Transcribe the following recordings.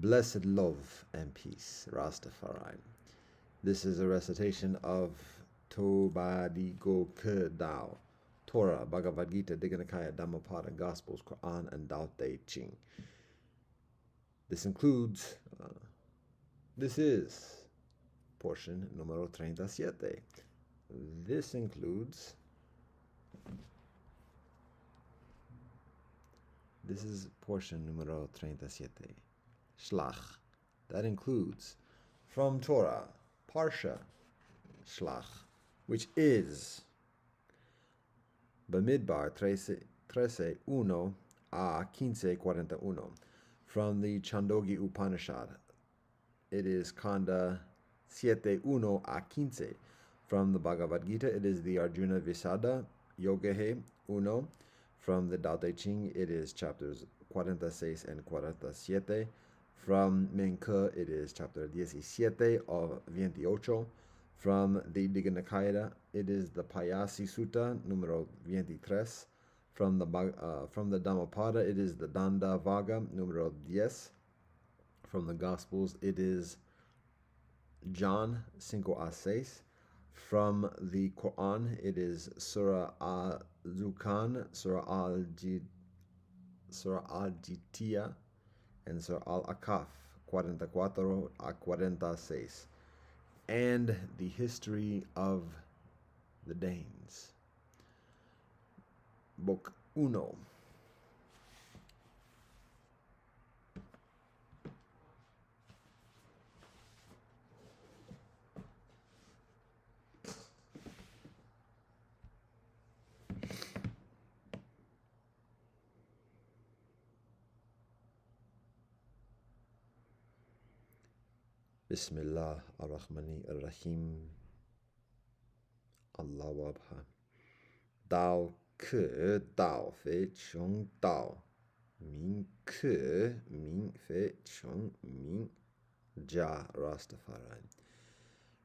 Blessed love and peace, Rastafari. This is a recitation of Tobadigo Kedao, Torah, Bhagavad Gita, Digha Nikaya, Dhammapada, Gospels, Quran, and Tao Te Ching. This is portion número 37. This is portion número 37. Shlach. That includes from Torah, Parsha, Shlach, which is Bamidbar 13:1 a 15:41. From the Chandogya Upanishad, it is Kanda 7:1 a 15. From the Bhagavad Gita, it is the Arjuna Visada Yogehe 1. From the Tao Te Ching, it is chapters 46 and 47. From Menke, it is chapter 17 of 28. From the Digha Nikaya, it is the Payasi Sutta numero 23. From the Dhammapada, it is the Danda Vaga numero 10. From the Gospels, it is John 5:6. From the Quran, it is Surah Al-Zukhan, Surah Al-Jitiyah, and Surah Al-Akaf 44 a 46. And the history of the Danes. Book 1. Bismillah ar-Rahmani ar-Rahim. Allahu Akbar. Dao ke dao fe chung dao. Min ke min fe chung min ja Rastafari.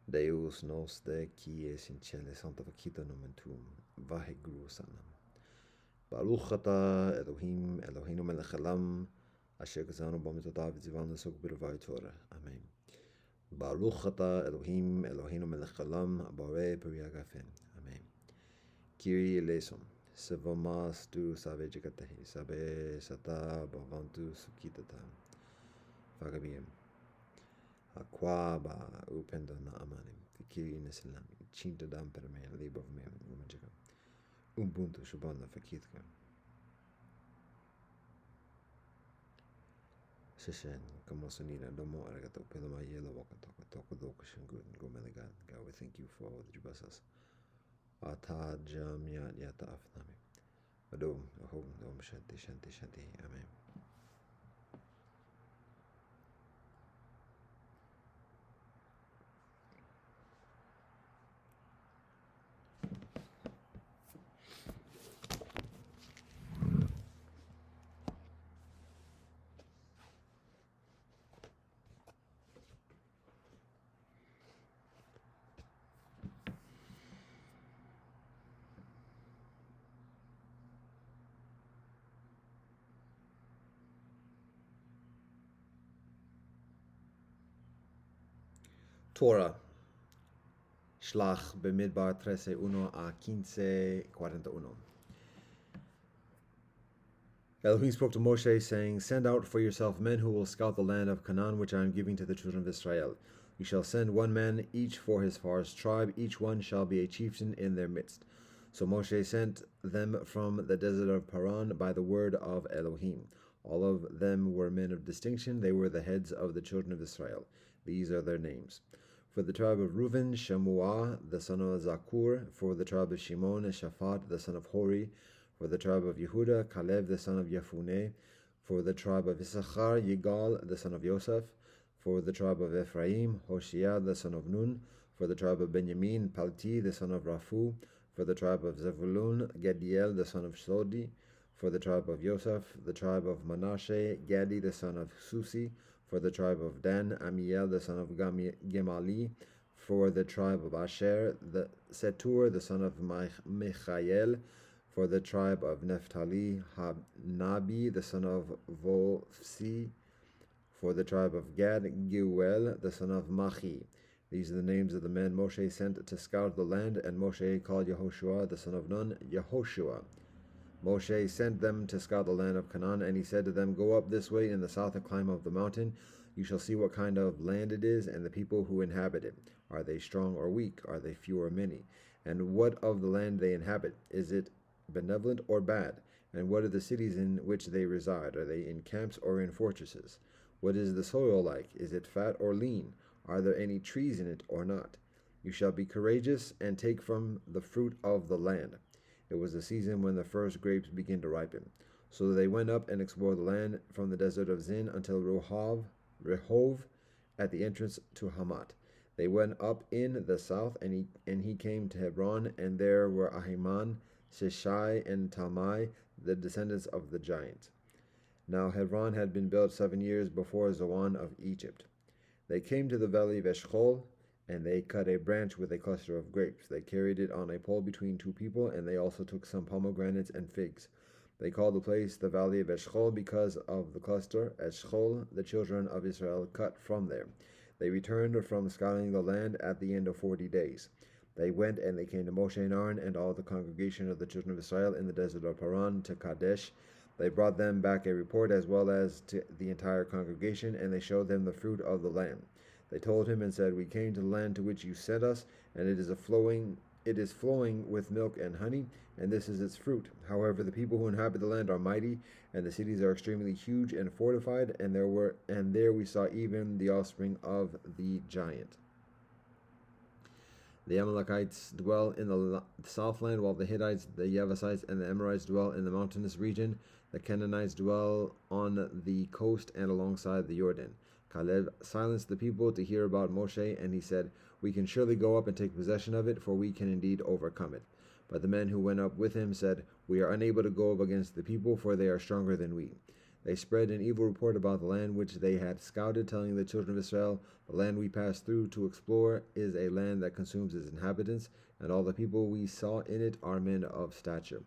Deus nos de qui es in cielo sanctificato nomen tuum. Vaheguru sanam. Baruch ata Elohim Eloheinu melech haolam asher kazanu b'mitzvotav v'tzivanu l'sok b'revai Torah. Amen. Baruch ata Elohim Eloheinu melech haolam borei peri hagafen. Amen. Kyrie eleison. Sevomas tu save jikatehi. Sabe sata bhavantu sukitata. Vagabiem. Aquaba upendo na amanim. Kyrie neselam. Chinta dam per me. Libov me. Umajaka. Ubuntu shubanda fakitka. Session, como sonida, domo arigato, pelama yelo wakatoko, toko doko shingun, gomeligan. God, we thank you for all that you bless us. Ata jamyat yata afnami. Adom, ahom, dom, shanti, shanti, shanti. Amen. Torah, Shlach Bemidbar 13:1 a 15:41. Elohim spoke to Moshe, saying, Send out for yourself men who will scout the land of Canaan, which I am giving to the children of Israel. You shall send one man, each for his father's tribe. Each one shall be a chieftain in their midst. So Moshe sent them from the desert of Paran by the word of Elohim. All of them were men of distinction. They were the heads of the children of Israel. These are their names. For the tribe of Reuben, Shamuah, the son of Zakur. For the tribe of Shimon, Shaphat, the son of Hori. For the tribe of Yehuda, Caleb, the son of Yefuneh. For the tribe of Issachar, Yigal, the son of Yosef. For the tribe of Ephraim, Hoshea, the son of Nun. For the tribe of Benjamin, Palti, the son of Raphu. For the tribe of Zebulun, Gadiel, the son of Sodi. For the tribe of Yosef, the tribe of Manasseh, Gadi, the son of Susi. For the tribe of Dan, Amiel, the son of Gemali. For the tribe of Asher, the Setur, the son of Michael. For the tribe of Naphtali, Nabi, the son of Vofsi. For the tribe of Gad, Geuel, the son of Machi. These are the names of the men Moshe sent to scout the land, and Moshe called Yehoshua, the son of Nun, Yehoshua. Moshe sent them to scout the land of Canaan, and he said to them, Go up this way in the south and climb up the mountain. You shall see what kind of land it is, and the people who inhabit it. Are they strong or weak? Are they few or many? And what of the land they inhabit? Is it benevolent or bad? And what are the cities in which they reside? Are they in camps or in fortresses? What is the soil like? Is it fat or lean? Are there any trees in it or not? You shall be courageous and take from the fruit of the land. It was the season when the first grapes begin to ripen. So they went up and explored the land from the desert of Zin until Rehov at the entrance to Hamat. They went up in the south, and he came to Hebron, and there were Ahiman, Sheshai, and Talmai, the descendants of the giant. Now Hebron had been built 7 years before Zoan of Egypt. They came to the valley of Eshcol, and they cut a branch with a cluster of grapes. They carried it on a pole between two people, and they also took some pomegranates and figs. They called the place the valley of Eshcol because of the cluster Eshcol the children of Israel cut from there. They returned from scouting the land at the end of 40 days. They went and they came to Moshe and Aaron and all the congregation of the children of Israel in the desert of Paran to Kadesh. They brought them back a report as well as to the entire congregation, and they showed them the fruit of the land. They told him and said, We came to the land to which you sent us, and it is flowing with milk and honey, and this is its fruit. However, the people who inhabit the land are mighty, and the cities are extremely huge and fortified, and there we saw even the offspring of the giant. The Amalekites dwell in the southland, while the Hittites, the Jebusites, and the Amorites dwell in the mountainous region. The Canaanites dwell on the coast and alongside the Jordan. Caleb silenced the people to hear about Moshe, and he said, We can surely go up and take possession of it, for we can indeed overcome it. But the men who went up with him said, We are unable to go up against the people, for they are stronger than we. They spread an evil report about the land which they had scouted, telling the children of Israel, The land we passed through to explore is a land that consumes its inhabitants, and all the people we saw in it are men of stature.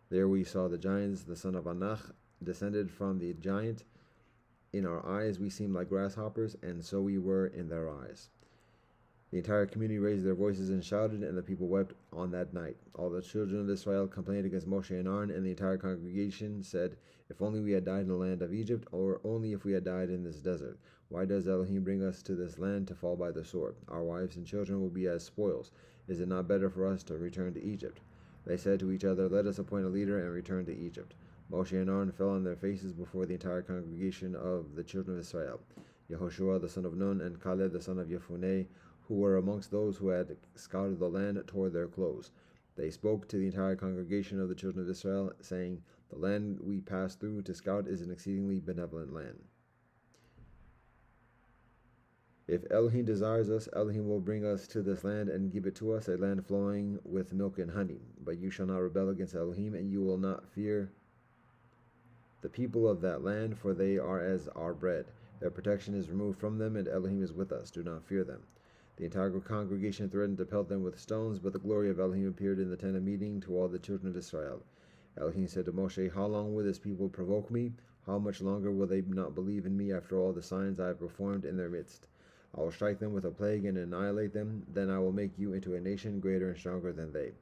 There we saw the giants, the son of Anach, descended from the giant. In our eyes we seemed like grasshoppers, and so we were in their eyes. The entire community raised their voices and shouted, and the people wept on that night. All the children of Israel complained against Moshe and Aaron, and the entire congregation said, If only we had died in the land of Egypt, or only if we had died in this desert. Why does Elohim bring us to this land to fall by the sword? Our wives and children will be as spoils. Is it not better for us to return to Egypt? They said to each other, Let us appoint a leader and return to Egypt. Moshe and Aaron fell on their faces before the entire congregation of the children of Israel. Yehoshua the son of Nun and Caleb the son of Yefuneh, who were amongst those who had scouted the land, tore their clothes. They spoke to the entire congregation of the children of Israel, saying, The land we passed through to scout is an exceedingly benevolent land. If Elohim desires us, Elohim will bring us to this land and give it to us, a land flowing with milk and honey. But you shall not rebel against Elohim, and you will not fear the people of that land, for they are as our bread. Their protection is removed from them, and Elohim is with us. Do not fear them. The entire congregation threatened to pelt them with stones, but the glory of Elohim appeared in the tent of meeting to all the children of Israel. Elohim said to Moshe, How long will this people provoke me? How much longer will they not believe in me after all the signs I have performed in their midst? I will strike them with a plague and annihilate them. Then I will make you into a nation greater and stronger than they.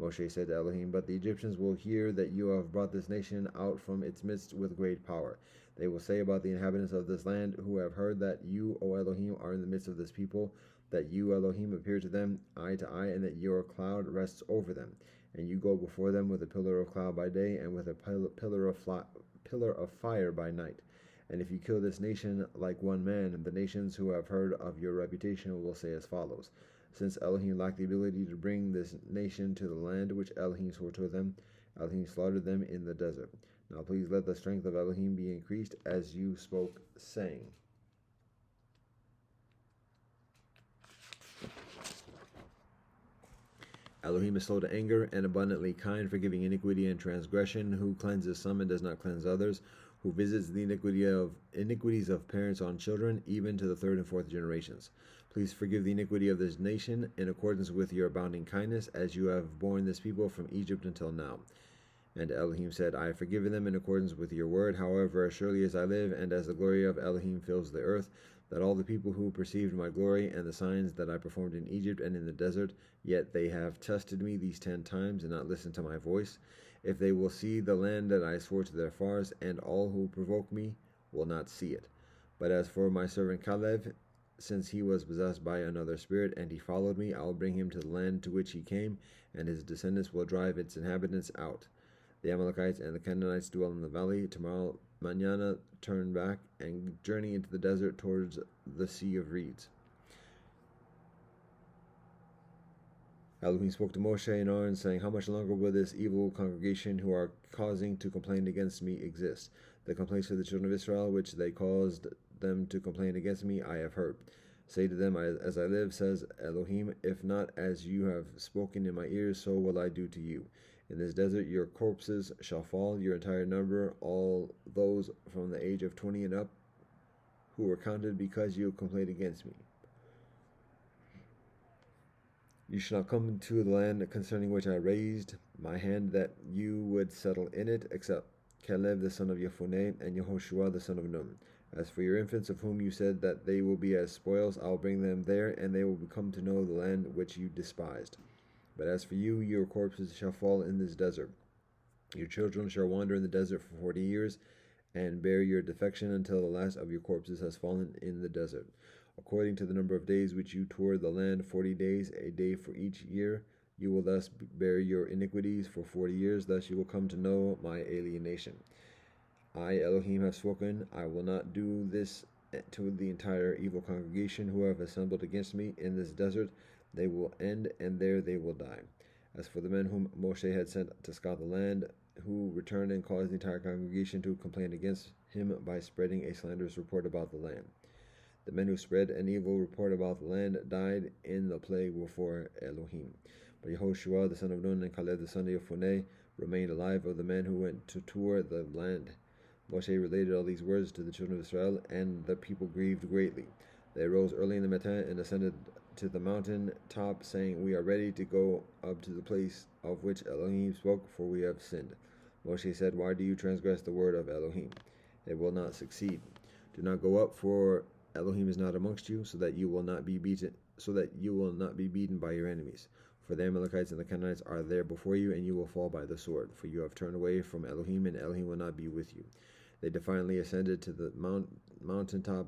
Moshe said to Elohim, But the Egyptians will hear that you have brought this nation out from its midst with great power. They will say about the inhabitants of this land, who have heard that you, O Elohim, are in the midst of this people, that you, Elohim, appear to them eye to eye, and that your cloud rests over them. And you go before them with a pillar of cloud by day, and with a pillar of fire by night. And if you kill this nation like one man, the nations who have heard of your reputation will say as follows, Since Elohim lacked the ability to bring this nation to the land which Elohim swore to them, Elohim slaughtered them in the desert. Now please let the strength of Elohim be increased as you spoke, saying, Elohim is slow to anger and abundantly kind, forgiving iniquity and transgression, who cleanses some and does not cleanse others, who visits the iniquities of parents on children, even to the third and fourth generations. Please forgive the iniquity of this nation in accordance with your abounding kindness, as you have borne this people from Egypt until now. And Elohim said, I have forgiven them in accordance with your word. However, as surely as I live, and as the glory of Elohim fills the earth, that all the people who perceived my glory and the signs that I performed in Egypt and in the desert, yet they have tested me these 10 times and not listened to my voice. If they will see the land that I swore to their fathers, and all who provoke me will not see it. But as for my servant Caleb, since he was possessed by another spirit, and he followed me, I will bring him to the land to which he came, and his descendants will drive its inhabitants out. The Amalekites and the Canaanites dwell in the valley. Tomorrow, mañana, turn back and journey into the desert towards the Sea of Reeds. Elohim spoke to Moshe and Aaron, saying, How much longer will this evil congregation who are causing to complain against me exist? The complaints of the children of Israel, which they caused them to complain against me, I have heard. Say to them, As I live, says Elohim, if not as you have spoken in my ears, so will I do to you. In this desert your corpses shall fall, your entire number, all those from the age of 20 and up, who were counted because you complained against me. You shall not come to the land concerning which I raised my hand that you would settle in it, except Caleb the son of Yefuneh and Yehoshua the son of Nun. As for your infants, of whom you said that they will be as spoils, I will bring them there, and they will come to know the land which you despised. But as for you, your corpses shall fall in this desert. Your children shall wander in the desert for 40 years, and bear your defection until the last of your corpses has fallen in the desert. According to the number of days which you toured the land, 40 days, a day for each year, you will thus bear your iniquities for 40 years, thus you will come to know my alienation. I, Elohim, have spoken. I will not do this to the entire evil congregation who have assembled against me in this desert. They will end, and there they will die. As for the men whom Moshe had sent to scout the land, who returned and caused the entire congregation to complain against him by spreading a slanderous report about the land. The men who spread an evil report about the land died in the plague before Elohim. But Yehoshua the son of Nun and Caleb the son of Yefuneh remained alive of the men who went to tour the land. Moshe related all these words to the children of Israel, and the people grieved greatly. They arose early in the matin and ascended to the mountain top, saying, We are ready to go up to the place of which Elohim spoke, for we have sinned. Moshe said, Why do you transgress the word of Elohim? It will not succeed. Do not go up, for Elohim is not amongst you, so that you will not be beaten by your enemies. For the Amalekites and the Canaanites are there before you, and you will fall by the sword. For you have turned away from Elohim, and Elohim will not be with you. They defiantly ascended to the mountaintop,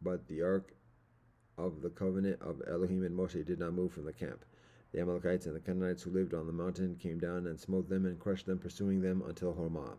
but the ark of the covenant of Elohim and Moshe did not move from the camp. The Amalekites and the Canaanites who lived on the mountain came down and smote them and crushed them, pursuing them until Hormah.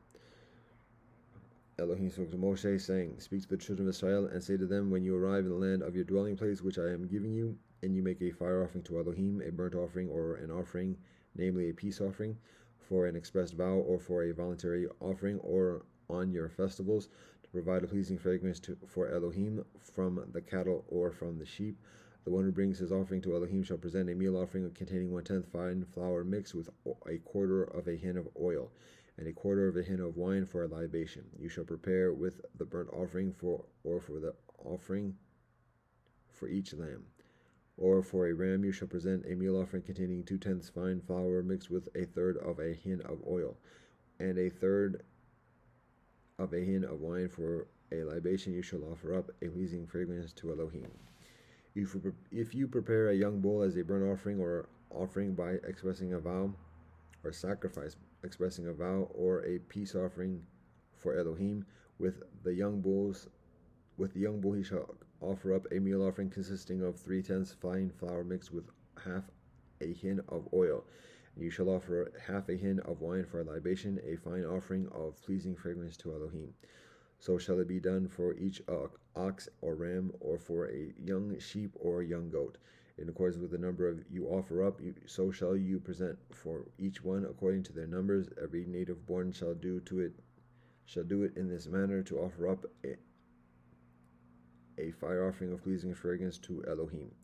Elohim spoke to Moshe, saying, Speak to the children of Israel, and say to them, When you arrive in the land of your dwelling place, which I am giving you, and you make a fire offering to Elohim, a burnt offering or an offering, namely a peace offering, for an expressed vow or for a voluntary offering, or on your festivals, to provide a pleasing fragrance for Elohim from the cattle or from the sheep, the one who brings his offering to Elohim shall present a meal offering containing 1/10 fine flour mixed with a quarter of a hin of oil, and a quarter of a hin of wine for a libation. You shall prepare with the burnt offering for the offering for each lamb. Or for a ram you shall present a meal offering containing 2/10 fine flour mixed with 1/3 of a hin of oil, and 1/3 of a hin of wine for a libation. You shall offer up a pleasing fragrance to Elohim. If you prepare a young bull as a burnt offering or offering by expressing a vow, or sacrifice expressing a vow, or a peace offering for Elohim, with the young bull he shall offer up a meal offering consisting of 3/10 fine flour mixed with half a hin of oil. And you shall offer half a hin of wine for a libation, a fine offering of pleasing fragrance to Elohim. So shall it be done for each ox or ram, or for a young sheep or young goat. In accordance with the number of you offer up, so shall you present for each one according to their numbers. Every native born shall do it in this manner, to offer up a fire offering of pleasing fragrance to Elohim.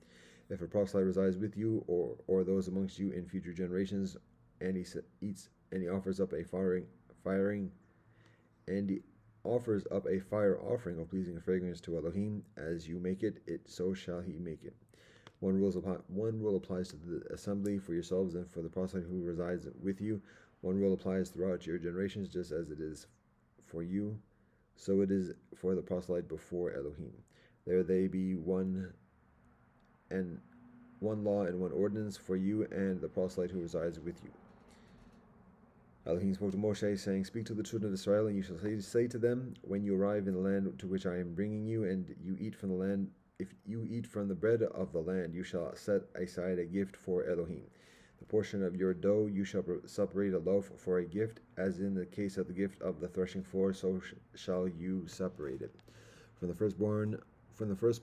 If a proselyte resides with you, or those amongst you in future generations, and he offers up a fire offering of pleasing fragrance to Elohim, as you make it, so shall he make it. One rule applies to the assembly, for yourselves and for the proselyte who resides with you. One rule applies throughout your generations, just as it is for you, so it is for the proselyte before Elohim. There they be one law and one ordinance for you and the proselyte who resides with you. Elohim spoke to Moshe, saying, Speak to the children of Israel, and you shall say to them, when you arrive in the land to which I am bringing you, and you eat from the land, if you eat from the bread of the land, you shall set aside a gift for Elohim. The portion of your dough you shall separate a loaf for a gift, as in the case of the gift of the threshing floor, so shall you separate it. From the first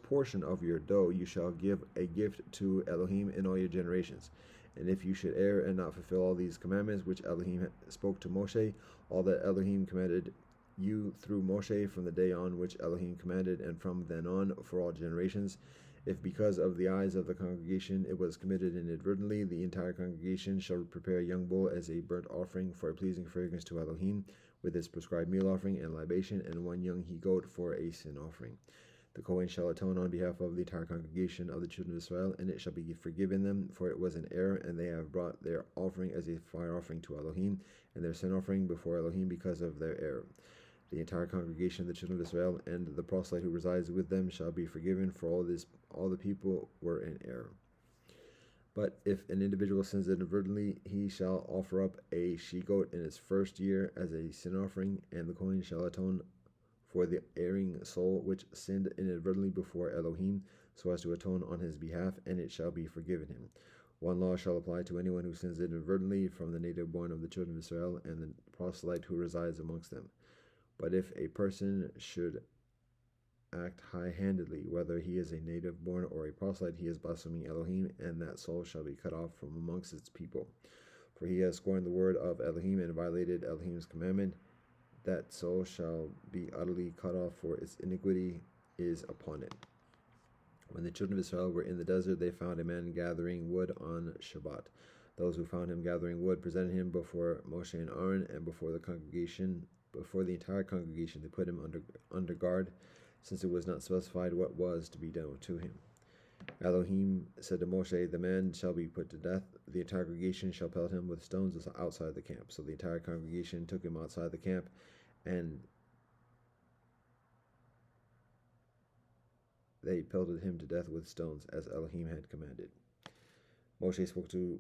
portion of your dough you shall give a gift to Elohim in all your generations. And if you should err and not fulfill all these commandments which Elohim spoke to Moshe, all that Elohim commanded you through Moshe from the day on which Elohim commanded, and from then on for all generations, if because of the eyes of the congregation it was committed inadvertently, the entire congregation shall prepare a young bull as a burnt offering for a pleasing fragrance to Elohim, with its prescribed meal offering and libation, and one young he-goat for a sin offering. The Kohen shall atone on behalf of the entire congregation of the children of Israel, and it shall be forgiven them, for it was an error, and they have brought their offering as a fire offering to Elohim, and their sin offering before Elohim because of their error. The entire congregation of the children of Israel and the proselyte who resides with them shall be forgiven, for all the people were in error. But if an individual sins inadvertently, he shall offer up a she-goat in its first year as a sin offering, and the Kohen shall atone for the erring soul which sinned inadvertently before Elohim, so as to atone on his behalf, and it shall be forgiven him. One law shall apply to anyone who sins inadvertently from the native born of the children of Israel and the proselyte who resides amongst them. But if a person should act high-handedly, whether he is a native born or a proselyte, he is blaspheming Elohim, and that soul shall be cut off from amongst its people. For he has scorned the word of Elohim and violated Elohim's commandment. That soul shall be utterly cut off, for its iniquity is upon it. When the children of Israel were in the desert, they found a man gathering wood on Shabbat. Those who found him gathering wood presented him before Moshe and Aaron, and before the entire congregation. They put him under guard, since it was not specified what was to be done to him. Elohim said to Moshe, The man shall be put to death. The entire congregation shall pelt him with stones outside the camp. So the entire congregation took him outside the camp, and they pelted him to death with stones, as Elohim had commanded. Moshe spoke to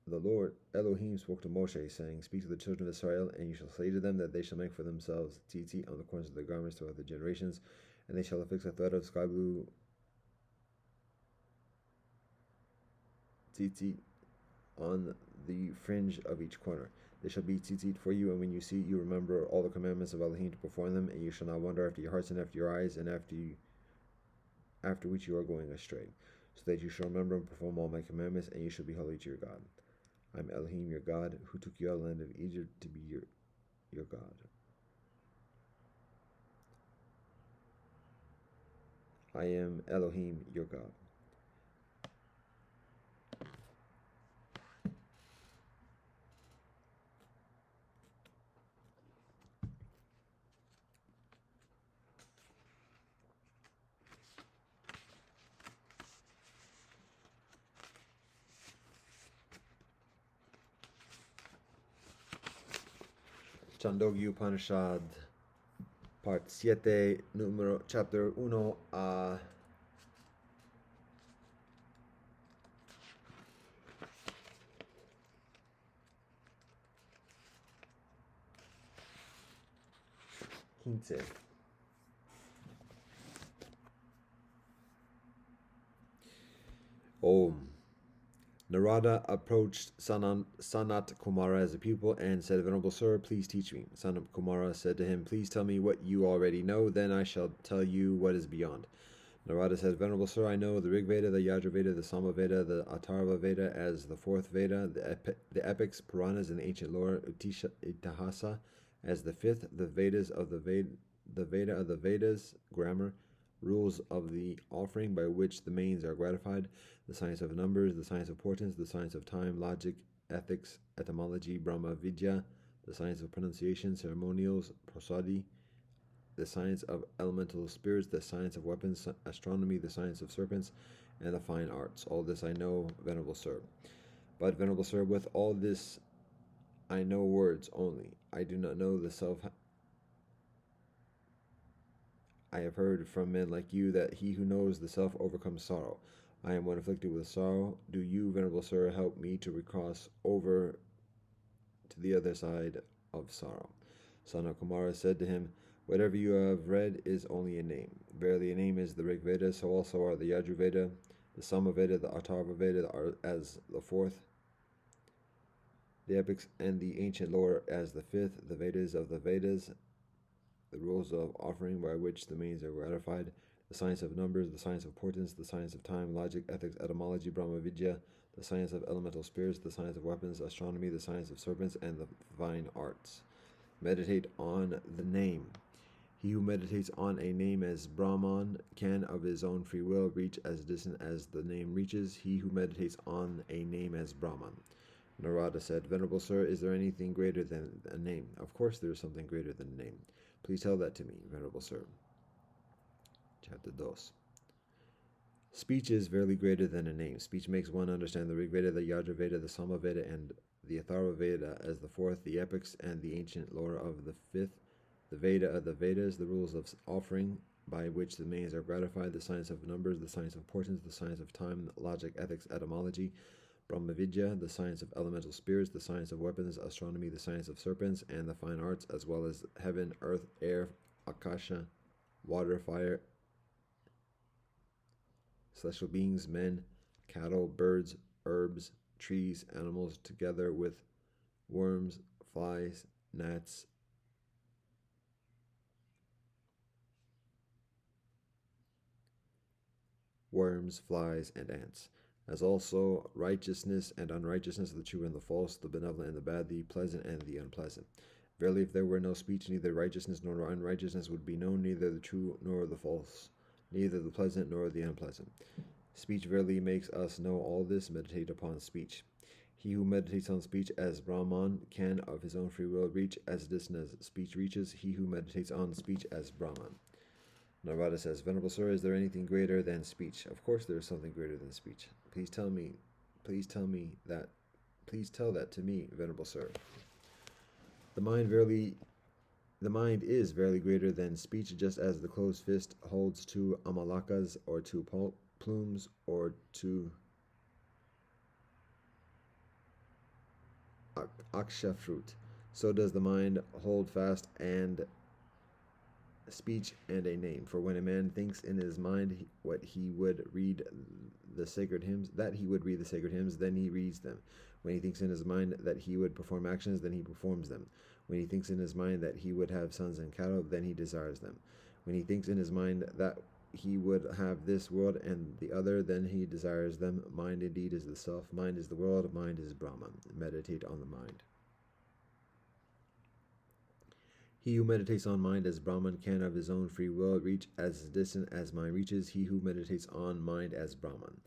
the Lord. Elohim spoke to Moshe, saying, Speak to the children of Israel, and you shall say to them that they shall make for themselves tzitzit on the corners of their garments throughout the generations, and they shall affix a thread of sky blue tzitzit on the fringe of each corner. They shall be tzitzit for you, and when you see it, you remember all the commandments of Elohim to perform them, and you shall not wander after your hearts and after your eyes, and after which you are going astray, so that you shall remember and perform all my commandments, and you shall be holy to your God. I am Elohim, your God, who took you out of the land of Egypt to be your God. I am Elohim, your God. Chandogya Upanishad, part 7, chapter 1 a 15. Om. Narada approached Sanat Kumara as a pupil and said, Venerable Sir, please teach me. Sanat Kumara said to him, Please tell me what you already know, then I shall tell you what is beyond. Narada said, Venerable Sir, I know the Rig Veda, the Yajur Veda, the Sama Veda, the Atharva Veda as the fourth Veda, the epics, Puranas, and ancient lore, Itihasa as the fifth, the Vedas of the Veda of the Vedas, grammar, rules of the offering by which the mains are gratified, the science of numbers, the science of portents, the science of time, logic, ethics, etymology, Brahma Vidya, the science of pronunciation, ceremonials, prosody, the science of elemental spirits, the science of weapons, astronomy, the science of serpents, and the fine arts. All this I know, Venerable Sir. But, Venerable Sir, with all this I know words only. I do not know the self. I have heard from men like you that he who knows the self overcomes sorrow. I am one afflicted with sorrow. Do you, venerable sir, help me to recross over to the other side of sorrow. Son of Kumara said to him, whatever you have read is only a name. Verily, a name is the Rig Veda, so also are the Yajur Veda, the Samaveda, the Atharva Veda as the fourth, the epics and the ancient lore as the fifth, the Vedas of the Vedas, the rules of offering by which the means are gratified, the science of numbers, the science of portents, the science of time, logic, ethics, etymology, Brahma Vidya, the science of elemental spirits, the science of weapons, astronomy, the science of serpents, and the fine arts. Meditate on the name. He who meditates on a name as Brahman can of his own free will reach as distant as the name reaches. He who meditates on a name as Brahman. Narada said, Venerable sir, is there anything greater than a name? Of course there is something greater than a name. Please tell that to me, Venerable sir. Chapter 2. Speech is verily greater than a name. Speech makes one understand the Rig Veda, the Yajur Veda, the Samaveda, and the Atharva Veda as the fourth, the epics and the ancient lore of the fifth, the Veda of the Vedas, the rules of offering by which the mains are gratified, the science of numbers, the science of portents, the science of time, logic, ethics, etymology, Brahma Vidya, the science of elemental spirits, the science of weapons, astronomy, the science of serpents, and the fine arts, as well as heaven, earth, air, akasha, water, fire, celestial beings, men, cattle, birds, herbs, trees, animals, together with worms, flies, gnats, and ants, as also righteousness and unrighteousness, the true and the false, the benevolent and the bad, the pleasant and the unpleasant. Verily, if there were no speech, neither righteousness nor unrighteousness would be known, neither the true nor the false, neither the pleasant nor the unpleasant. Speech verily makes us know all this. Meditate upon speech. He who meditates on speech as Brahman can of his own free will reach as distant as speech reaches. He who meditates on speech as Brahman. Narada says, Venerable sir, is there anything greater than speech? Of course there is something greater than speech. Please tell that to me, Venerable sir. The mind is verily greater than speech, just as the closed fist holds two amalakas, or two plumes, or two aksha fruit. So does the mind hold fast and speech and a name. For when a man thinks in his mind what he would read the sacred hymns, then he reads them. When he thinks in his mind that he would perform actions, then he performs them. When he thinks in his mind that he would have sons and cattle, then he desires them. When he thinks in his mind that he would have this world and the other, then he desires them. Mind indeed is the self, mind is the world, mind is Brahman. Meditate on the mind. He who meditates on mind as Brahman can of his own free will reach as distant as mind reaches. He who meditates on mind as Brahman.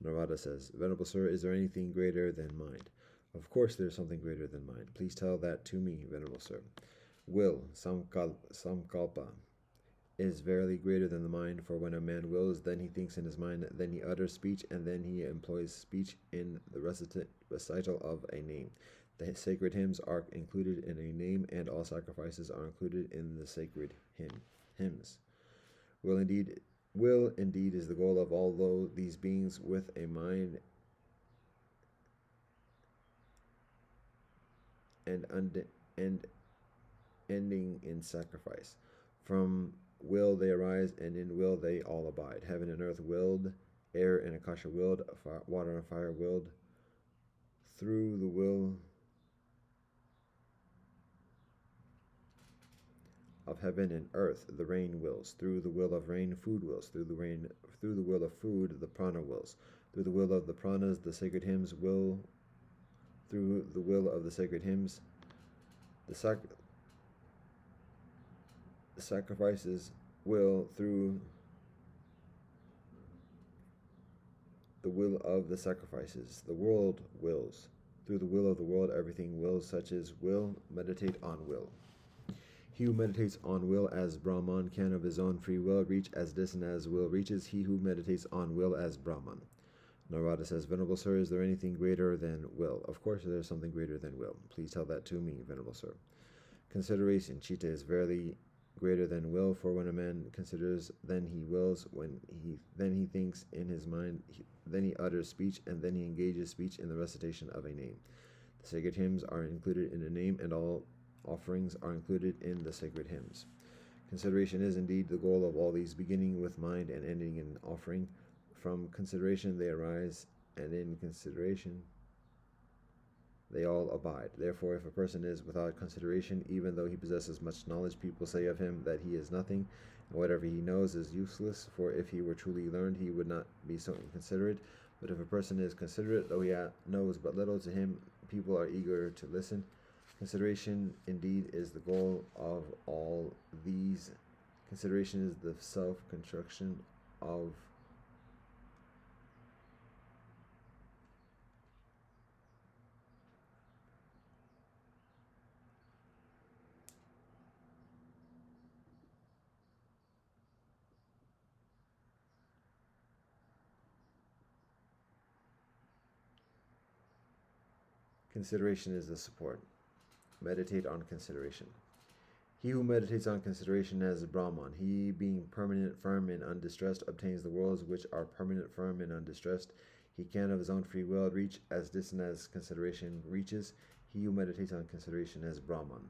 Narada says, Venerable sir, is there anything greater than mind? Of course there is something greater than mind. Please tell that to me, Venerable sir. Will, samkalpa, is verily greater than the mind, for when a man wills, then he thinks in his mind, then he utters speech, and then he employs speech in the recital of a name. The sacred hymns are included in a name, and all sacrifices are included in the sacred hymns. Will indeed is the goal of all these beings with a mind and ending in sacrifice. From will they arise, and in will they all abide. Heaven and earth willed, air and akasha willed, water and fire willed. Through the will of heaven and earth, the rain wills. Through the will of rain, food wills. Through the will of food, the prana wills. Through the will of the pranas, the sacred hymns will. Through the will of the sacred hymns, the sacrifices will. Through the will of the sacrifices, the world wills. Through the will of the world, everything wills, such as will. Meditate on will. He who meditates on will as Brahman can of his own free will reach as distant as will reaches. He who meditates on will as Brahman. Narada says, Venerable Sir, is there anything greater than will? Of course there is something greater than will. Please tell that to me, Venerable Sir. Consideration, Chitta, is verily greater than will, for when a man considers, then he wills, then he thinks in his mind, then he utters speech, and then he engages speech in the recitation of a name. The sacred hymns are included in a name, and all offerings are included in the sacred hymns. Consideration is indeed the goal of all these, beginning with mind and ending in offering. From consideration they arise, and in consideration they all abide. Therefore, if a person is without consideration, even though he possesses much knowledge, people say of him that he is nothing, and whatever he knows is useless, for if he were truly learned, he would not be so inconsiderate. But if a person is considerate, though he knows but little, to him people are eager to listen. Consideration indeed is the goal of all these. Consideration is the self-construction of consideration is the support. Meditate on consideration. He who meditates on consideration as Brahman, he being permanent, firm, and undistressed, obtains the worlds which are permanent, firm, and undistressed. He can of his own free will reach as distant as consideration reaches. He who meditates on consideration as Brahman.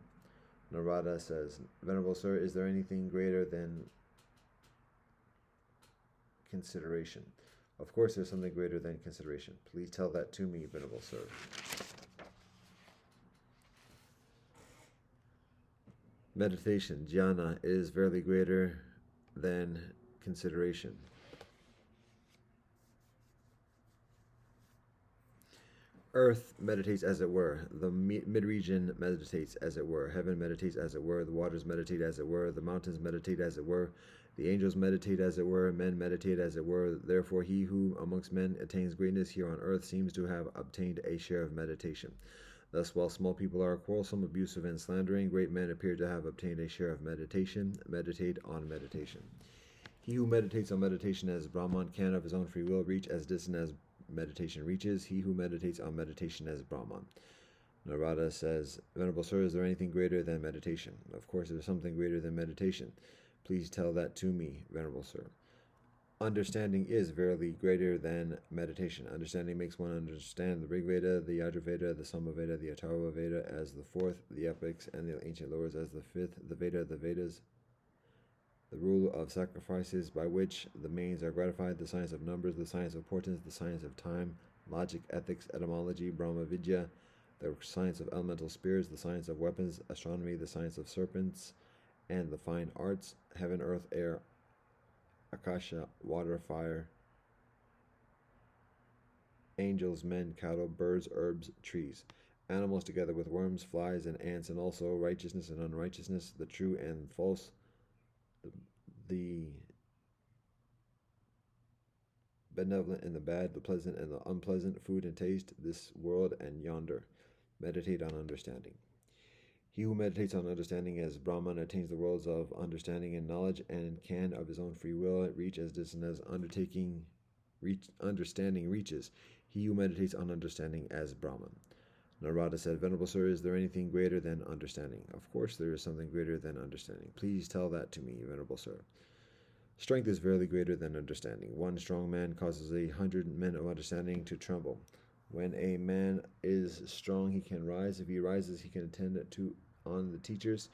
Narada says, Venerable Sir, is there anything greater than consideration? Of course there's something greater than consideration. Please tell that to me, Venerable Sir. Meditation, jhana, is verily greater than consideration. Earth meditates as it were, the mid-region meditates as it were, heaven meditates as it were, the waters meditate as it were, the mountains meditate as it were, the angels meditate as it were, men meditate as it were. Therefore he who amongst men attains greatness here on earth seems to have obtained a share of meditation. Thus, while small people are quarrelsome, abusive, and slandering, great men appear to have obtained a share of meditation. Meditate on meditation. He who meditates on meditation as Brahman can of his own free will reach as distant as meditation reaches. He who meditates on meditation as Brahman. Narada says, Venerable Sir, is there anything greater than meditation? Of course, there is something greater than meditation. Please tell that to me, Venerable Sir. Understanding is verily greater than meditation. Understanding makes one understand the Rig Veda, the Yajurveda, the Samaveda, the Atharva Veda as the fourth, the epics and the ancient lores as the fifth, the Veda, the Vedas, the rule of sacrifices by which the mains are gratified, the science of numbers, the science of portents, the science of time, logic, ethics, etymology, Brahma Vidya, the science of elemental spirits, the science of weapons, astronomy, the science of serpents, and the fine arts, heaven, earth, air, Akasha, water, fire, angels, men, cattle, birds, herbs, trees, animals together with worms, flies, and ants, and also righteousness and unrighteousness, the true and false, the benevolent and the bad, the pleasant and the unpleasant, food and taste, this world and yonder. Meditate on understanding. He who meditates on understanding as Brahman attains the worlds of understanding and knowledge, and can of his own free will reach as distant as understanding reaches. He who meditates on understanding as Brahman. Narada said, Venerable Sir, is there anything greater than understanding? Of course there is something greater than understanding. Please tell that to me, Venerable Sir. Strength is verily greater than understanding. One strong man causes 100 men of understanding to tremble. When a man is strong, he can rise. If he rises, he can attend on the teachers.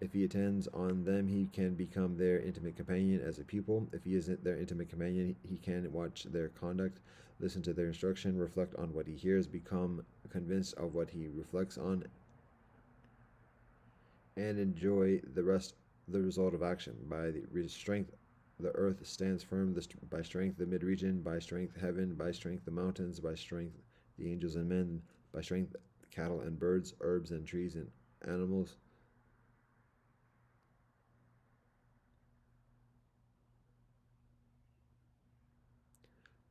If he attends on them, he can become their intimate companion as a pupil. If he isn't their intimate companion, he can watch their conduct, listen to their instruction, reflect on what he hears, become convinced of what he reflects on, and enjoy the result of action. By the strength, the earth stands firm. By strength, the mid-region. By strength, heaven. By strength, the mountains. By strength, the angels and men. By strength, cattle and birds, herbs and trees and animals.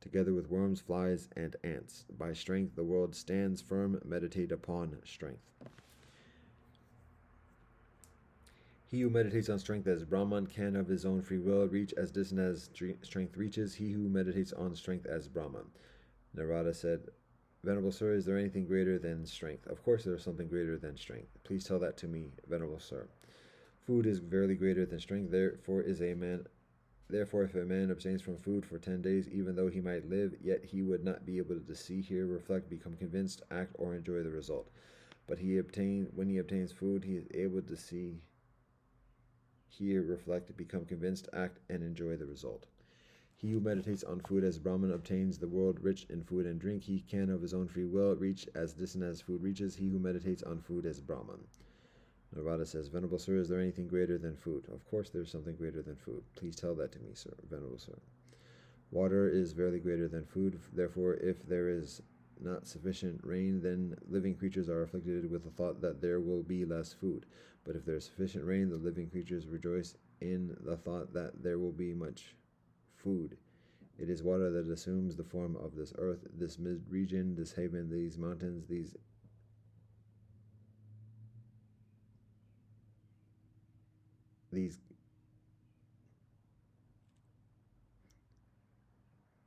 Together with worms, flies, and ants. By strength, the world stands firm. Meditate upon strength. He who meditates on strength as Brahman can of his own free will reach as distant as strength reaches. He who meditates on strength as Brahman. Narada said, Venerable sir, is there anything greater than strength? Of course there is something greater than strength. Please tell that to me, venerable sir. Food is verily greater than strength. Therefore if a man abstains from food for 10 days, even though he might live, yet he would not be able to see, hear, reflect, become convinced, act, or enjoy the result. But when he obtains food, he is able to see, hear, reflect, become convinced, act, and enjoy the result. He who meditates on food as Brahman obtains the world rich in food and drink. He can of his own free will reach as distant as food reaches. He who meditates on food as Brahman. Narada says, Venerable sir, is there anything greater than food? Of course there is something greater than food. Please tell that to me, sir, venerable sir. Water is verily greater than food. Therefore, if there is not sufficient rain, then living creatures are afflicted with the thought that there will be less food. But if there is sufficient rain, the living creatures rejoice in the thought that there will be much food. It is water that assumes the form of this earth, this mid-region, this haven, these mountains, these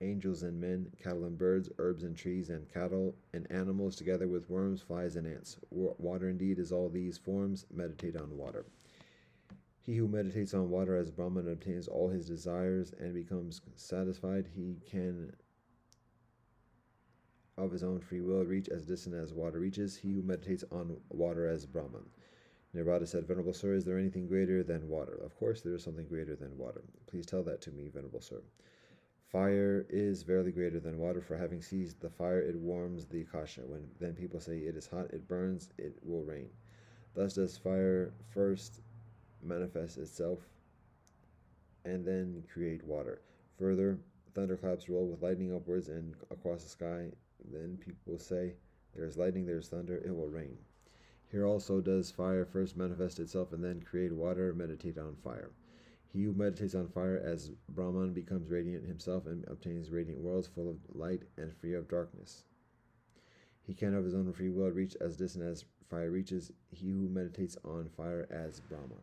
angels and men, cattle and birds, herbs and trees and cattle and animals, together with worms, flies, and ants. Water indeed is all these forms. Meditate on water. He who meditates on water as Brahman obtains all his desires and becomes satisfied. He can of his own free will reach as distant as water reaches. He who meditates on water as Brahman. Narada said, Venerable sir, is there anything greater than water? Of course there is something greater than water. Please tell that to me, venerable sir. Fire is verily greater than water, for having seized the fire, it warms the akasha. When then people say it is hot, it burns, it will rain. Thus does fire first manifest itself and then create water. Further, thunderclaps roll with lightning upwards and across the sky. Then people say, there is lightning, there is thunder, it will rain. Here also does fire first manifest itself and then create water. Meditate on fire. He who meditates on fire as Brahman becomes radiant himself and obtains radiant worlds full of light and free of darkness. He can of his own free will reach as distant as fire reaches. He who meditates on fire as Brahman.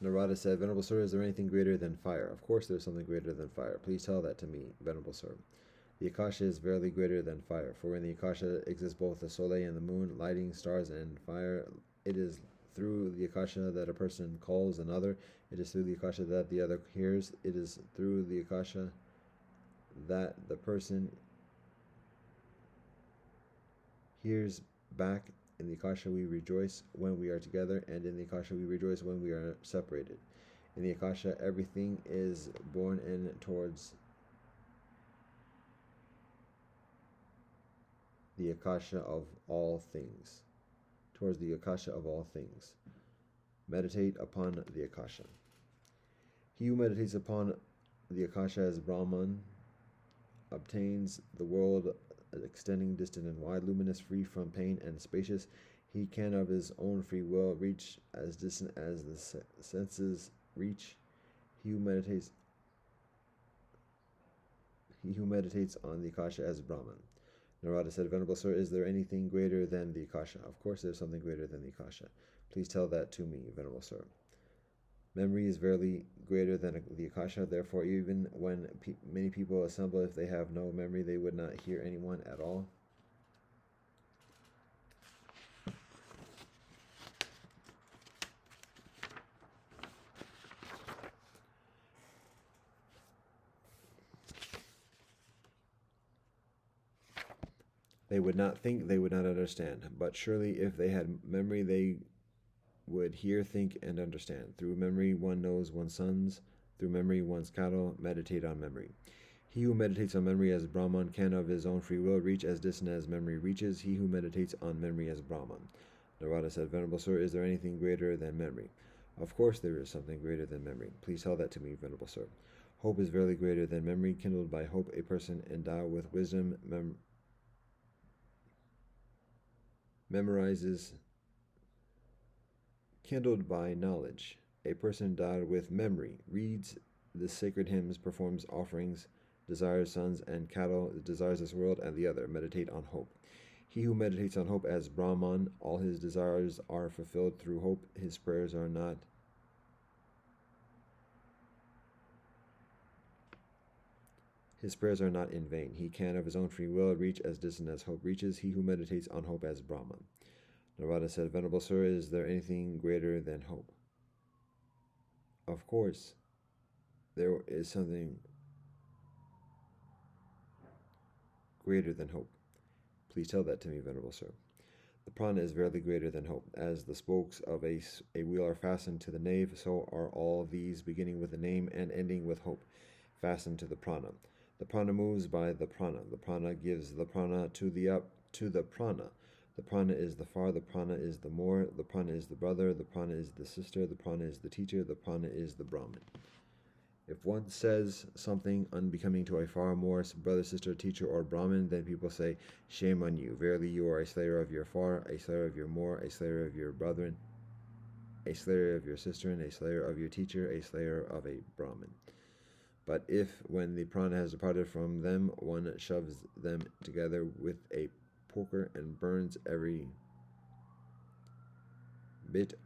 Narada said, Venerable sir, is there anything greater than fire? Of course there is something greater than fire. Please tell that to me, venerable sir. The akasha is verily greater than fire, for in the akasha exists both the soleil and the moon, lighting, stars, and fire. It is through the akasha that a person calls another. It is through the akasha that the other hears. It is through the akasha that the person hears back. In the akasha we rejoice when we are together, and in the akasha we rejoice when we are separated. In the akasha everything is born in towards the akasha of all things. Towards the akasha of all things. Meditate upon the akasha. He who meditates upon the akasha as Brahman obtains the world extending distant and wide, luminous, free from pain, and spacious. He can of his own free will reach as distant as the senses reach. He who meditates on the akasha as Brahman. Narada said, Venerable sir, is there anything greater than the akasha? Of course there is something greater than the akasha. Please tell that to me, venerable sir. Memory is verily greater than the akasha. Therefore, even when many people assemble, if they have no memory, they would not hear anyone at all. They would not think, they would not understand. But surely if they had memory, they would hear, think, and understand. Through memory one knows one's sons. Through memory one's cattle. Meditate on memory. He who meditates on memory as Brahman can of his own free will reach as distant as memory reaches. He who meditates on memory as Brahman. Narada said, Venerable sir, is there anything greater than memory? Of course there is something greater than memory. Please tell that to me, venerable sir. Hope is verily greater than memory. Kindled by hope, a person endowed with wisdom memorizes. Kindled by knowledge, a person endowed with memory reads the sacred hymns, performs offerings, desires sons and cattle, desires this world and the other. Meditate on hope. He who meditates on hope as Brahman, all his desires are fulfilled through hope. His prayers are not in vain. He can of his own free will reach as distant as hope reaches. He who meditates on hope as Brahman. Narada said, Venerable Sir, is there anything greater than hope? Of course, there is something greater than hope. Please tell that to me, Venerable Sir. The prana is verily greater than hope. As the spokes of a wheel are fastened to the nave, so are all these, beginning with a name and ending with hope, fastened to the prana. The prana moves by the prana. The prana gives the prana to the prana. The prana is the far, the prana is the more, the prana is the brother, the prana is the sister, the prana is the teacher, the prana is the Brahmin. If one says something unbecoming to a far more brother, sister, teacher, or Brahmin, then people say, shame on you. Verily you are a slayer of your far, a slayer of your more, a slayer of your brethren, a slayer of your sister, and a slayer of your teacher, a slayer of a Brahmin. But if, when the prana has departed from them, one shoves them together with a poker and burns every bit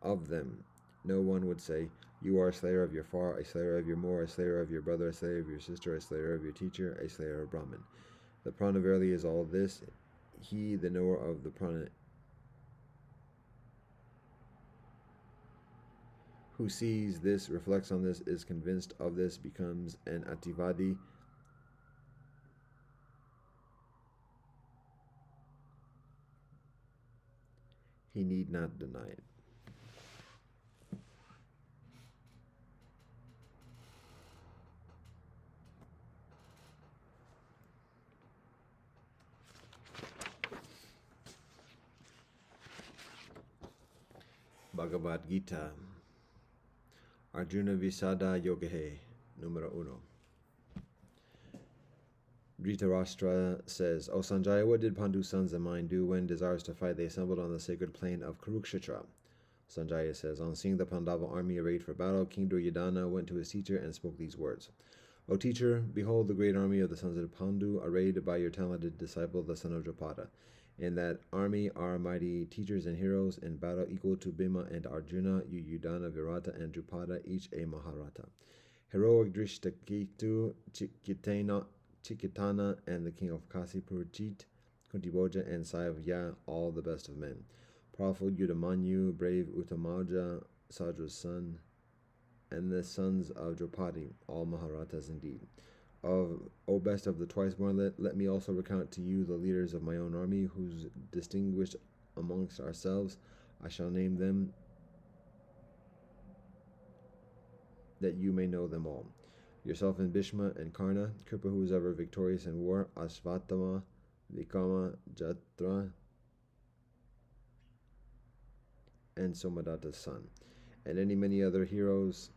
of them, no one would say, you are a slayer of your far, a slayer of your more, a slayer of your brother, a slayer of your sister, a slayer of your teacher, a slayer of Brahmin. The prana verily is all this. He, the knower of the prana, who sees this, reflects on this, is convinced of this, becomes an ativadi. He need not deny it. Bhagavad Gita, Arjuna Visada Yogehe, numero 1. Dhritarashtra says, O Sanjaya, what did Pandu's sons and mine do when, desirous to fight, they assembled on the sacred plain of Kurukshetra? Sanjaya says, on seeing the Pandava army arrayed for battle, King Duryodhana went to his teacher and spoke these words. O teacher, behold the great army of the sons of Pandu, arrayed by your talented disciple, the son of Drapada. In that army are mighty teachers and heroes in battle equal to Bhima and Arjuna, Yudhana, Virata, and Drupada, each a Maharata. Heroic Drishtaketu, Chikitana, and the king of Kasi, Purchit, Kuntiboja, and Sayavya, all the best of men. Powerful Yudamanyu, brave Uttamaja, Sadra's son, and the sons of Draupadi, all Maharatas indeed. O best of the twice born, let me also recount to you the leaders of my own army, whose distinguished amongst ourselves I shall name them, that you may know them all. Yourself and Bhishma and Karna, Kripa, who is ever victorious in war, Ashvatthama, Vikama, Jatra, and Somadatta's son, and many other heroes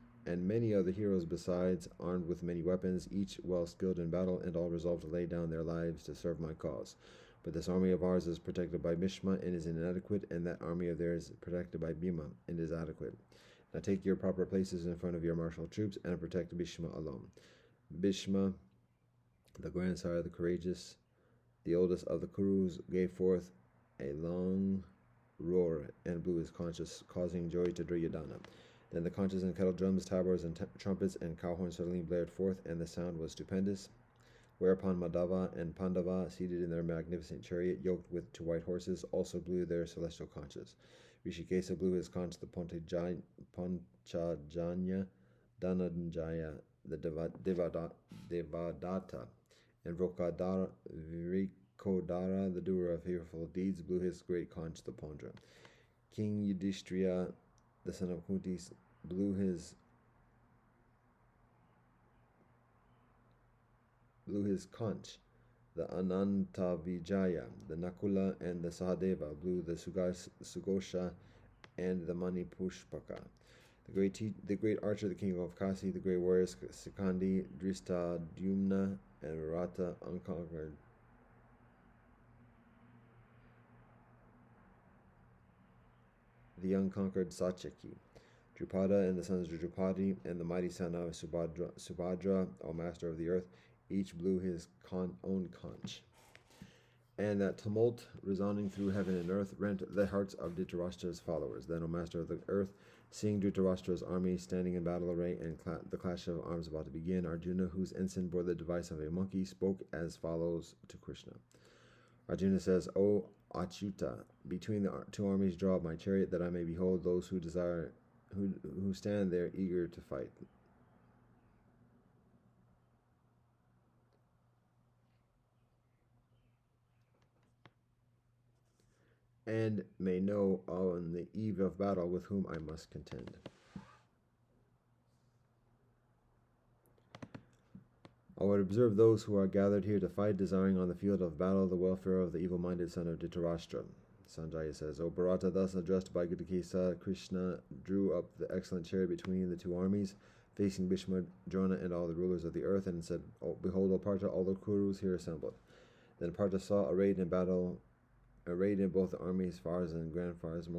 besides, armed with many weapons, each well skilled in battle, and all resolved to lay down their lives to serve my cause. But this army of ours is protected by Bhishma and is inadequate, and that army of theirs is protected by Bhima and is adequate. Now take your proper places in front of your martial troops and protect Bhishma alone. Bhishma, the grandsire of the courageous, the oldest of the Kurus, gave forth a long roar and blew his conches, causing joy to Duryodhana. Then the conches and kettle drums, tabors and trumpets and cow horns suddenly blared forth, and the sound was stupendous. Whereupon Madhava and Pandava, seated in their magnificent chariot, yoked with 2 white horses, also blew their celestial conches. Rishikesa blew his conch, the Panchajanya, Dhananjaya, the Devadatta, and Vrikodara, the doer of fearful deeds, blew his great conch, the Pondra. King Yudhishthira, the son of Kunti, blew his conch, the Anantavijaya. The Nakula and the Sahadeva blew the Sugosha and the Manipushpaka. The great archer, the king of Kasi, the great warriors Sikandi, Drishtadyumna, and Virata, unconquered. The unconquered Satyaki, Drupada and the sons of Drupadi, and the mighty son of Subhadra, O master of the earth, each blew his own conch. And that tumult resounding through heaven and earth rent the hearts of Dhritarashtra's followers. Then, O master of the earth, seeing Dhritarashtra's army standing in battle array and the clash of arms about to begin, Arjuna, whose ensign bore the device of a monkey, spoke as follows to Krishna. Arjuna says, O Achyuta, between the two armies draw up my chariot, that I may behold those who stand there eager to fight. And may know on the eve of battle with whom I must contend. I would observe those who are gathered here to fight, desiring on the field of battle the welfare of the evil-minded son of Dhritarashtra. Sanjaya says, O Bharata, thus addressed by Gudakesa, Krishna drew up the excellent chariot between the two armies, facing Bhishma, Drona, and all the rulers of the earth, and said, Behold, O Partha, all the Kurus here assembled. Then Partha saw arrayed in both the armies, fathers and grandfathers,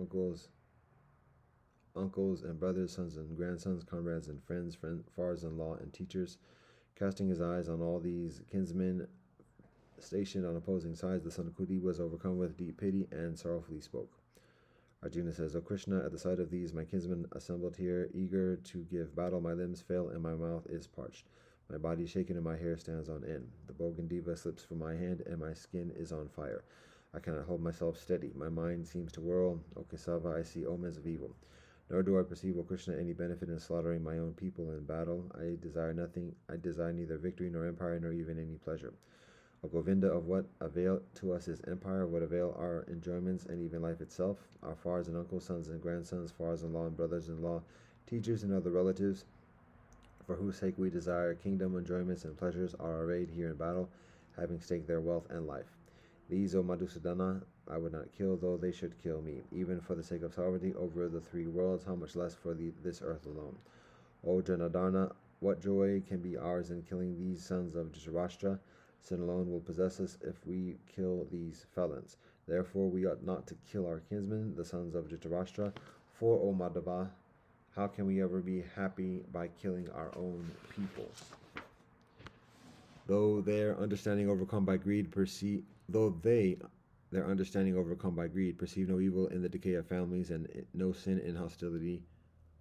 uncles and brothers, sons and grandsons, comrades and friends, fathers-in-law and teachers. Casting his eyes on all these kinsmen stationed on opposing sides, the son of Kudi was overcome with deep pity and sorrowfully spoke. Arjuna says, O Krishna, at the sight of these my kinsmen assembled here, eager to give battle, my limbs fail and my mouth is parched. My body is shaken and my hair stands on end. The bow Gandiva slips from my hand and my skin is on fire. I cannot hold myself steady. My mind seems to whirl. O Kesava, I see omens of evil. Nor do I perceive, O Krishna, any benefit in slaughtering my own people in battle. I desire nothing. I desire neither victory nor empire, nor even any pleasure. O Govinda, of what avail to us is empire? What avail our enjoyments and even life itself? Our fathers and uncles, sons and grandsons, fathers-in-law and brothers-in-law, teachers and other relatives, for whose sake we desire kingdom, enjoyments, and pleasures, are arrayed here in battle, having staked their wealth and life. These, O Madhusudana, I would not kill, though they should kill me, even for the sake of sovereignty over the three worlds, how much less for this earth alone. O Janardana, what joy can be ours in killing these sons of Dhritarashtra? Sin alone will possess us if we kill these felons. Therefore we ought not to kill our kinsmen, the sons of Dhritarashtra. For, O Madhava, how can we ever be happy by killing our own people? Though their understanding overcome by greed perceive no evil in the decay of families, and no sin in hostility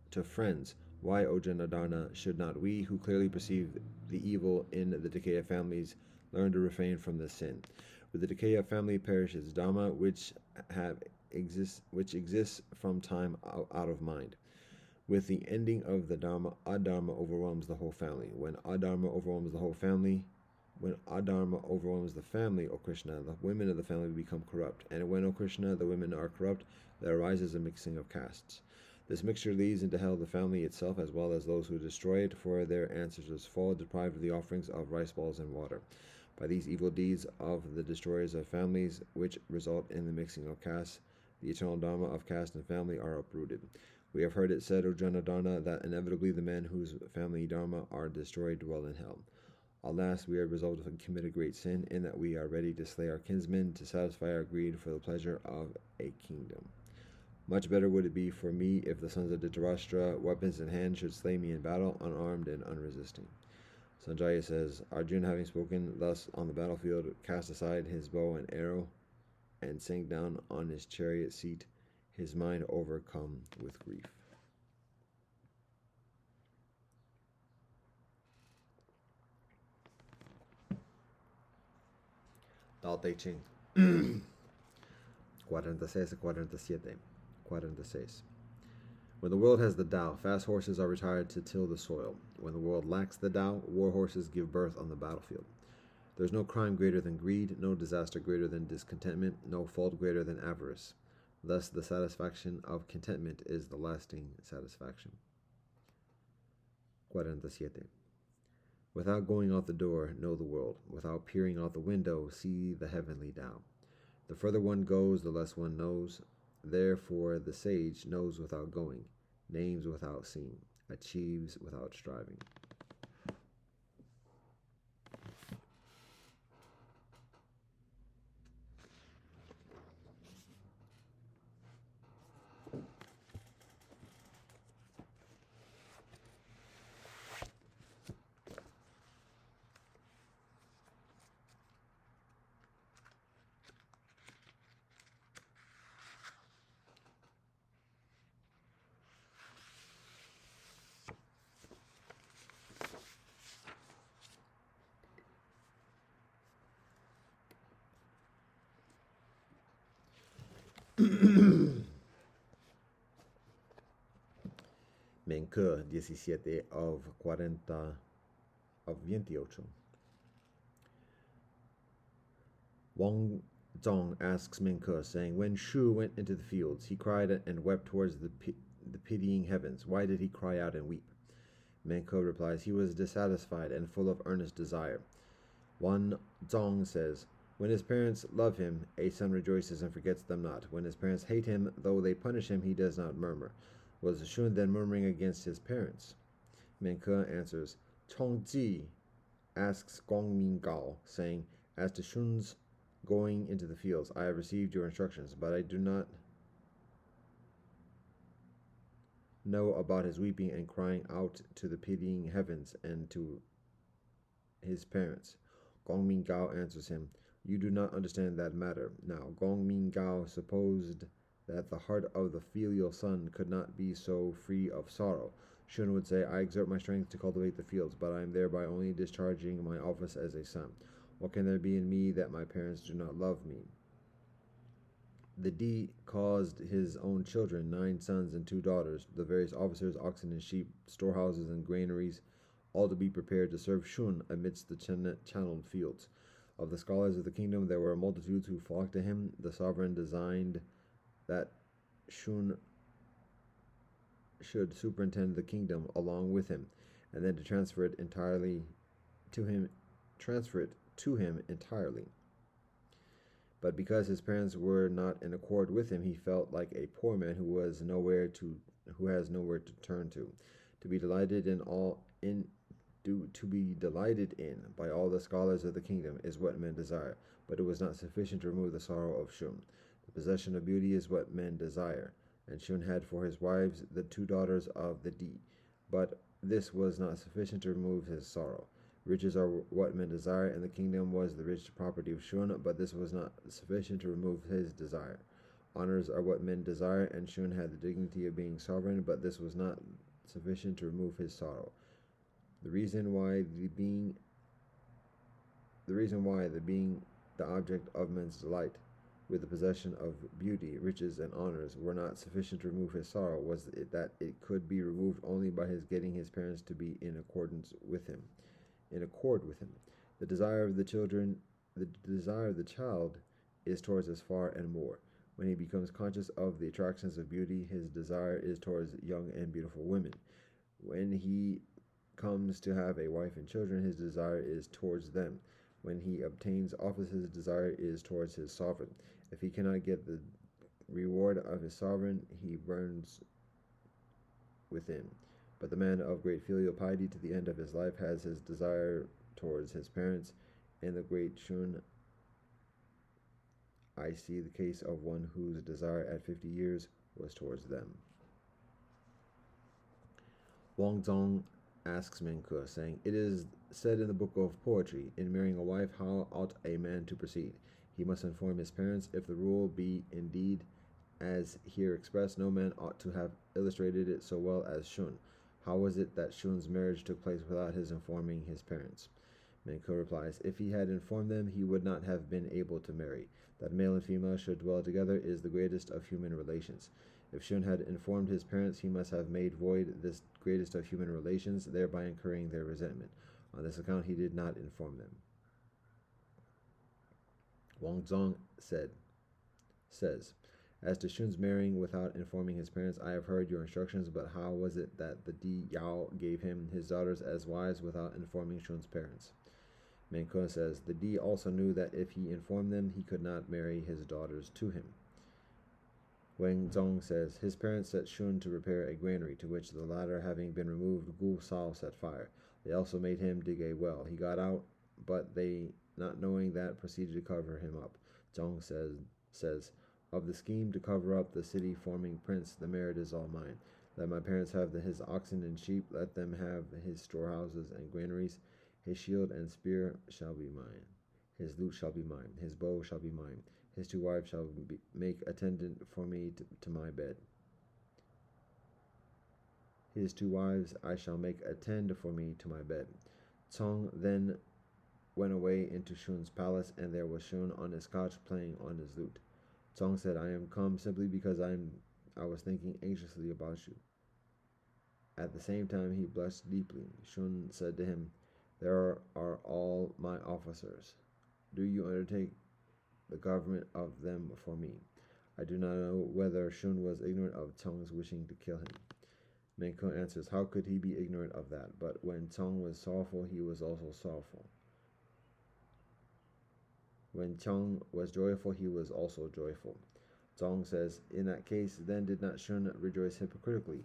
to friends. Why, O Janardana, should not we, who clearly perceive the evil in the decay of families, learn to refrain from this sin? With the decay of family perishes Dharma, which exists from time out of mind. With the ending of the Dharma, Adharma overwhelms the whole family. When Adharma overwhelms the family, O Krishna, the women of the family become corrupt. And when, O Krishna, the women are corrupt, there arises a mixing of castes. This mixture leads into hell the family itself, as well as those who destroy it, for their ancestors fall deprived of the offerings of rice balls and water. By these evil deeds of the destroyers of families, which result in the mixing of castes, the eternal Dharma of caste and family are uprooted. We have heard it said, O Janardana, that inevitably the men whose family Dharma are destroyed dwell in hell. Alas, we are resolved to commit a great sin, in that we are ready to slay our kinsmen to satisfy our greed for the pleasure of a kingdom. Much better would it be for me if the sons of Dhritarashtra, weapons in hand, should slay me in battle, unarmed and unresisting. Sanjaya says, Arjuna, having spoken thus on the battlefield, cast aside his bow and arrow, and sank down on his chariot seat, his mind overcome with grief. Tao Te Ching 46 y 47. 46. When the world has the Tao, fast horses are retired to till the soil. When the world lacks the Tao, war horses give birth on the battlefield. There is no crime greater than greed, no disaster greater than discontentment, no fault greater than avarice. Thus the satisfaction of contentment is the lasting satisfaction. 47. Without going out the door, know the world. Without peering out the window, see the heavenly Tao. The further one goes, the less one knows. Therefore the sage knows without going, names without seeing, achieves without striving. Menke 17 of 28. Wang Zong asks Menke, saying, when Shu went into the fields, he cried and wept towards the pitying heavens. Why did he cry out and weep? Menke replies, he was dissatisfied and full of earnest desire. Wan Zong says, when his parents love him, a son rejoices and forgets them not. When his parents hate him, though they punish him, he does not murmur. Was Shun then murmuring against his parents? Menke answers, Chongji asks Gongmin Gao, saying, as to Shun's going into the fields, I have received your instructions, but I do not know about his weeping and crying out to the pitying heavens and to his parents. Gongmin Gao answers him, you do not understand that matter. Now, Gongmin Gao supposed that the heart of the filial son could not be so free of sorrow. Shun would say, I exert my strength to cultivate the fields, but I am thereby only discharging my office as a son. What can there be in me that my parents do not love me? The Di caused his own children, 9 sons and 2 daughters, the various officers, oxen and sheep, storehouses and granaries, all to be prepared to serve Shun amidst the channeled fields. Of the scholars of the kingdom there were multitudes who flocked to him. The sovereign designed that Shun should superintend the kingdom along with him, and then to transfer it to him entirely. But because his parents were not in accord with him, he felt like a poor man who has nowhere to turn to. To be delighted in by all the scholars of the kingdom is what men desire, but it was not sufficient to remove the sorrow of Shun. The possession of beauty is what men desire, and Shun had for his wives the 2 daughters of the Di, but this was not sufficient to remove his sorrow. Riches are what men desire, and the kingdom was the rich property of Shun, but this was not sufficient to remove his desire. Honors are what men desire, and Shun had the dignity of being sovereign, but this was not sufficient to remove his sorrow. The reason why the being the object of men's delight, with the possession of beauty, riches, and honors, were not sufficient to remove his sorrow was that it could be removed only by his getting his parents to be in accord with him. The desire of the child is towards his far and more. When he becomes conscious of the attractions of beauty, his desire is towards young and beautiful women. When he comes to have a wife and children, his desire is towards them. When he obtains office, his desire is towards his sovereign. If he cannot get the reward of his sovereign, he burns within. But the man of great filial piety to the end of his life has his desire towards his parents. In the great Shun, I see the case of one whose desire at 50 years was towards them. Wang Zong asks Menke, saying, it is said in the book of poetry, in marrying a wife, how ought a man to proceed? He must inform his parents. If the rule be indeed as here expressed, no man ought to have illustrated it so well as Shun. How was it that Shun's marriage took place without his informing his parents? Menke replies, if he had informed them, he would not have been able to marry. That male and female should dwell together is the greatest of human relations. If Shun had informed his parents, he must have made void this greatest of human relations, thereby incurring their resentment. On this account, he did not inform them. Wang Zong says, as to Shun's marrying without informing his parents, I have heard your instructions, but how was it that the Di Yao gave him his daughters as wives without informing Shun's parents? Menke says, the Di also knew that if he informed them, he could not marry his daughters to him. Wang Zong says, his parents set Shun to repair a granary, to which the latter having been removed, Gu Sao set fire. They also made him dig a well. He got out, but they, not knowing that, proceeded to cover him up. Zong says, of the scheme to cover up the city-forming prince, the merit is all mine. Let my parents have his oxen and sheep, let them have his storehouses and granaries. His shield and spear shall be mine. His lute shall be mine. His bow shall be mine. His 2 wives shall make attendant for me to my bed. His 2 wives I shall make attend for me to my bed. Cong then went away into Shun's palace, and there was Shun on his couch playing on his lute. Song said, I am come simply because I was thinking anxiously about you. At the same time he blushed deeply. Shun said to him, There are all my officers. Do you undertake the government of them for me? I do not know whether Shun was ignorant of Tong's wishing to kill him. Menkun answers, How could he be ignorant of that? But when Tong was sorrowful, he was also sorrowful. When Tong was joyful, he was also joyful. Tong says, In that case, then did not Shun rejoice hypocritically?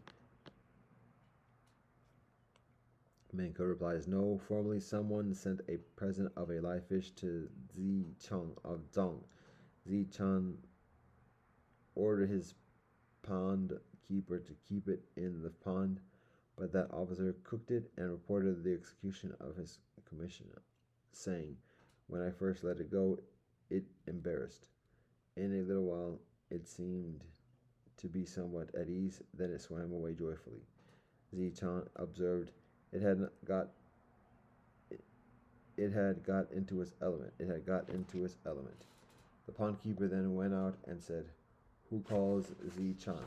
Menkun replies, No, formerly someone sent a present of a live fish to Zi Cheng of Zhong. Zi Cheng ordered his pond keeper to keep it in the pond, but that officer cooked it and reported the execution of his commissioner, saying, When I first let it go, it embarrassed. In a little while, it seemed to be somewhat at ease, then it swam away joyfully. Zi Cheng observed, It had got into its element. It had got into its element. The pond keeper then went out and said, Who calls Zi Cheng?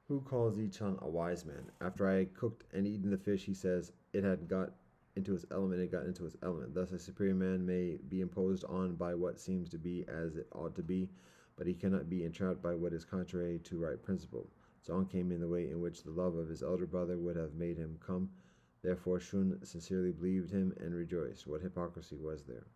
Who calls Zi Cheng a wise man? After I had cooked and eaten the fish, he says, It had got into its element, it got into its element. Thus a superior man may be imposed on by what seems to be as it ought to be, but he cannot be entrapped by what is contrary to right principle. Zong came in the way in which the love of his elder brother would have made him come. Therefore Shun sincerely believed him and rejoiced. What hypocrisy was there?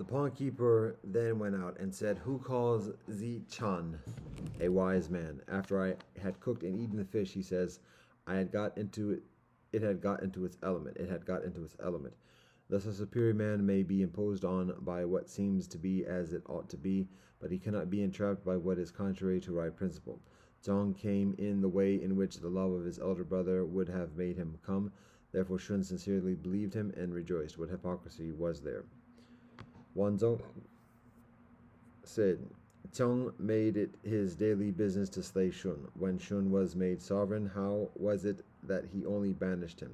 The pawnkeeper then went out and said, "Who calls Zi Chan a wise man?" After I had cooked and eaten the fish, he says, "I had got into it. It had got into its element. It had got into its element." Thus, a superior man may be imposed on by what seems to be as it ought to be, but he cannot be entrapped by what is contrary to right principle. Zhang came in the way in which the love of his elder brother would have made him come. Therefore, Shun sincerely believed him and rejoiced. What hypocrisy was there? Wanzhong said, Zhang made it his daily business to slay Shun. When Shun was made sovereign, how was it that he only banished him?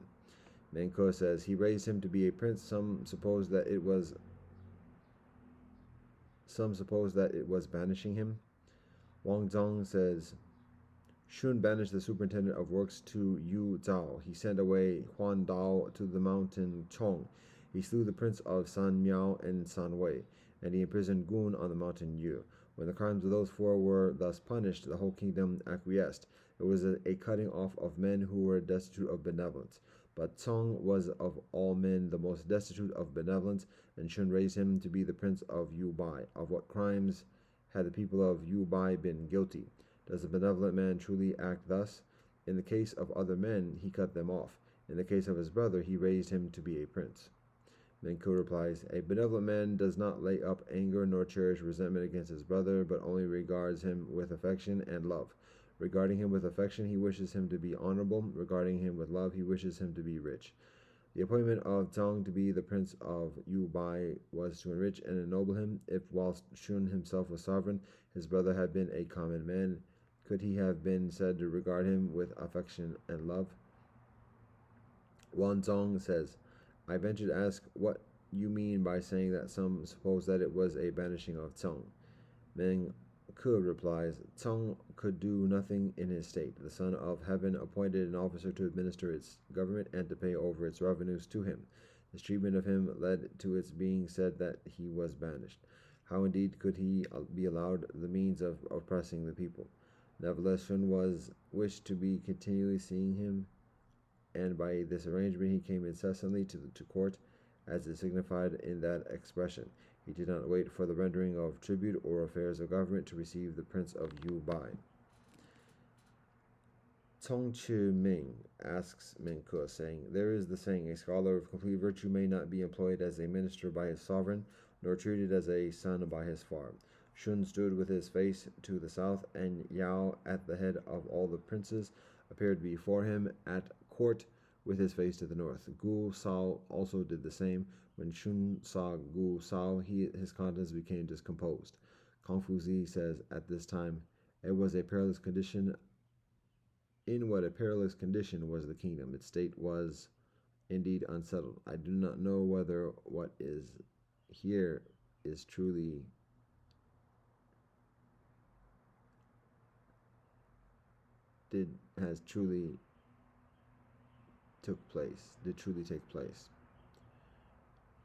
Menko says, he raised him to be a prince. Some suppose that it was banishing him. Wang Zhang says, Shun banished the superintendent of works to Yu Zhao. He sent away Huan Dao to the mountain Chong. He slew the prince of San Miao and San Wei, and he imprisoned Gun on the mountain Yu. When the crimes of those four were thus punished, the whole kingdom acquiesced. It was a cutting off of men who were destitute of benevolence. But Cong was of all men the most destitute of benevolence, and Shun raised him to be the prince of Yu Bai. Of what crimes had the people of Yu Bai been guilty? Does a benevolent man truly act thus? In the case of other men, he cut them off. In the case of his brother, he raised him to be a prince. Menko replies, a benevolent man does not lay up anger nor cherish resentment against his brother, but only regards him with affection and love. Regarding him with affection, he wishes him to be honorable. Regarding him with love, he wishes him to be rich. The appointment of Zhang to be the prince of Yu Bai was to enrich and ennoble him. If whilst Shun himself was sovereign, his brother had been a common man, could he have been said to regard him with affection and love? Wan Zong says, I venture to ask what you mean by saying that some suppose that it was a banishing of Cong. Meng Ke replies, Cong could do nothing in his state. The Son of Heaven appointed an officer to administer its government and to pay over its revenues to him. This treatment of him led to its being said that he was banished. How indeed could he be allowed the means of oppressing the people? Nevertheless, Shun wished to be continually seeing him, and by this arrangement he came incessantly to court, as is signified in that expression. He did not wait for the rendering of tribute or affairs of government to receive the prince of Yu Bai. Tong Chi Ming asks Menke, saying, there is the saying, a scholar of complete virtue may not be employed as a minister by his sovereign, nor treated as a son by his father. Shun stood with his face to the south, and Yao, at the head of all the princes, appeared before him at court with his face to the north. Gu Sao also did the same. When Shun saw Gu Sao, his countenance became discomposed. Confuzi says, at this time, it was a perilous condition. In what a perilous condition was the kingdom. Its state was indeed unsettled. I do not know whether what is here is truly did truly take place.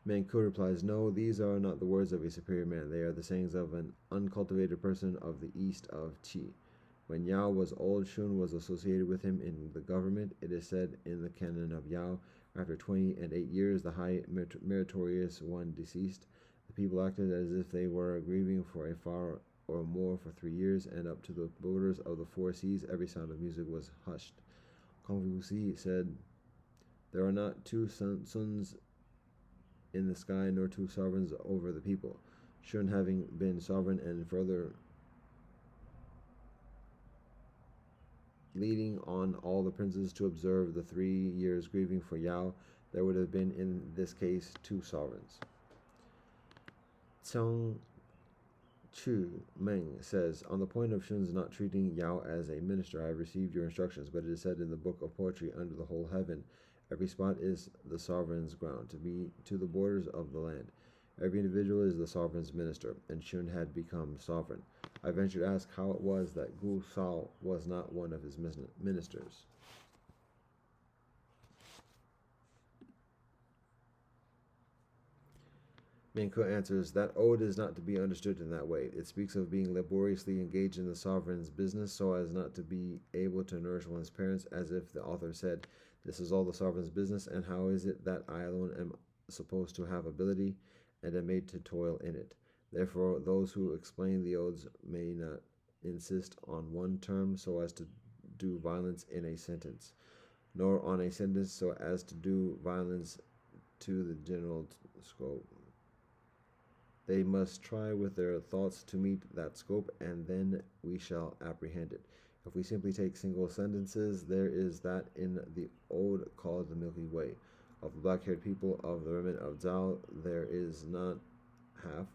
Menku replies, no, these are not the words of a superior man. They are the sayings of an uncultivated person of the east of Qi. When Yao was old, Shun was associated with him in the government. It is said in the canon of Yao, after 28 years, the high meritorious one deceased. The people acted as if they were grieving for a far or more for 3 years, and up to the borders of the 4 seas, every sound of music was hushed. Confucius said, there are not 2 suns in the sky, nor 2 sovereigns over the people. Shun having been sovereign and further leading on all the princes to observe the 3 years grieving for Yao, there would have been in this case 2 sovereigns. Zhang Chu Meng says, on the point of Shun's not treating Yao as a minister, I have received your instructions, but it is said in the book of poetry, under the whole heaven, every spot is the sovereign's ground, to be to the borders of the land. Every individual is the sovereign's minister, and Shun had become sovereign. I venture to ask how it was that Gu Sao was not one of his ministers. Menko answers, that ode is not to be understood in that way. It speaks of being laboriously engaged in the sovereign's business so as not to be able to nourish one's parents, as if the author said, this is all the sovereign's business, and how is it that I alone am supposed to have ability and am made to toil in it. Therefore, those who explain the oaths may not insist on one term so as to do violence in a sentence, nor on a sentence so as to do violence to the general scope. They must try with their thoughts to meet that scope, and then we shall apprehend it. If we simply take single sentences, there is that in the ode called the Milky Way. Of the black-haired people of the remnant of Zal, there is not half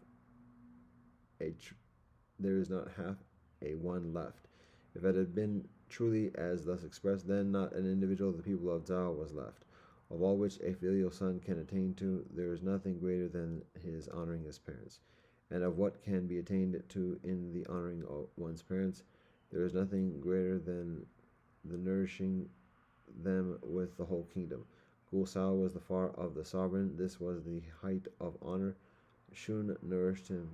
a one left. If it had been truly as thus expressed, then not an individual of the people of Zal was left. Of all which a filial son can attain to, there is nothing greater than his honoring his parents. And of what can be attained to in the honoring of one's parents, there is nothing greater than the nourishing them with the whole kingdom. Gulsal was the far of the sovereign. This was the height of honor. Shun nourished him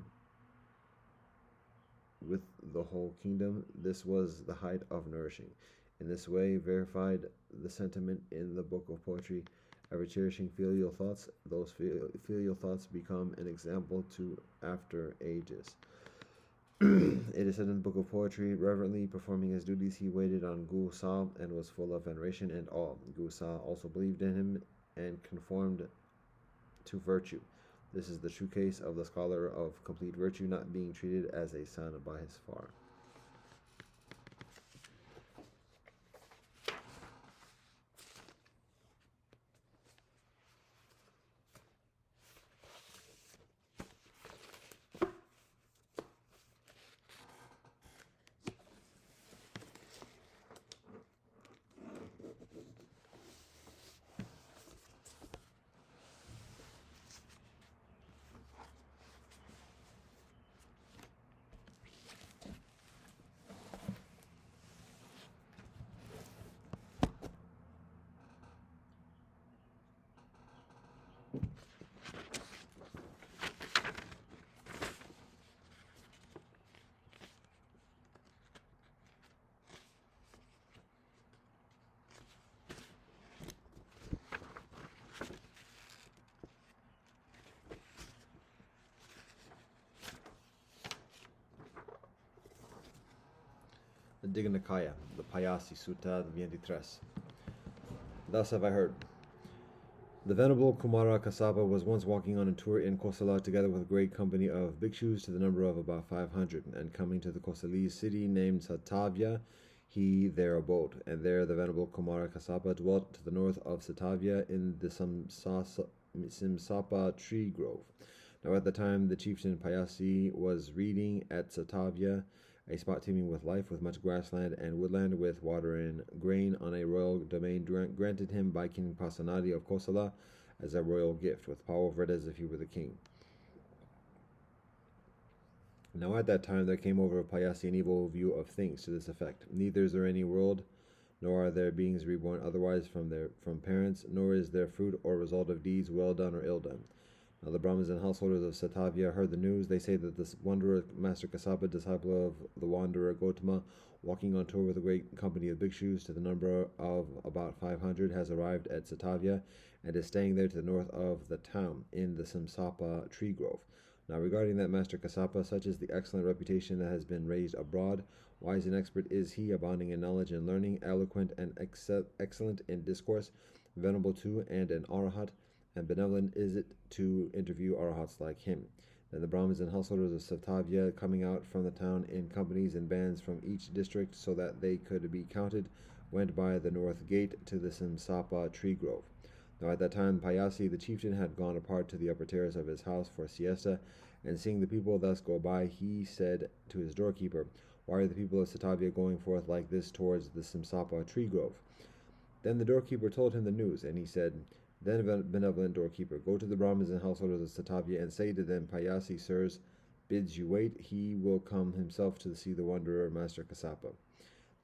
with the whole kingdom. This was the height of nourishing. In this way, verified the sentiment in the book of poetry, ever cherishing filial thoughts. Those filial thoughts become an example to after ages. It is said in the book of poetry, reverently performing his duties, he waited on Gu Sa and was full of veneration and awe. Gu Sa also believed in him and conformed to virtue. This is the true case of the scholar of complete virtue, not being treated as a son by his father. The Digha Nikaya, the Payasi Sutta 23. Thus have I heard. The Venerable Kumara Kassapa was once walking on a tour in Kosala together with a great company of bhikshus to the number of about 500, and coming to the Kosalese city named Satavya, he there abode, and there the Venerable Kumara Kassapa dwelt to the north of Satavya in the Simsapa tree grove. Now at the time the chieftain Payasi was reading at Satavya, a spot teeming with life, with much grassland and woodland, with water and grain, on a royal domain granted him by King Pasanadi of Kosala as a royal gift, with power over it as if he were the king. Now at that time there came over Payasi an evil view of things to this effect: neither is there any world, nor are there beings reborn otherwise from parents, nor is there fruit or result of deeds well done or ill done. Now the Brahmins and householders of Satavya heard the news. They say that this wanderer, Master Kassapa, disciple of the wanderer Gotama, walking on tour with a great company of bhikshus to the number of about 500, has arrived at Satavya and is staying there to the north of the town in the Simsapa tree grove. Now regarding that Master Kassapa, such is the excellent reputation that has been raised abroad. Wise and expert is he, abounding in knowledge and learning, eloquent and excellent in discourse, venerable too, and an arahat, and benevolent is it to interview arahats like him. Then the Brahmins and householders of Satavya, coming out from the town in companies and bands from each district, so that they could be counted, went by the north gate to the Simsapa tree grove. Now at that time Payasi the chieftain had gone apart to the upper terrace of his house for siesta, and seeing the people thus go by, he said to his doorkeeper, "Why are the people of Satavya going forth like this towards the Simsapa tree grove?" Then the doorkeeper told him the news, and he said, "Then, benevolent doorkeeper, go to the Brahmins and householders of Satavya and say to them, Payasi, sirs, bids you wait. He will come himself to see the wanderer, Master Kassapa.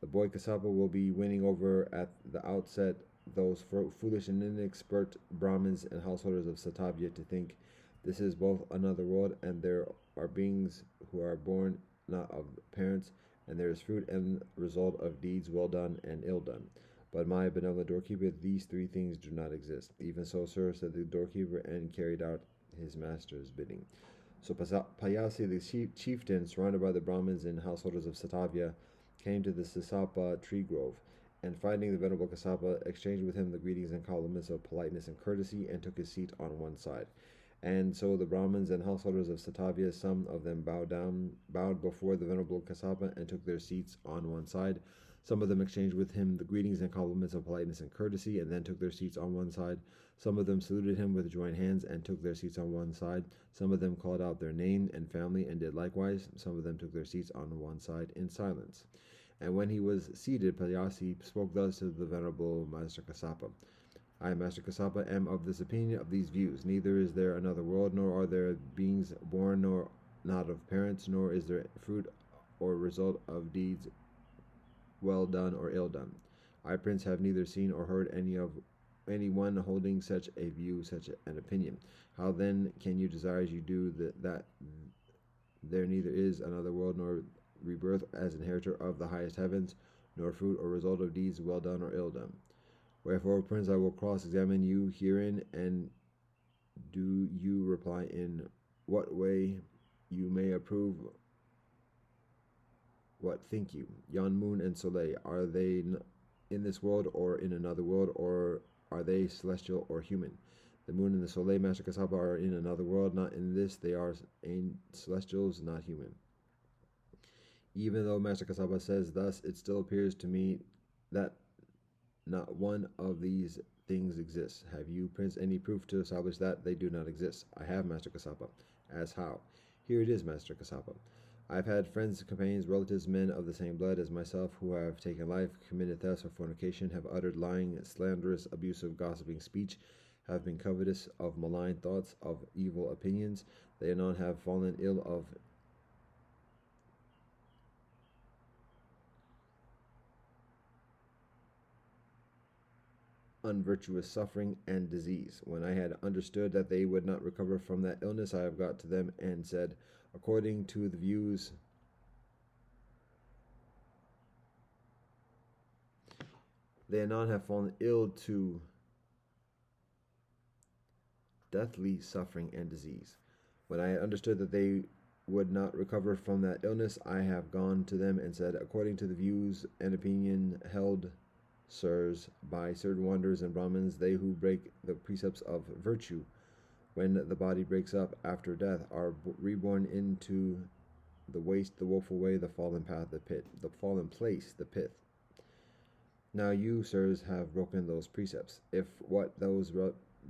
The boy Kassapa will be winning over at the outset those foolish and inexpert Brahmins and householders of Satavya to think this is both another world, and there are beings who are born not of parents, and there is fruit and result of deeds well done and ill done. But my benevolent doorkeeper, these three things do not exist." "Even so, sir," said the doorkeeper, and carried out his master's bidding. So Payasi, the chieftain, surrounded by the Brahmins and householders of Satavia, came to the Sisapa tree grove, and finding the venerable Kasapa, exchanged with him the greetings and compliments of politeness and courtesy, and took his seat on one side. And so the Brahmins and householders of Satavia, some of them bowed before the venerable Kasapa, and took their seats on one side. Some of them exchanged with him the greetings and compliments of politeness and courtesy, and then took their seats on one side. Some of them saluted him with joined hands, and took their seats on one side. Some of them called out their name and family, and did likewise. Some of them took their seats on one side in silence. And when he was seated, Payasi spoke thus to the venerable Master Kasapa. I, Master Kasapa, am of this opinion, of these views. Neither is there another world, nor are there beings born nor not of parents, nor is there fruit or result of deeds well done or ill done. I, Prince, have neither seen or heard anyone holding such a view, such an opinion. How then can you desire as you do that there neither is another world, nor rebirth as inheritor of the highest heavens, nor fruit or result of deeds well done or ill done? Wherefore, Prince, I will cross-examine you herein, and do you reply in what way you may approve. What think you? Yon moon and soleil, are they in this world or in another world, or are they celestial or human? The moon and the soleil, Master Kasapa, are in another world, not in this. They are celestials, not human. Even though Master Kasapa says thus, it still appears to me that not one of these things exists. Have you, Prince, any proof to establish that they do not exist? I have, Master Kasapa. As how? Here it is, Master Kasapa. I have had friends, companions, relatives, men of the same blood as myself, who have taken life, committed theft or fornication, have uttered lying, slanderous, abusive, gossiping speech, have been covetous, of malign thoughts, of evil opinions. They anon have fallen ill of unvirtuous suffering and disease. When I had understood that they would not recover from that illness, I have got to them and said, according to the views they anon have fallen ill to deathly suffering and disease. When I had understood that they would not recover from that illness, I have gone to them and said, according to the views and opinion held, sirs, by certain wanderers and Brahmins, they who break the precepts of virtue, when the body breaks up after death, are reborn into the waste, the woeful way, the fallen path, the pit, the fallen place, the pit. Now you, sirs, have broken those precepts. If what those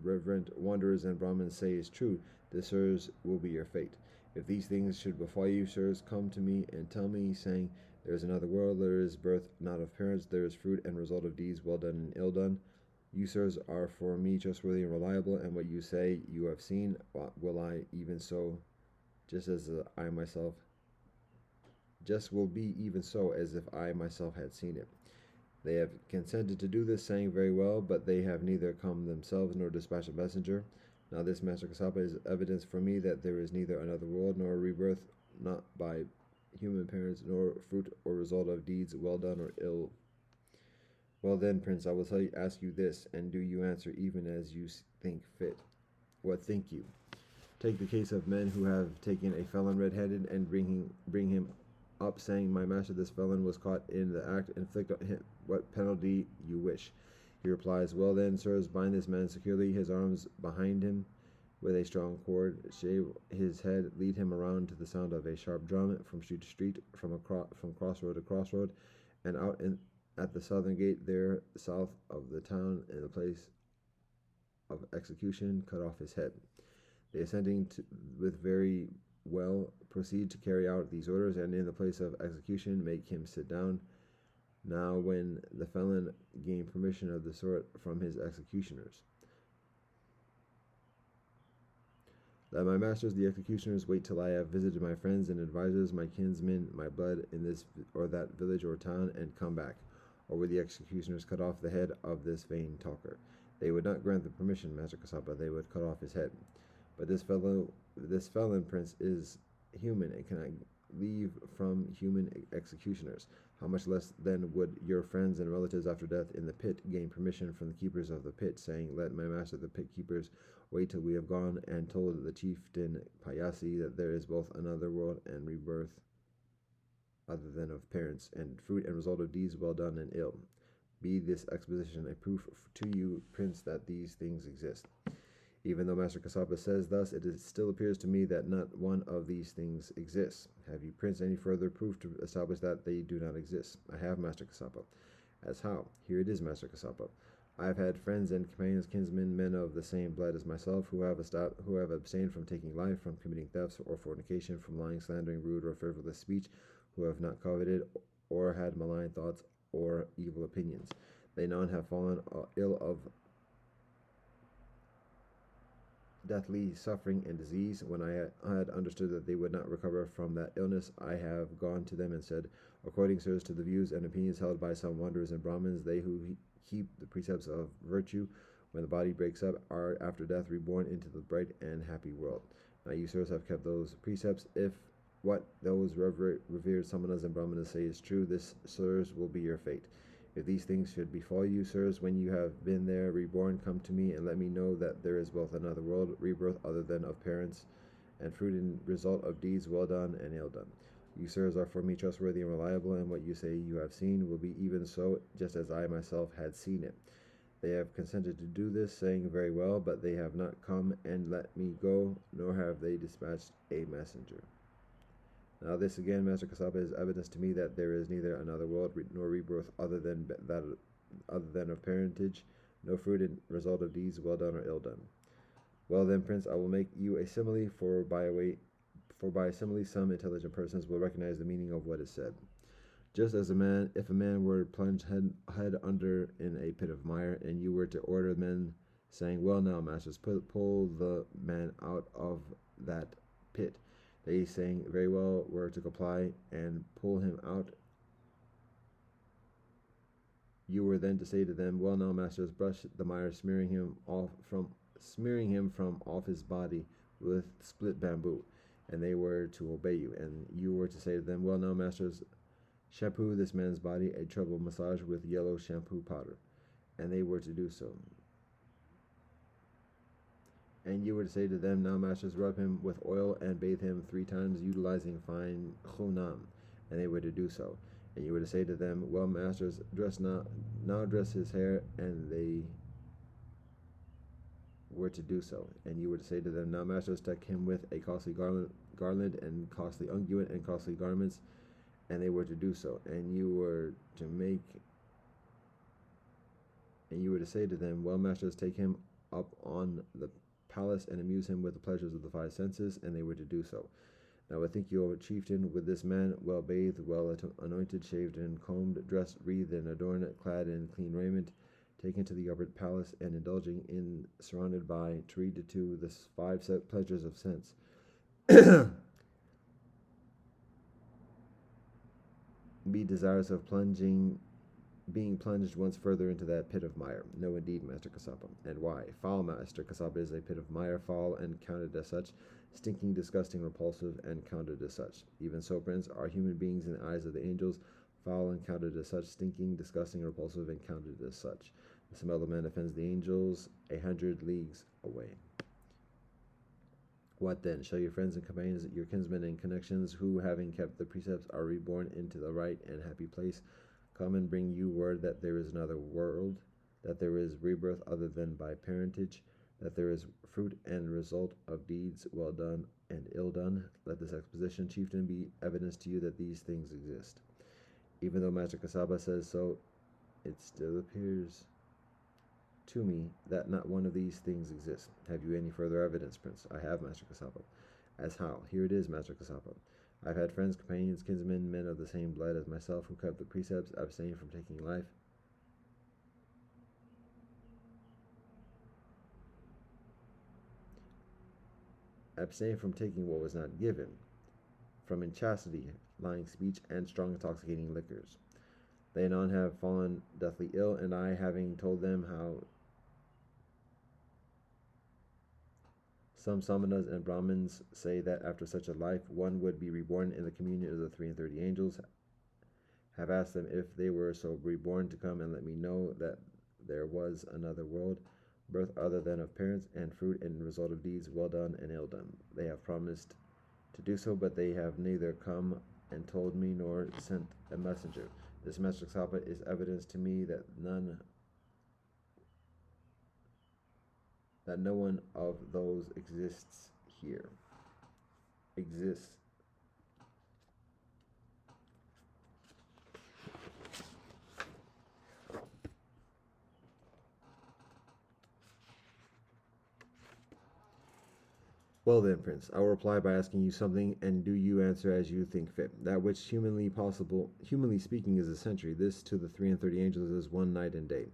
reverent wanderers and Brahmins say is true, this, sirs, will be your fate. If these things should befall you, sirs, come to me and tell me, saying, there is another world, there is birth not of parents, there is fruit and result of deeds well done and ill done. You, sirs, are for me trustworthy and reliable, and what you say you have seen, will I even so, just as I myself, just will be even so as if I myself had seen it. They have consented to do this, saying very well, but they have neither come themselves nor dispatched a messenger. Now this, Master Kasapa, is evidence for me that there is neither another world nor a rebirth, not by human parents, nor fruit or result of deeds well done or ill. Well then, Prince, I will ask you this, and do you answer even as you think fit. What think you? Take the case of men who have taken a felon red-handed and bring him up, saying, my master, this felon was caught in the act, inflict on him what penalty you wish. He replies, well then, sirs, bind this man securely, his arms behind him with a strong cord, shave his head, lead him around to the sound of a sharp drum, from street to street, from crossroad to crossroad, and out at the southern gate there, south of the town, in the place of execution, cut off his head. They, assenting with very well, proceed to carry out these orders, and in the place of execution make him sit down. Now when the felon gained permission of the sort from his executioners, let my masters, the executioners, wait till I have visited my friends and advisers, my kinsmen, my blood, in this or that village or town, and come back. Or would the executioners cut off the head of this vain talker? They would not grant the permission, Master Kasapa. They would cut off his head. But this felon, Prince, is human and cannot leave from human executioners. How much less then would your friends and relatives after death in the pit gain permission from the keepers of the pit, saying, Let my master the pit keepers wait till we have gone and told the chieftain Payasi that there is both another world and rebirth other than of parents, and fruit and result of deeds well done and ill. Be this exposition a proof to you, Prince, that these things exist. Even though Master Kassapa says thus, it still appears to me that not one of these things exists. Have you, Prince, any further proof to establish that they do not exist? I have, Master Kassapa. As how? Here it is, Master Kassapa. I have had friends and companions, kinsmen, men of the same blood as myself, who have abstained from taking life, from committing thefts or fornication, from lying, slandering, rude, or frivolous speech, who have not coveted or had malign thoughts or evil opinions. They none have fallen ill of deathly suffering and disease. When I had understood that they would not recover from that illness, I have gone to them and said, According, sirs, to the views and opinions held by some wanderers and Brahmins, they who keep the precepts of virtue, when the body breaks up, are after death reborn into the bright and happy world. Now you, sirs, have kept those precepts. If what those revered Samanas and Brahmanas say is true, this, sirs, will be your fate. If these things should befall you, sirs, when you have been there reborn, come to me and let me know that there is both another world, rebirth other than of parents, and fruit and result of deeds well done and ill done. You, sirs, are for me trustworthy and reliable, and what you say you have seen will be even so, just as I myself had seen it. They have consented to do this, saying, Very well, but they have not come and let me go, nor have they dispatched a messenger. Now this again, Master Kassapa, is evidence to me that there is neither another world nor rebirth other than of parentage, no fruit and result of deeds well done or ill done. Well then, Prince, I will make you a simile, for by simile some intelligent persons will recognize the meaning of what is said. Just as if a man were plunged head under in a pit of mire, and you were to order men, saying, Well now, masters, pull the man out of that pit. They, saying, Very well, were to comply and pull him out. You were then to say to them, Well now, masters, brush the mire, smearing him from off his body with split bamboo. And they were to obey you. And you were to say to them, Well now, masters, shampoo this man's body, a treble massage with yellow shampoo powder. And they were to do so. And you were to say to them, Now, masters, rub him with oil and bathe him 3 times, utilizing fine khunam. And they were to do so. And you were to say to them, Well, masters, now dress his hair, and they were to do so. And you were to say to them, Now, masters, deck him with a costly garland and costly unguent and costly garments. And they were to do so. And you were to say to them, Well, masters, take him up on the palace and amuse him with the pleasures of the 5 senses, and they were to do so. Now I think you, O chieftain, with this man, well bathed, well anointed, shaved and combed, dressed, wreathed and adorned, clad in clean raiment, taken to the upper palace, and indulging in, surrounded by, to read to the 5 pleasures of sense. Be desirous of being plunged once further into that pit of mire. No, indeed, Master Kassapa. And why? Foul, Master Kassapa, is a pit of mire, foul and counted as such, stinking, disgusting, repulsive, and counted as such. Even so, Prince, are human beings in the eyes of the angels, foul and counted as such, stinking, disgusting, repulsive, and counted as such. The smell of man offends the angels 100 leagues away. What then? Shall your friends and companions, your kinsmen and connections, who, having kept the precepts, are reborn into the right and happy place, come and bring you word that there is another world, that there is rebirth other than by parentage, that there is fruit and result of deeds well done and ill done? Let this exposition, chieftain, be evidence to you that these things exist. Even though Master Kassapa says so, it still appears to me that not one of these things exists. Have you any further evidence, Prince? I have, Master Kassapa. As how? Here it is, Master Kassapa. I've had friends, companions, kinsmen, men of the same blood as myself, who kept the precepts, abstained from taking life, abstained from taking what was not given, from inchastity, lying speech, and strong intoxicating liquors. They anon have fallen deathly ill, and I, having told them how some Samanas and Brahmins say that after such a life one would be reborn in the communion of the 33 angels, have asked them if they were so reborn to come and let me know that there was another world, birth other than of parents, and fruit and result of deeds well done and ill done. They have promised to do so, but they have neither come and told me nor sent a messenger. This Master Sapa is evidence to me that no one of those exists here. Exists. Well then, Prince, I will reply by asking you something, and do you answer as you think fit. That which humanly speaking, is a century. This to the 33 angels is one night and day.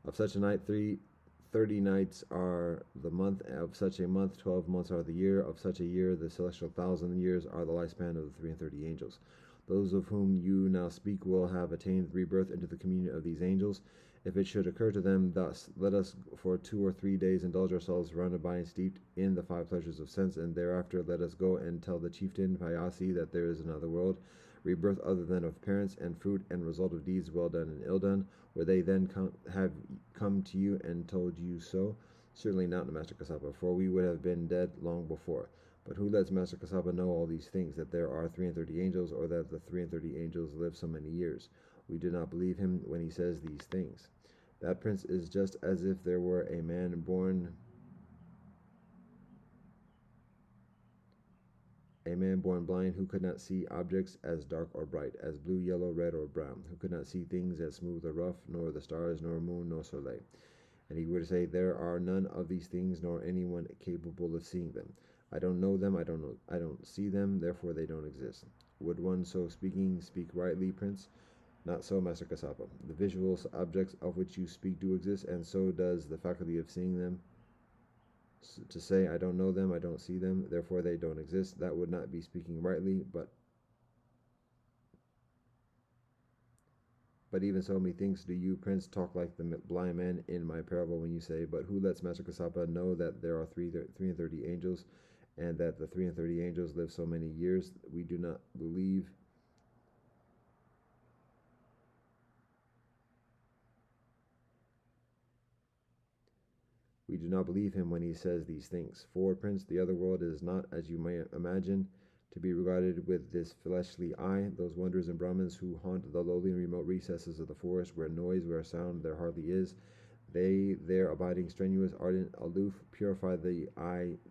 Of such a night, 30 nights are the month. Of such a month, 12 months are the year. Of such a year, the celestial 1,000 years are the lifespan of the 33 angels. Those of whom you now speak will have attained rebirth into the communion of these angels. If it should occur to them thus, let us for 2 or 3 days indulge ourselves surrounded by and steeped in the 5 pleasures of sense, and thereafter let us go and tell the chieftain Payasi that there is another world, rebirth other than of parents, and fruit and result of deeds well done and ill done. Where they then have come to you and told you so? Certainly not, Master Kasapa, for we would have been dead long before. But who lets Master Kasapa know all these things, that there are 33 angels, or that the 33 angels live so many years? We do not believe him when he says these things. That prince is just as if there were a man born blind, who could not see objects as dark or bright, as blue, yellow, red, or brown, who could not see things as smooth or rough, nor the stars, nor moon, nor soleil. And he were to say, there are none of these things, nor anyone capable of seeing them. I don't know them, I don't see them, therefore they don't exist. Would one so speaking speak rightly, Prince? Not so, Master Kasapa. The visual objects of which you speak do exist, and so does the faculty of seeing them. To say, I don't know them, I don't see them, therefore they don't exist, that would not be speaking rightly, but even so, methinks, do you, Prince, talk like the blind man in my parable when you say, but who lets Master Kasapa know that there are 33 angels, and that the 33 angels live so many years? We do not believe him when he says these things. For, Prince, the other world is not, as you may imagine, to be regarded with this fleshly eye. Those wonders and Brahmins who haunt the lowly and remote recesses of the forest, where sound there hardly is, they there abiding strenuous, ardent, aloof, purify the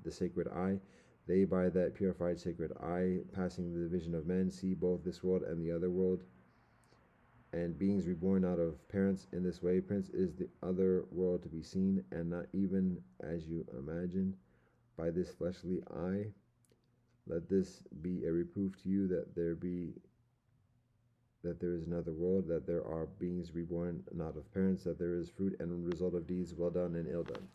sacred eye. They by that purified sacred eye, passing the division of men, see both this world and the other world. And beings reborn out of parents in this way, Prince, is the other world to be seen, and not even as you imagine by this fleshly eye. Let this be a reproof to you that there is another world, that there are beings reborn not of parents, that there is fruit and result of deeds well done and ill done.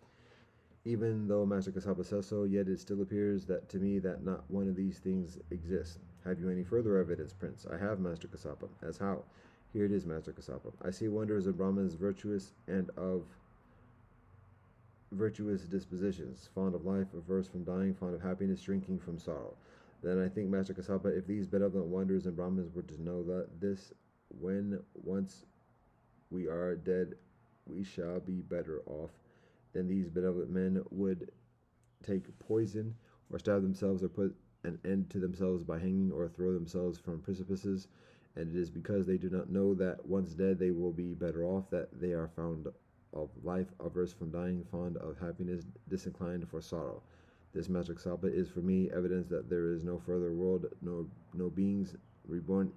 Even though Master Kasapa says so, yet it still appears that to me that not one of these things exists. Have you any further evidence, Prince? I have, Master Kasapa. As how? Here it is, Master Kasapa. I see wonders of Brahmins virtuous and of virtuous dispositions, fond of life, averse from dying, fond of happiness, shrinking from sorrow. Then I think, Master Kasapa, if these benevolent wonders and Brahmins were to know that this, when once we are dead, we shall be better off, then these benevolent men would take poison, or stab themselves, or put an end to themselves by hanging, or throw themselves from precipices. And it is because they do not know that once dead they will be better off, that they are found of life, averse from dying, fond of happiness, disinclined for sorrow. This, Master Kasapa, is for me evidence that there is no further world, no beings reborn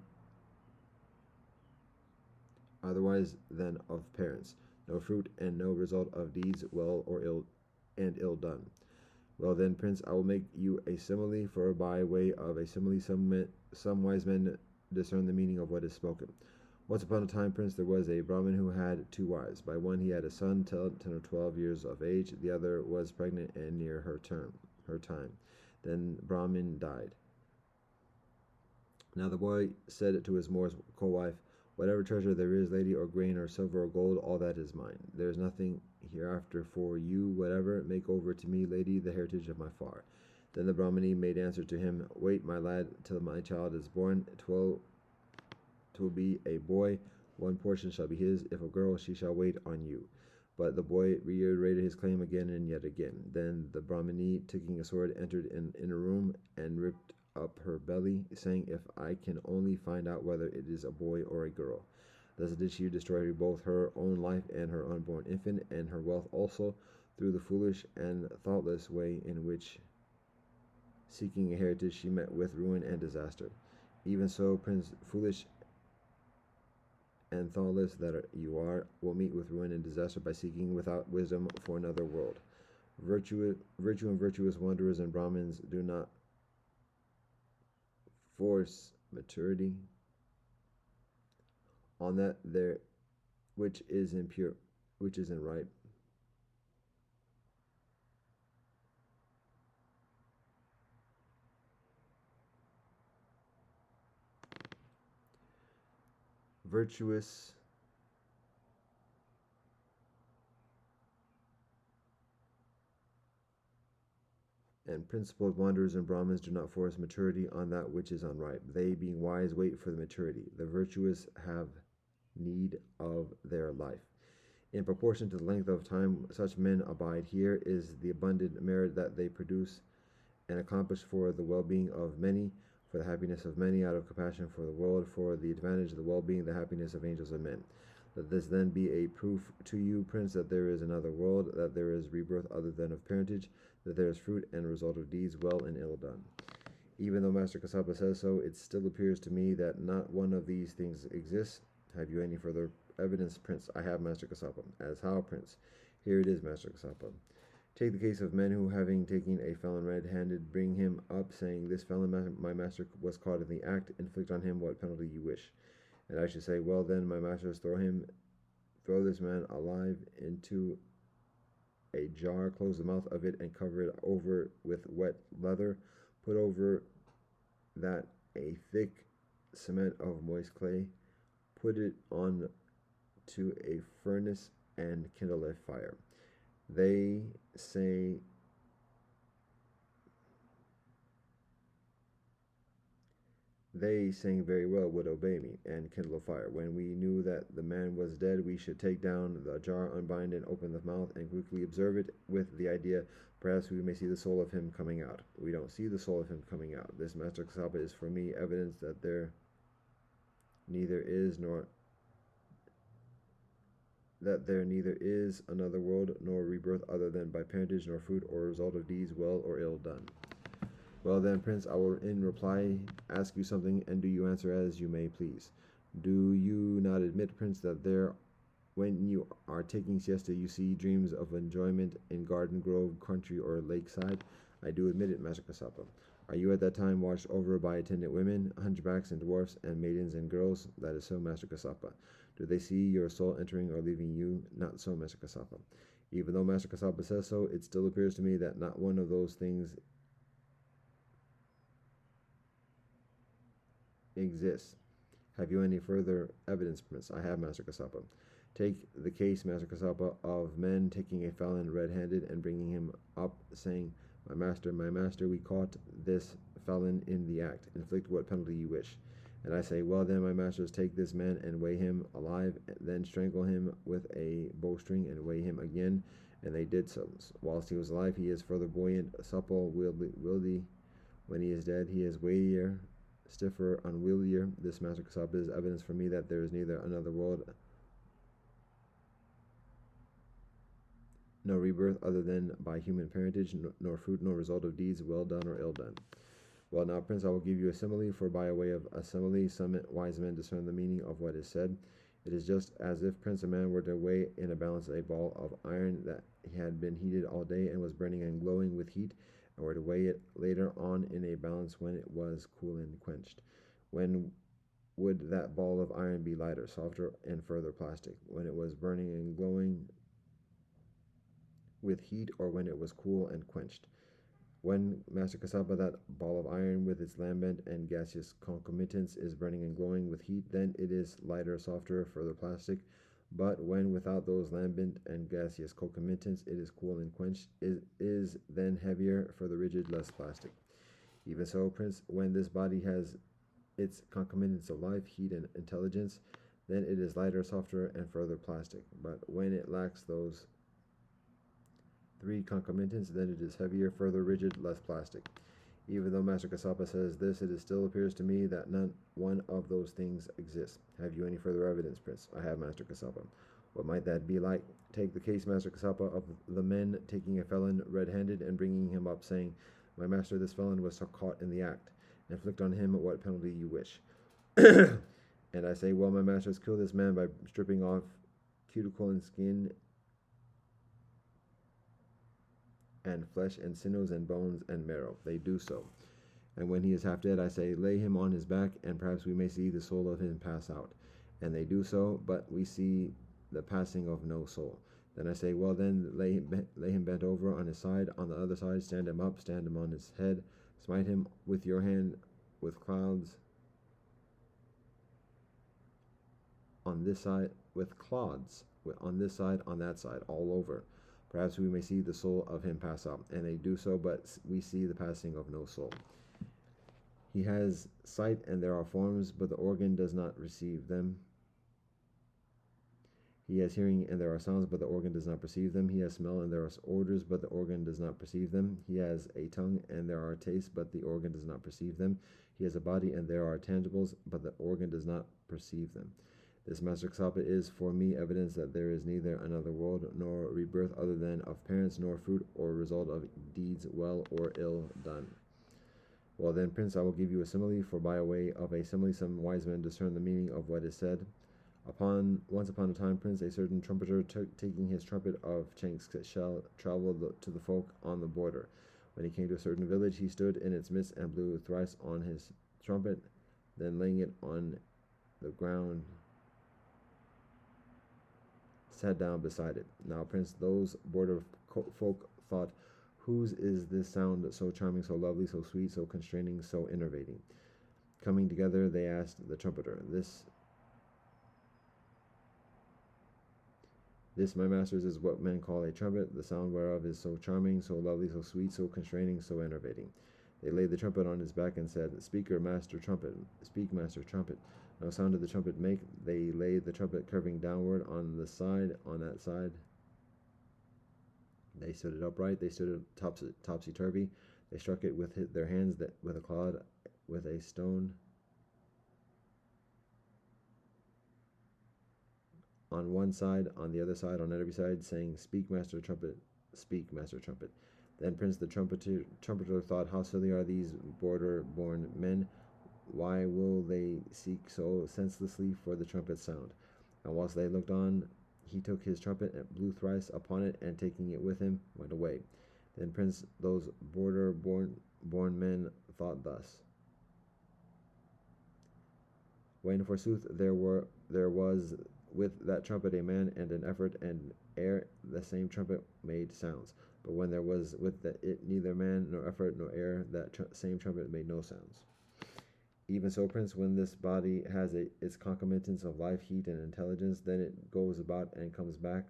otherwise than of parents, no fruit and no result of deeds well or ill done. Well then, Prince, I will make you a simile, for by way of a simile some wise men discern the meaning of what is spoken. Once upon a time, Prince, there was a Brahmin who had 2 wives. By one he had a son 10 or 12 years of age. The other was pregnant and near her time. Then Brahmin died. Now the boy said to his co-wife, whatever treasure there is, lady, or grain, or silver, or gold, all that is mine. There is nothing hereafter for you, whatever. Make over to me, lady, the heritage of my father. Then the Brahmini made answer to him, wait, my lad, till my child is born. 'twill be a boy, one portion shall be his. If a girl, she shall wait on you. But the boy reiterated his claim again and yet again. Then the Brahmini, taking a sword, entered an inner room and ripped up her belly, saying, If I can only find out whether it is a boy or a girl. Thus did she destroy both her own life and her unborn infant, and her wealth also, through the foolish and thoughtless way in which, seeking a heritage, she met with ruin and disaster. Even so, Prince, foolish and thoughtless that you are, will meet with ruin and disaster by seeking without wisdom for another world. Virtue and virtuous wanderers and Brahmins do not force maturity on that there which is impure, which isn't right. Virtuous and principled wanderers and Brahmins do not force maturity on that which is unripe. They, being wise, wait for the maturity. The virtuous have need of their life. In proportion to the length of time such men abide here is the abundant merit that they produce and accomplish for the well-being of many, for the happiness of many, out of compassion for the world, for the advantage of the well-being, the happiness of angels and men. Let this then be a proof to you, Prince, that there is another world, that there is rebirth other than of parentage, that there is fruit and result of deeds well and ill done. Even though Master Kassapa says so, it still appears to me that not one of these things exists. Have you any further evidence, Prince? I have, Master Kassapa. As how, Prince? Here it is, Master Kassapa. Take the case of men who, having taken a felon red-handed, bring him up, saying, This felon, my master, was caught in the act. Inflict on him what penalty you wish. And I should say, Well, then, my masters, throw this man alive into a jar, close the mouth of it, and cover it over with wet leather. Put over that a thick cement of moist clay. Put it on to a furnace and kindle a fire. They saying very well would obey me and kindle a fire. When we knew that the man was dead, we should take down the jar, unbind and open the mouth, and quickly observe it, with the idea perhaps we may see the soul of him coming out. We don't see the soul of him coming out. This, Master Kassapa, is for me evidence that there neither is another world nor rebirth other than by parentage, nor fruit or result of deeds well or ill done. Well then, Prince, I will in reply ask you something, and do you answer as you may please. Do you not admit, Prince, that there, when you are taking siesta, you see dreams of enjoyment in garden, grove, country, or lakeside? I do admit it, Master Kassapa. Are you at that time watched over by attendant women, hunchbacks and dwarfs, and maidens and girls? That is so, Master Kassapa. Do they see your soul entering or leaving you? Not so, Master Kassapa. Even though Master Kassapa says so, it still appears to me that not one of those things exists. Have you any further evidence, Prince? I have, Master Kassapa. Take the case, Master Kassapa, of men taking a felon red-handed and bringing him up, saying, my master, we caught this felon in the act. Inflict what penalty you wish. And I say, well then, my masters, take this man and weigh him alive, then strangle him with a bowstring and weigh him again. And they did so. Whilst he was alive, he is further buoyant, supple, wieldy. When he is dead, he is weightier, stiffer, unwieldier. This, Master Kassapa, is evidence for me that there is neither another world no rebirth other than by human parentage, nor fruit, nor result of deeds well done or ill done. Well now, Prince, I will give you a simile, for by way of a simile some wise men discern the meaning of what is said. It is just as if, Prince, a man were to weigh in a balance a ball of iron that had been heated all day and was burning and glowing with heat, and were to weigh it later on in a balance when it was cool and quenched. When would that ball of iron be lighter, softer, and further plastic? When it was burning and glowing with heat, or when it was cool and quenched? When, Master Kassapa, that ball of iron with its lambent and gaseous concomitants is burning and glowing with heat, then it is lighter, softer, further plastic. But when without those lambent and gaseous concomitants it is cool and quenched, it is then heavier, further rigid, less plastic. Even so, Prince, when this body has its concomitants of life, heat, and intelligence, then it is lighter, softer, and further plastic. But when it lacks those three concomitants, then it is heavier, further rigid, less plastic. Even though Master Kasapa says this, it still appears to me that none one of those things exists. Have you any further evidence, Prince? I have, Master Kasapa. What might that be like? Take the case, Master Kasapa, of the men taking a felon red-handed and bringing him up, saying, "My master, this felon was caught in the act. Inflict on him what penalty you wish." And I say, "Well, my masters, kill this man by stripping off cuticle and skin and flesh and sinews and bones and marrow." They do so. And when he is half dead, I say, "Lay him on his back, and perhaps we may see the soul of him pass out." And they do so, but we see the passing of no soul. Then I say, "Well, then lay him bent over on his side. On the other side, stand him up, stand him on his head, smite him with your hand with clouds on this side, with clods on this side, on that side, all over. Perhaps we may see the soul of him pass out." And they do so, but we see the passing of no soul. He has sight, and there are forms, but the organ does not receive them. He has hearing, and there are sounds, but the organ does not perceive them. He has smell, and there are odors, but the organ does not perceive them. He has a tongue, and there are tastes, but the organ does not perceive them. He has a body, and there are tangibles, but the organ does not perceive them. This Master Kasapa is for me evidence that there is neither another world nor rebirth other than of parents, nor fruit or result of deeds well or ill done. Well then, Prince, I will give you a simile, for by way of a simile some wise men discern the meaning of what is said. Once upon a time, Prince, a certain trumpeter taking his trumpet of Chenks shell traveled to the folk on the border. When he came to a certain village, he stood in its midst and blew thrice on his trumpet, then laying it on the ground, sat down beside it. Now, Prince, those border folk thought, "Whose is this sound so charming, so lovely, so sweet, so constraining, so enervating?" Coming together, they asked the trumpeter, This, my masters, is what men call a trumpet, the sound whereof is so charming, so lovely, so sweet, so constraining, so enervating." They laid the trumpet on his back and said, "Speaker, master trumpet, speak, master trumpet." No sound did the trumpet make. They laid the trumpet curving downward on the side, on that side. They stood it upright. They stood it topsy-turvy. They struck it with their hands, with a clod, with a stone. On one side, on the other side, on every side, saying, "Speak, master trumpet, speak, master trumpet." Then Prince the trumpeter thought, "How silly are these border-born men? Why will they seek so senselessly for the trumpet sound?" And whilst they looked on, he took his trumpet and blew thrice upon it, and taking it with him, went away. Then Prince, those border-born men thought thus, when forsooth there was with that trumpet a man, and an effort, and ere the same trumpet made sounds. But when there was with it neither man, nor effort, nor air, that same trumpet made no sounds. Even so, Prince, when this body has its concomitants of life, heat, and intelligence, then it goes about and comes back.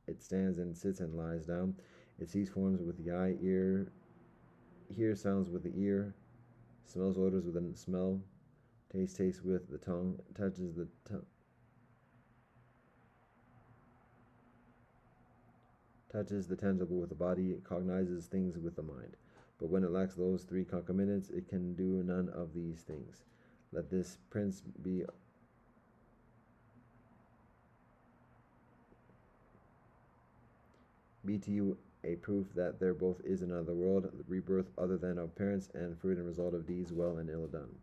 It stands and sits and lies down. It sees forms with the eye, hears sounds with the ear, smells odors with the smell, tastes with the tongue, touches the tangible with the body, it cognizes things with the mind. But when it lacks those three concomitants, it can do none of these things. Let this, Prince, be to you a proof that there both is another world, rebirth other than of parents, and fruit and result of deeds well and ill done.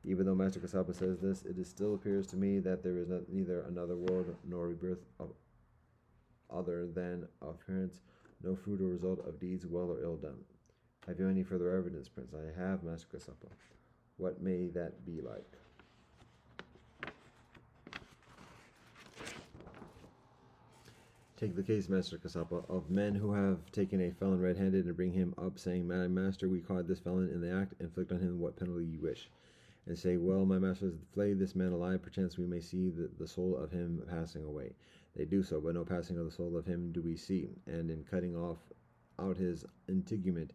Even though Master Kasapa says this, it still appears to me that there is neither another world nor rebirth other than of parents, no fruit or result of deeds well or ill done. Have you any further evidence, Prince? I have, Master Kasapa. What may that be like? Take the case, Master Kasapa, of men who have taken a felon red-handed and bring him up, saying, "My master, we caught this felon in the act, inflict on him what penalty you wish." And say, "Well, my masters, flay this man alive, perchance we may see the soul of him passing away." They do so, but no passing of the soul of him do we see. And in cutting out his integument,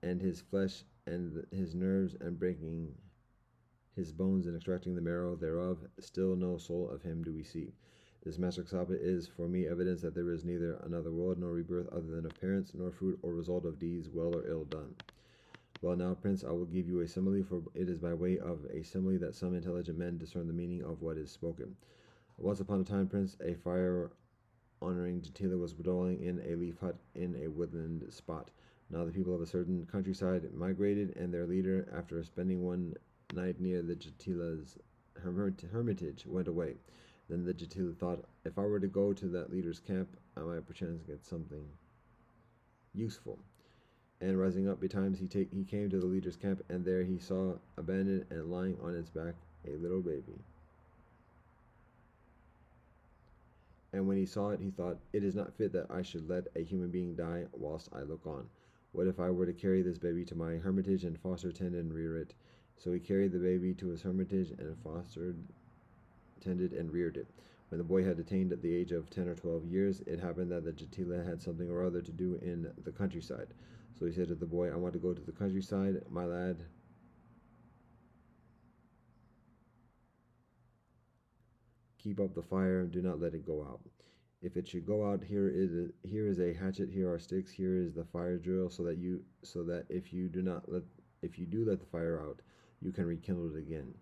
and his flesh, and his nerves, and breaking his bones and extracting the marrow thereof, still no soul of him do we see. This Master Kasapa is for me evidence that there is neither another world nor rebirth other than of parents, nor fruit or result of deeds well or ill done. Well now, Prince, I will give you a simile, for it is by way of a simile that some intelligent men discern the meaning of what is spoken. Once upon a time, Prince, a fire-honoring Jatila was dwelling in a leaf hut in a woodland spot. Now the people of a certain countryside migrated, and their leader, after spending one night near the Jatila's hermitage, went away. Then the Jatila thought, if I were to go to that leader's camp, I might perchance get something useful. And rising up betimes, he came to the leader's camp, and there he saw abandoned and lying on its back a little baby. And when he saw it, he thought, it is not fit that I should let a human being die whilst I look on. What if I were to carry this baby to my hermitage and foster, tend, and rear it? So he carried the baby to his hermitage and fostered, tended, and reared it. When the boy had attained the age of 10 or 12 years, it happened that the Jatila had something or other to do in the countryside. So he said to the boy, I want to go to the countryside, my lad. Keep up the fire and do not let it go out. If it should go out, here is a hatchet, here are sticks, here is the fire drill, so that if you do let the fire out, you can rekindle it again.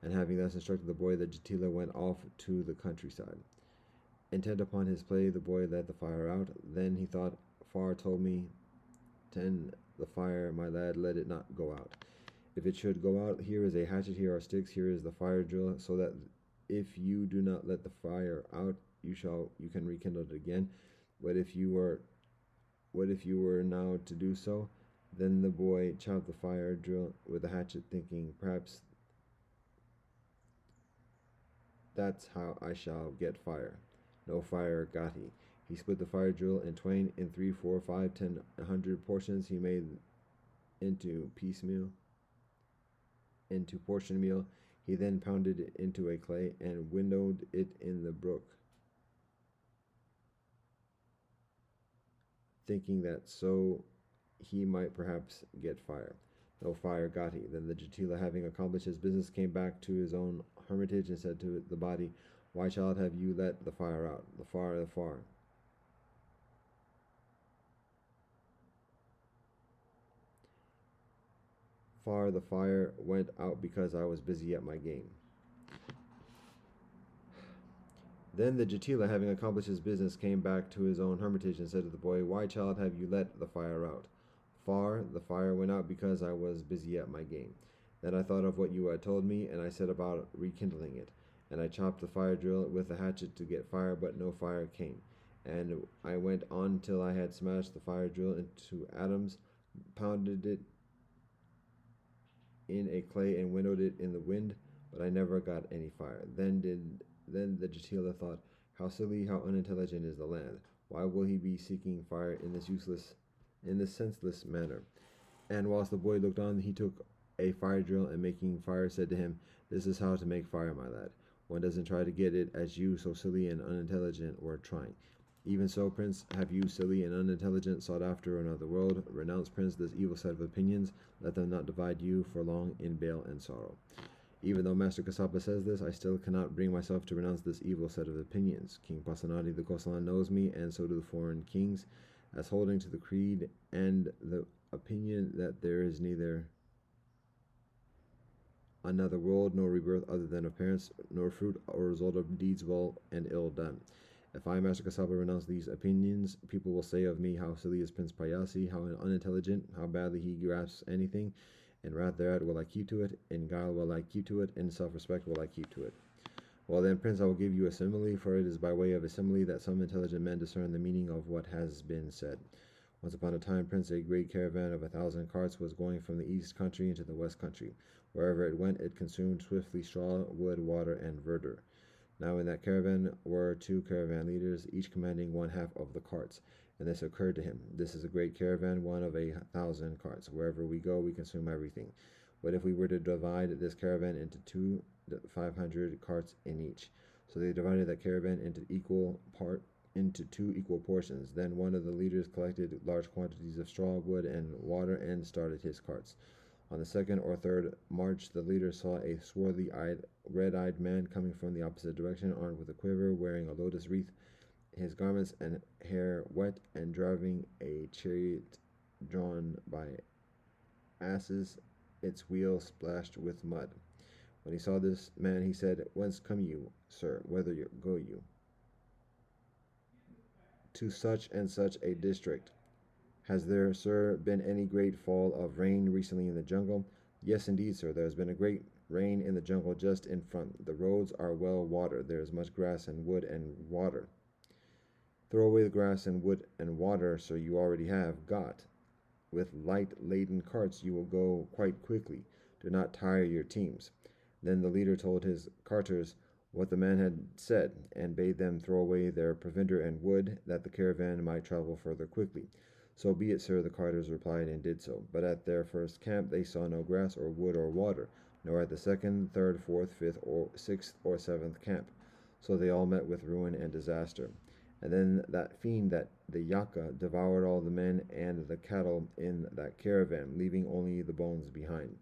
And having thus instructed the boy, the Jatila went off to the countryside. Intent upon his play, the boy let the fire out. Then he thought, Far told me, tend the fire, my lad, let it not go out. If it should go out, here is a hatchet, here are sticks, here is the fire drill, so that if you do not let the fire out, you can rekindle it again. What if you were now to do so? Then the boy chopped the fire drill with a hatchet, thinking, perhaps that's how I shall get fire. No fire got he. He split the fire drill in twain, in 3, 4, 5, 10, 100 portions. He made into portion meal. He then pounded it into a clay and winnowed it in the brook, thinking that so he might perhaps get fire. No fire got he. Then the Jatila, having accomplished his business, came back to his own hermitage and said to the body, Why, child, have you let the fire out? The fire. The fire went out because I was busy at my game. Then the Jatila, having accomplished his business, came back to his own hermitage and said to the boy, Why, child, have you let the fire out? The fire went out because I was busy at my game. Then I thought of what you had told me, and I set about rekindling it. And I chopped the fire drill with a hatchet to get fire, but no fire came. And I went on till I had smashed the fire drill into atoms, pounded it in a clay, and winnowed it in the wind, but I never got any fire. Then the Jatila thought, how silly, how unintelligent is the land. Why will he be seeking fire in this senseless manner? And whilst the boy looked on, he took a fire drill, and making fire said to him, This is how to make fire, my lad. One doesn't try to get it as you, so silly and unintelligent, were trying. Even so, Prince, have you, silly and unintelligent, sought after another world? Renounce, Prince, this evil set of opinions. Let them not divide you for long in bale and sorrow. Even though Master Kasapa says this, I still cannot bring myself to renounce this evil set of opinions. King Pasenadi the Kosalan knows me, and so do the foreign kings, as holding to the creed and the opinion that there is neither another world nor rebirth other than of parents, nor fruit or result of deeds well and ill done. If I, Master Kasapa, renounce these opinions, people will say of me, how silly is Prince Payasi, how unintelligent, how badly he grasps anything. In wrath thereat will I keep to it, in guile will I keep to it, in self-respect will I keep to it. Well then, Prince, I will give you a simile, for it is by way of a simile that some intelligent men discern the meaning of what has been said. Once upon a time, Prince, a great caravan of 1,000 carts was going from the east country into the west country. Wherever it went, it consumed swiftly straw, wood, water, and verdure. Now in that caravan were 2 caravan leaders, each commanding one half of the carts. And this occurred to him. This is a great caravan, one of 1,000 carts. Wherever we go, we consume everything. What if we were to divide this caravan into 500 carts in each? So they divided that caravan into 2 equal portions. Then one of the leaders collected large quantities of straw, wood, and water, and started his carts. On the second or third march, the leader saw a red-eyed man coming from the opposite direction, armed with a quiver, wearing a lotus wreath, his garments and hair wet, and driving a chariot drawn by asses, its wheels splashed with mud. When he saw this man, he said, "Whence come you, sir? Whither go you?" "To such and such a district." "Has there, sir, been any great fall of rain recently in the jungle?" "Yes, indeed, sir. There has been a great rain in the jungle just in front. The roads are well watered. There is much grass and wood and water." "Throw away the grass and wood and water, sir, you already have got. With light-laden carts you will go quite quickly. Do not tire your teams." Then the leader told his carters what the man had said, and bade them throw away their provender and wood, that the caravan might travel further quickly. "So be it, sir," the carters replied, and did so. But at their first camp they saw no grass or wood or water, nor at the second, third, fourth, fifth, or sixth, or seventh camp. So they all met with ruin and disaster. And then that fiend, that the Yaka, devoured all the men and the cattle in that caravan, leaving only the bones behind.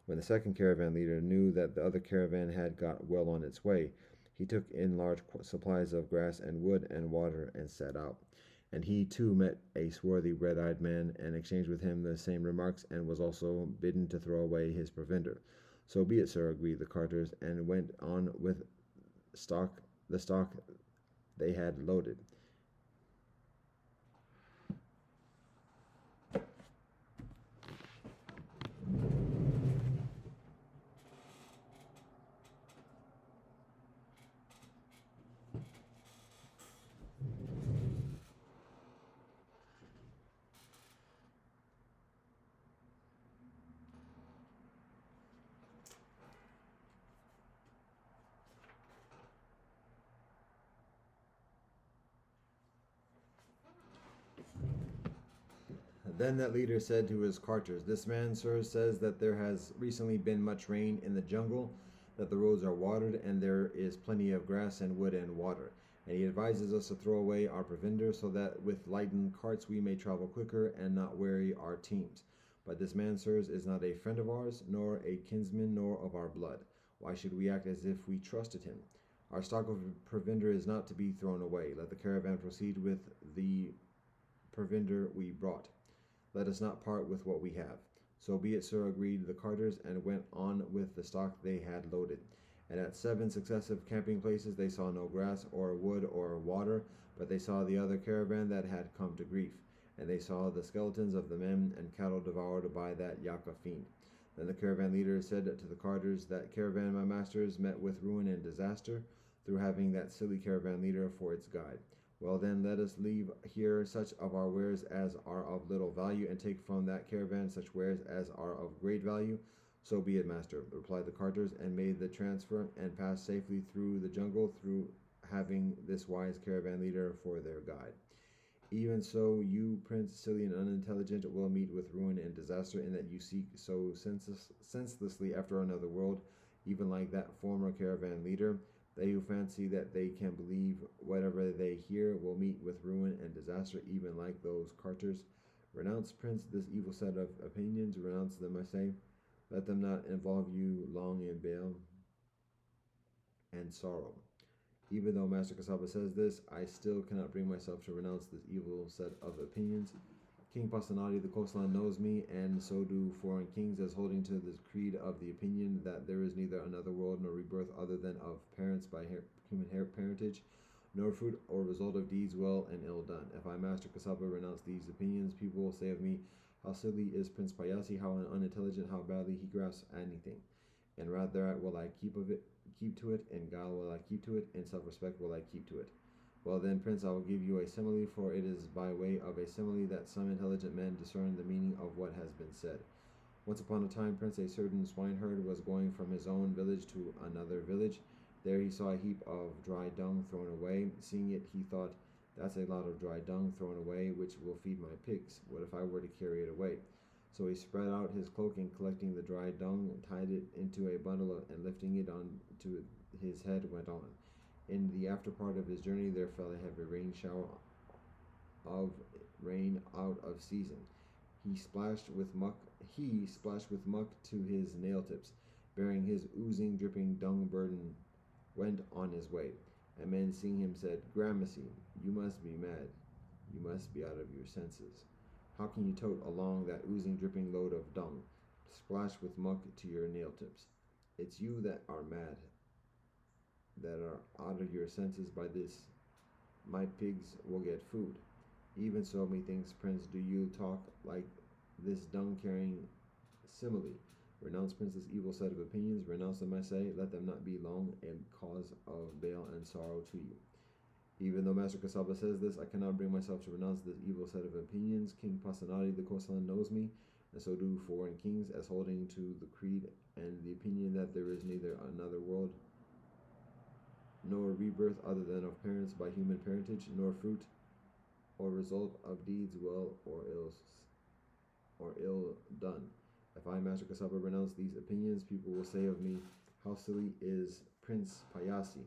When the second caravan leader knew that the other caravan had got well on its way, he took in large supplies of grass and wood and water and set out. And he too met a swarthy red-eyed man, and exchanged with him the same remarks, and was also bidden to throw away his provender. "So be it, sir," agreed the carters, and went on with the stock they had loaded. Then that leader said to his carters, "This man, sir, says that there has recently been much rain in the jungle, that the roads are watered, and there is plenty of grass and wood and water. And he advises us to throw away our provender, so that with lightened carts we may travel quicker and not weary our teams. But this man, sirs, is not a friend of ours, nor a kinsman, nor of our blood. Why should we act as if we trusted him? Our stock of provender is not to be thrown away. Let the caravan proceed with the provender we brought. Let us not part with what we have." "So be it, sir," agreed the carters, and went on with the stock they had loaded. And at 7 successive camping places they saw no grass or wood or water, but they saw the other caravan that had come to grief, and they saw the skeletons of the men and cattle devoured by that Yaka fiend. Then the caravan leader said to the carters, "That caravan, my masters, met with ruin and disaster through having that silly caravan leader for its guide. Well then, let us leave here such of our wares as are of little value, and take from that caravan such wares as are of great value." "So be it, master," replied the carters, and made the transfer, and passed safely through the jungle, through having this wise caravan leader for their guide. Even so, you, prince, silly and unintelligent, will meet with ruin and disaster, in that you seek so senselessly after another world, even like that former caravan leader. They who fancy that they can believe whatever they hear will meet with ruin and disaster, even like those carters. Renounce, prince, this evil set of opinions. Renounce them, I say. Let them not involve you long in bale and sorrow. Even though Master Kasaba says this, I still cannot bring myself to renounce this evil set of opinions. King Pasanadi the coastline knows me, and so do foreign kings, as holding to this creed of the opinion that there is neither another world nor rebirth other than of parents by human parentage, nor fruit or result of deeds well and ill done. If I, Master Kasaba, renounce these opinions, people will say of me, how silly is Prince Payasi, how unintelligent, how badly he grasps anything. And rather will I keep to it, and guile will I keep to it, and self-respect will I keep to it. Well then, prince, I will give you a simile, for it is by way of a simile that some intelligent men discern the meaning of what has been said. Once upon a time, prince, a certain swineherd was going from his own village to another village. There he saw a heap of dry dung thrown away. Seeing it, he thought, that's a lot of dry dung thrown away, which will feed my pigs. What if I were to carry it away? So he spread out his cloak, and collecting the dry dung, tied it into a bundle, and lifting it onto his head, went on. In the after part of his journey there fell a heavy rain out of season. He splashed with muck to his nail tips, bearing his oozing, dripping dung burden, went on his way. And men seeing him said, Gramercy, you must be mad. You must be out of your senses. How can you tote along that oozing, dripping load of dung, splashed with muck to your nail tips? It's you that are mad, that are out of your senses by this. My pigs will get food. Even so, methinks, Prince, do you talk like this dung-carrying simile. Renounce, Prince, this evil set of opinions. Renounce them, I say. Let them not be long a cause of bale and sorrow to you. Even though Master Kasaba says this, I cannot bring myself to renounce this evil set of opinions. King Pasanadi the Kosalan knows me, and so do foreign kings, as holding to the creed and the opinion that there is neither another world nor rebirth other than of parents by human parentage, nor fruit or result of deeds well or ill done. If I, Master Kasaba, renounce these opinions, people will say of me, how silly is Prince Payasi.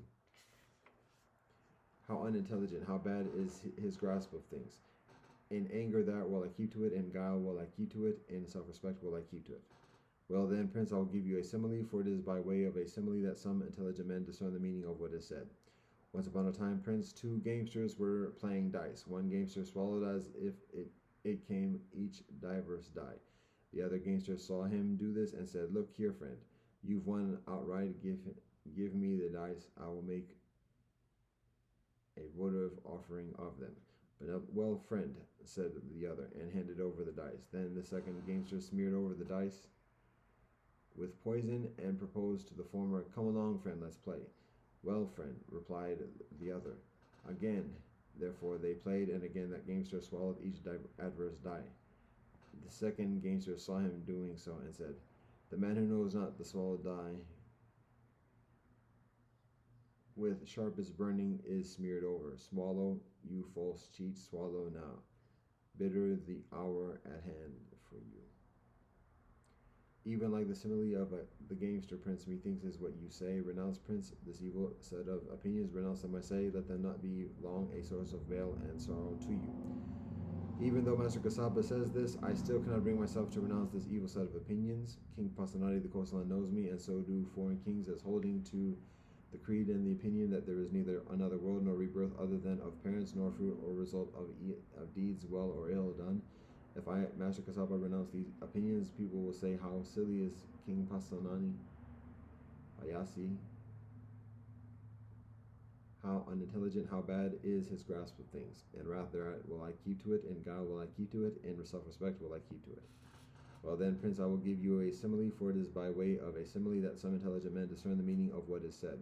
How unintelligent, how bad is his grasp of things. In anger that will I keep to it, in guile will I keep to it, in self-respect will I keep to it. Well then, Prince, I will give you a simile, for it is by way of a simile that some intelligent men discern the meaning of what is said. Once upon a time, Prince, two gamesters were playing dice. One gamester swallowed as if it came each diverse die. The other gamester saw him do this and said, Look here, friend, you've won outright. Give me the dice. I will make a votive offering of them. But well, friend, said the other, and handed over the dice. Then the second gamester smeared over the dice with poison and proposed to the former, Come along, friend, let's play. Well, friend, replied the other. Again, therefore, they played, and again that gamester swallowed each adverse die. The second gamester saw him doing so and said, The man who knows not the swallowed die with sharpest burning is smeared over. Swallow, you false cheat, swallow now. Bitter the hour at hand for you. Even like the simile of the gamester, Prince, methinks is what you say. Renounce, Prince, this evil set of opinions. Renounce them, I say. Let them not be long a source of bale and sorrow to you. Even though Master Kasaba says this, I still cannot bring myself to renounce this evil set of opinions. King Pasanadi the Kosalan knows me, and so do foreign kings, as holding to the creed and the opinion that there is neither another world nor rebirth other than of parents, nor fruit or result of deeds well or ill done. If I, Master Kasaba, renounce these opinions, people will say, How silly is King Pasanani, Payasi, how unintelligent, how bad is his grasp of things. In wrath thereat will I keep to it, in guile will I keep to it, in self-respect will I keep to it. Well then, Prince, I will give you a simile, for it is by way of a simile that some intelligent men discern the meaning of what is said.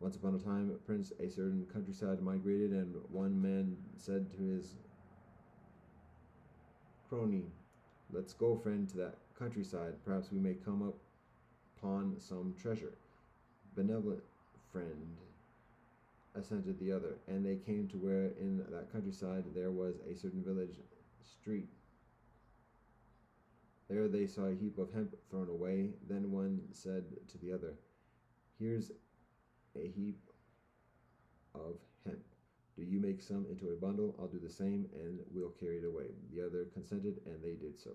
Once upon a time, Prince, a certain countryside migrated, and one man said to his crony, Let's go, friend, to that countryside. Perhaps we may come upon some treasure. Benevolent friend, assented the other, and they came to where in that countryside there was a certain village street. There they saw a heap of hemp thrown away. Then one said to the other, Here's a heap of hemp. Do you make some into a bundle? I'll do the same, and we'll carry it away. The other consented, and they did so.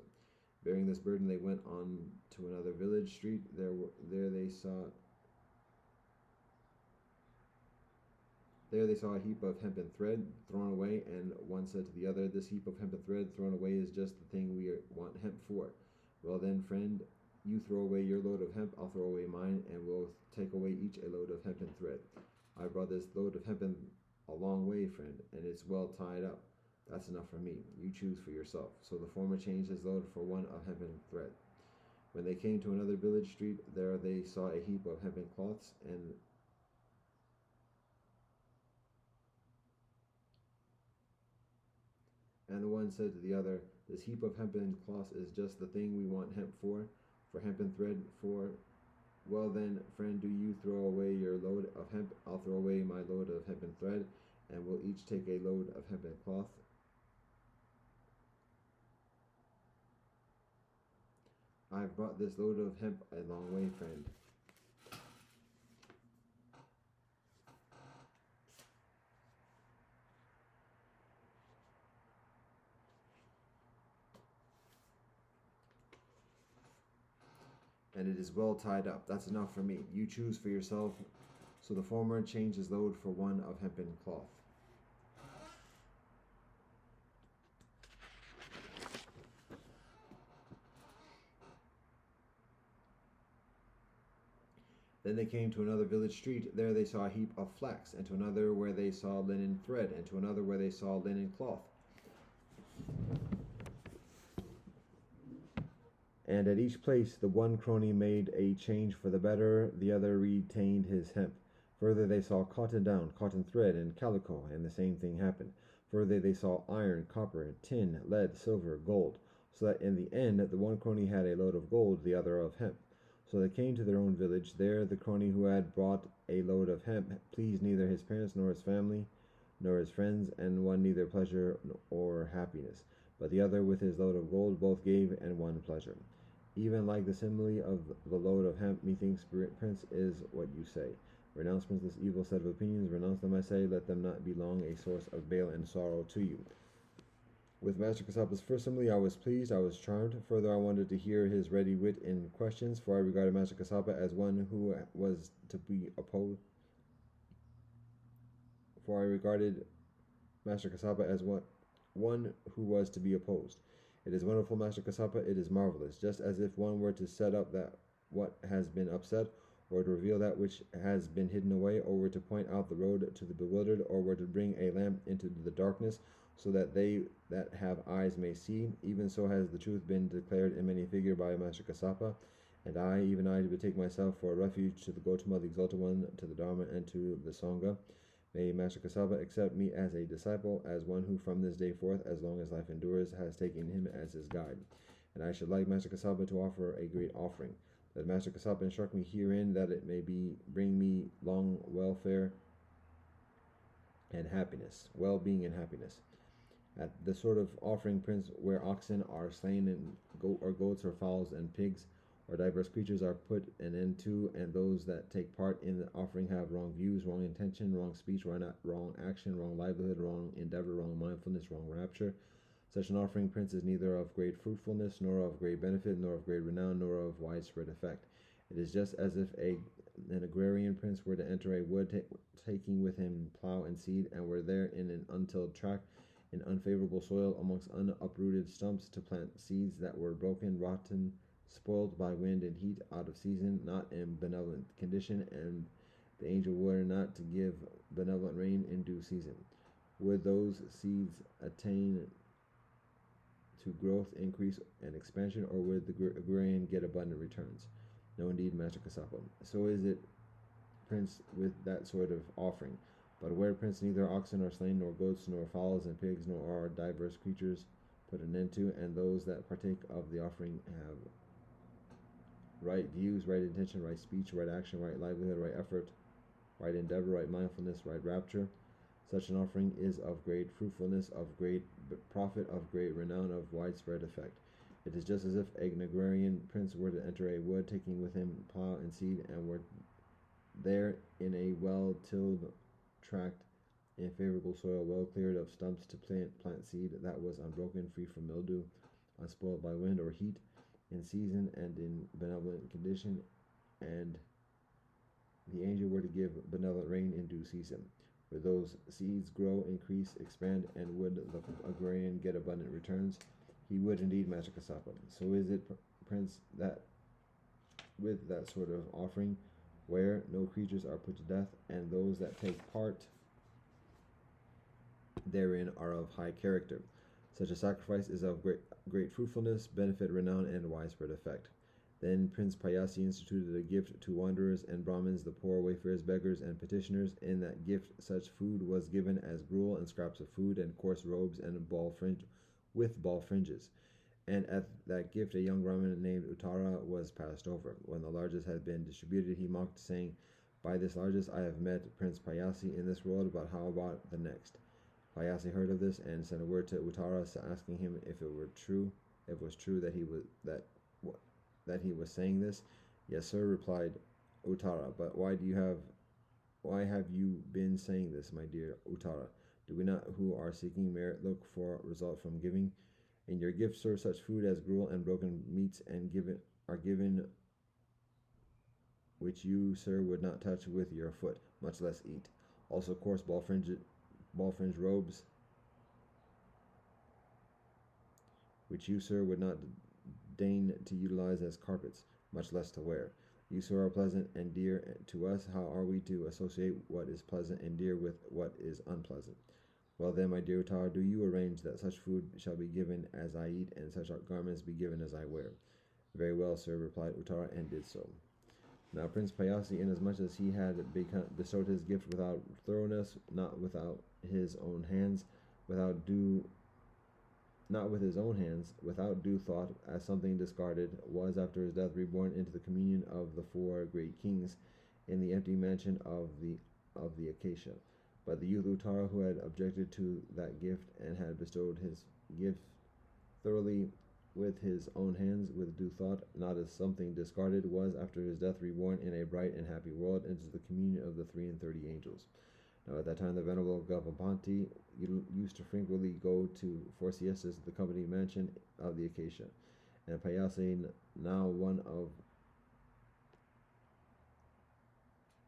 Bearing this burden, they went on to another village street. There they saw a heap of hempen thread thrown away, and one said to the other, This heap of hempen thread thrown away is just the thing we want hemp for. Well then, friend, you throw away your load of hemp, I'll throw away mine, and we'll take away each a load of hempen thread. I brought this load of hempen a long way, friend, and it's well tied up. That's enough for me. You choose for yourself. So the former changed his load for one of hempen thread. When they came to another village street, there they saw a heap of hempen cloths, and the one said to the other, This heap of hempen cloths is just the thing we want hemp for hempen thread for. Well then, friend, do you throw away your load of hemp, I'll throw away my load of hempen thread, and we'll each take a load of hempen cloth. I've brought this load of hemp a long way, friend. and it is well tied up. That's enough for me. You choose for yourself. So the former changed his load for one of hempen cloth. Then they came to another village street. There they saw a heap of flax, and to another where they saw linen thread, and to another where they saw linen cloth. And at each place the one crony made a change for the better, the other retained his hemp. Further they saw cotton down, cotton thread, and calico, and the same thing happened. Further they saw iron, copper, tin, lead, silver, gold, so that in the end the one crony had a load of gold, the other of hemp. So they came to their own village. There the crony who had brought a load of hemp pleased neither his parents nor his family nor his friends, and won neither pleasure or happiness. But the other with his load of gold both gave and won pleasure. Even like the simile of the load of hemp, methinks, Prince, is what you say. Renounce, Prince, this evil set of opinions. Renounce them, I say. Let them not be long a source of bale and sorrow to you. With Master Kasapa's first simile, I was pleased, I was charmed. Further, I wanted to hear his ready wit in questions, for I regarded Master Kasapa as one who was to be opposed. For I regarded Master Kasapa as one who was to be opposed. It is wonderful, Master Kasapa, it is marvelous, just as if one were to set up that what has been upset, or to reveal that which has been hidden away, or were to point out the road to the bewildered, or were to bring a lamp into the darkness, so that they that have eyes may see. Even so has the truth been declared in many figure by Master Kasapa, and I, even I, betake myself for a refuge to the Gautama, the Exalted One, to the Dharma, and to the Sangha. May Master Kasapa accept me as a disciple, as one who from this day forth, as long as life endures, has taken him as his guide. And I should like Master Kasapa to offer a great offering. Let Master Kasapa instruct me herein, that it may bring me long welfare and happiness, well-being and happiness. At the sort of offering, Prince, where oxen are slain and goats or fowls and pigs or diverse creatures are put an end to, and those that take part in the offering have wrong views, wrong intention, wrong speech, wrong action, wrong livelihood, wrong endeavor, wrong mindfulness, wrong rapture. Such an offering, Prince, is neither of great fruitfulness, nor of great benefit, nor of great renown, nor of widespread effect. It is just as if an agrarian prince were to enter a wood, taking with him plow and seed, and were there in an untilled tract, in unfavorable soil, amongst uprooted stumps, to plant seeds that were broken, rotten, spoiled by wind and heat, out of season, not in benevolent condition, and the angel were not to give benevolent rain in due season. Would those seeds attain to growth, increase, and expansion, or would the agrarian get abundant returns? No, indeed, Master Kasapa. So is it, Prince, with that sort of offering. But where, Prince, neither oxen are slain, nor goats, nor fowls and pigs, nor are diverse creatures put an end to, and those that partake of the offering have right views, right intention, right speech, right action, right livelihood, right effort, right endeavor, right mindfulness, right rapture. Such an offering is of great fruitfulness, of great profit, of great renown, of widespread effect. It is just as if an agrarian prince were to enter a wood, taking with him plow and seed, and were there in a well-tilled tract, in favorable soil, well cleared of stumps, to plant seed that was unbroken, free from mildew, unspoiled by wind or heat, in season and in benevolent condition, and the angel were to give benevolent rain in due season. Would those seeds grow, increase, expand, and would the agrarian get abundant returns? He would indeed, Master Kasapa. So is it, Prince, that with that sort of offering, where no creatures are put to death, and those that take part therein are of high character. Such a sacrifice is of great fruitfulness, benefit, renown, and widespread effect. Then Prince Payasi instituted a gift to wanderers and Brahmins, the poor, wayfarers, beggars, and petitioners. In that gift such food was given as gruel and scraps of food, and coarse robes and ball fringes. And at that gift a young Brahmin named Uttara was passed over. When the largesse had been distributed, he mocked, saying, "By this largesse I have met Prince Payasi in this world, but how about the next?" Payasi heard of this and sent a word to Uttara, asking him if it was true that he was saying this. "Yes, sir," replied Uttara. "But why have you been saying this, my dear Uttara? Do we not, who are seeking merit, look for result from giving? In your gift, sir, such food as gruel and broken meats are given which you, sir, would not touch with your foot, much less eat. Also coarse ball-fringed robes, which you, sir, would not deign to utilize as carpets, much less to wear. You, sir, are pleasant and dear to us. How are we to associate what is pleasant and dear with what is unpleasant? Well then, my dear Uttara, do you arrange that such food shall be given as I eat, and such garments be given as I wear? Very well, sir, replied Uttara, and did so. Now Prince Payasi, inasmuch as he had bestowed his gift without thoroughness, not with his own hands, without due thought, as something discarded, was after his death reborn into the communion of the four great kings in the empty mansion of the acacia. But the youth Uttara, who had objected to that gift and had bestowed his gift thoroughly with his own hands, with due thought, not as something discarded, was after his death reborn in a bright and happy world into the communion of the 33 angels. Now at that time the venerable Gavampati used to frequently go for siestas at the company mansion of the acacia, and Payasi, now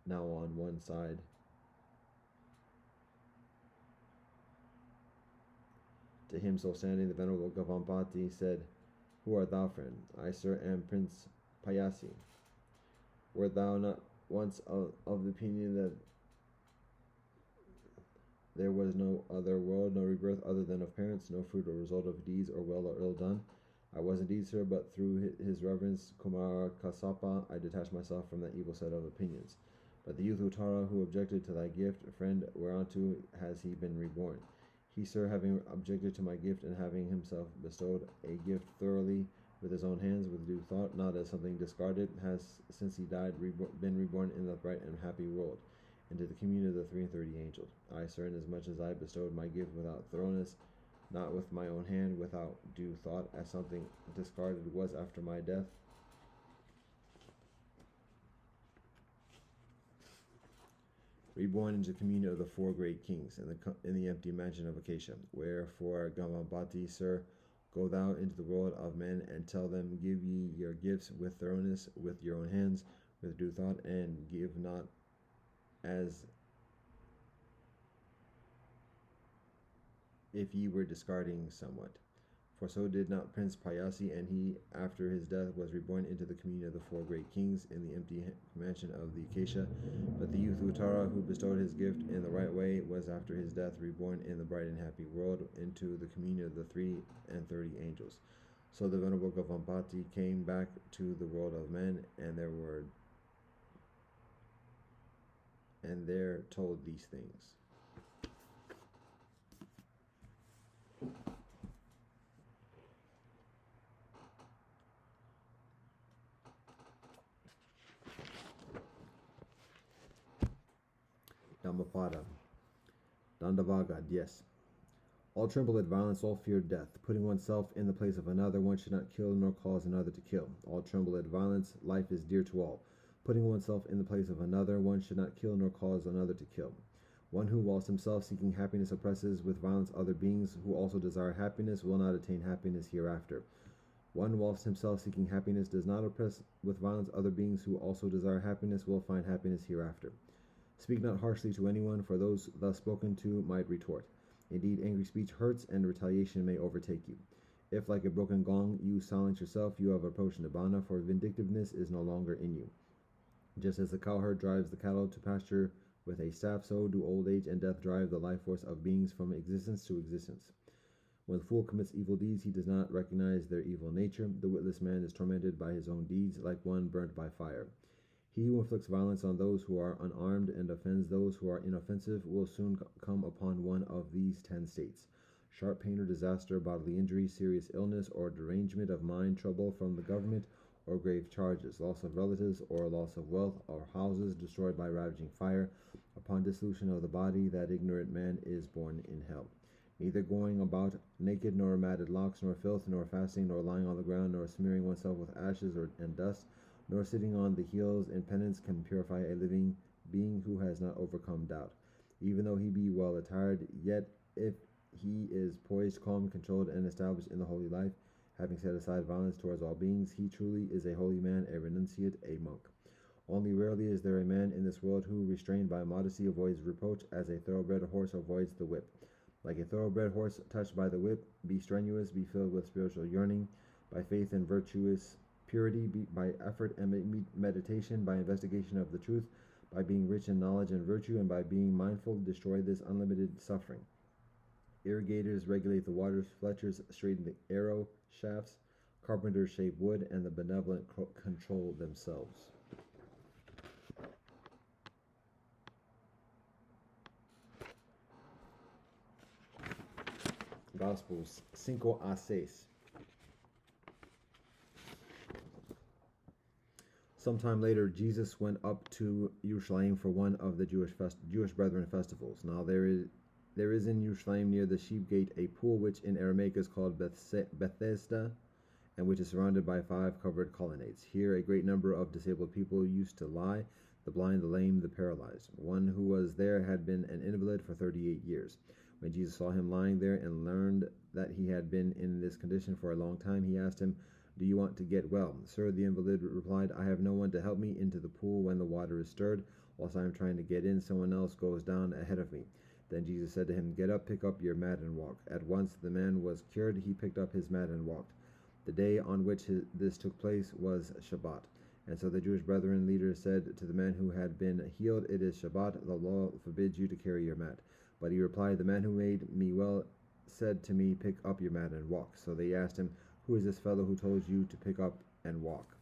on one side, to him so standing, the venerable Gavampati said, "Who art thou, friend?" "I, sir, am Prince Payasi." "Wert thou not once of the opinion that there was no other world, no rebirth other than of parents, no fruit or result of deeds or well or ill done?" "I was indeed, sir, but through his reverence Kumara Kasapa I detached myself from that evil set of opinions." "But the youth Uttara, who objected to thy gift, friend, whereunto has he been reborn?" "He, sir, having objected to my gift, and having himself bestowed a gift thoroughly with his own hands, with due thought, not as something discarded, has, since he died, been reborn in the bright and happy world, into the communion of the 33 angels. I, sir, inasmuch as I bestowed my gift without thoroughness, not with my own hand, without due thought, as something discarded, was after my death reborn into the communion of the four great kings in the empty mansion of Acacia. Wherefore, Gamabati, sir, go thou into the world of men, and tell them, give ye your gifts with thoroughness, with your own hands, with due thought, and give not as if ye were discarding somewhat. For so did not Prince Payasi, and he, after his death, was reborn into the communion of the four great kings in the empty mansion of the Acacia. But the youth Uttara, who bestowed his gift in the right way, was after his death reborn in the bright and happy world into the communion of the 33 angels. So the venerable Gavampati came back to the world of men, and there told these things. Dhammapada. Dandavagad, yes. All tremble at violence, all fear death. Putting oneself in the place of another, one should not kill nor cause another to kill. All tremble at violence, life is dear to all. Putting oneself in the place of another, one should not kill nor cause another to kill. One who, whilst himself seeking happiness, oppresses with violence other beings who also desire happiness, will not attain happiness hereafter. One, whilst himself seeking happiness, does not oppress with violence other beings who also desire happiness, will find happiness hereafter. Speak not harshly to anyone, for those thus spoken to might retort. Indeed, angry speech hurts, and retaliation may overtake you. If, like a broken gong, you silence yourself, you have approached Nibbana, for vindictiveness is no longer in you. Just as the cowherd drives the cattle to pasture with a staff, so do old age and death drive the life force of beings from existence to existence. When the fool commits evil deeds, he does not recognize their evil nature. The witless man is tormented by his own deeds, like one burnt by fire. He who inflicts violence on those who are unarmed and offends those who are inoffensive will soon come upon one of these 10 states: sharp pain or disaster, bodily injury, serious illness or derangement of mind, trouble from the government or grave charges, loss of relatives or loss of wealth, or houses destroyed by ravaging fire. Upon dissolution of the body, that ignorant man is born in hell. Neither going about naked, nor matted locks, nor filth, nor fasting, nor lying on the ground, nor smearing oneself with ashes and dust, nor sitting on the heels in penance can purify a living being who has not overcome doubt. Even though he be well attired, yet if he is poised, calm, controlled, and established in the holy life, having set aside violence towards all beings, he truly is a holy man, a renunciate, a monk. Only rarely is there a man in this world who, restrained by modesty, avoids reproach as a thoroughbred horse avoids the whip. Like a thoroughbred horse touched by the whip, be strenuous, be filled with spiritual yearning, by faith and virtuous purity, by effort and meditation, by investigation of the truth, by being rich in knowledge and virtue, and by being mindful, destroy this unlimited suffering. Irrigators regulate the waters, fletchers straighten the arrow shafts, carpenters shape wood, and the benevolent control themselves. Gospels 5-6. Sometime later, Jesus went up to Jerusalem for one of the Jewish Brethren festivals. Now there is in Jerusalem near the sheep gate a pool which in Aramaic is called Bethesda, and which is surrounded by 5 covered colonnades. Here a great number of disabled people used to lie, the blind, the lame, the paralyzed. One who was there had been an invalid for 38 years. When Jesus saw him lying there and learned that he had been in this condition for a long time, he asked him, "Do you want to get well?" "Sir," the invalid replied, "I have no one to help me into the pool when the water is stirred. Whilst I am trying to get in, someone else goes down ahead of me." Then Jesus said to him, "Get up, pick up your mat and walk." At once the man was cured. He picked up his mat and walked. The day on which this took place was Shabbat. And so the Jewish brethren leaders said to the man who had been healed, "It is Shabbat. The law forbids you to carry your mat." But he replied, "The man who made me well said to me, 'Pick up your mat and walk.'" So they asked him, "Who is this fellow who told you to pick up and walk?"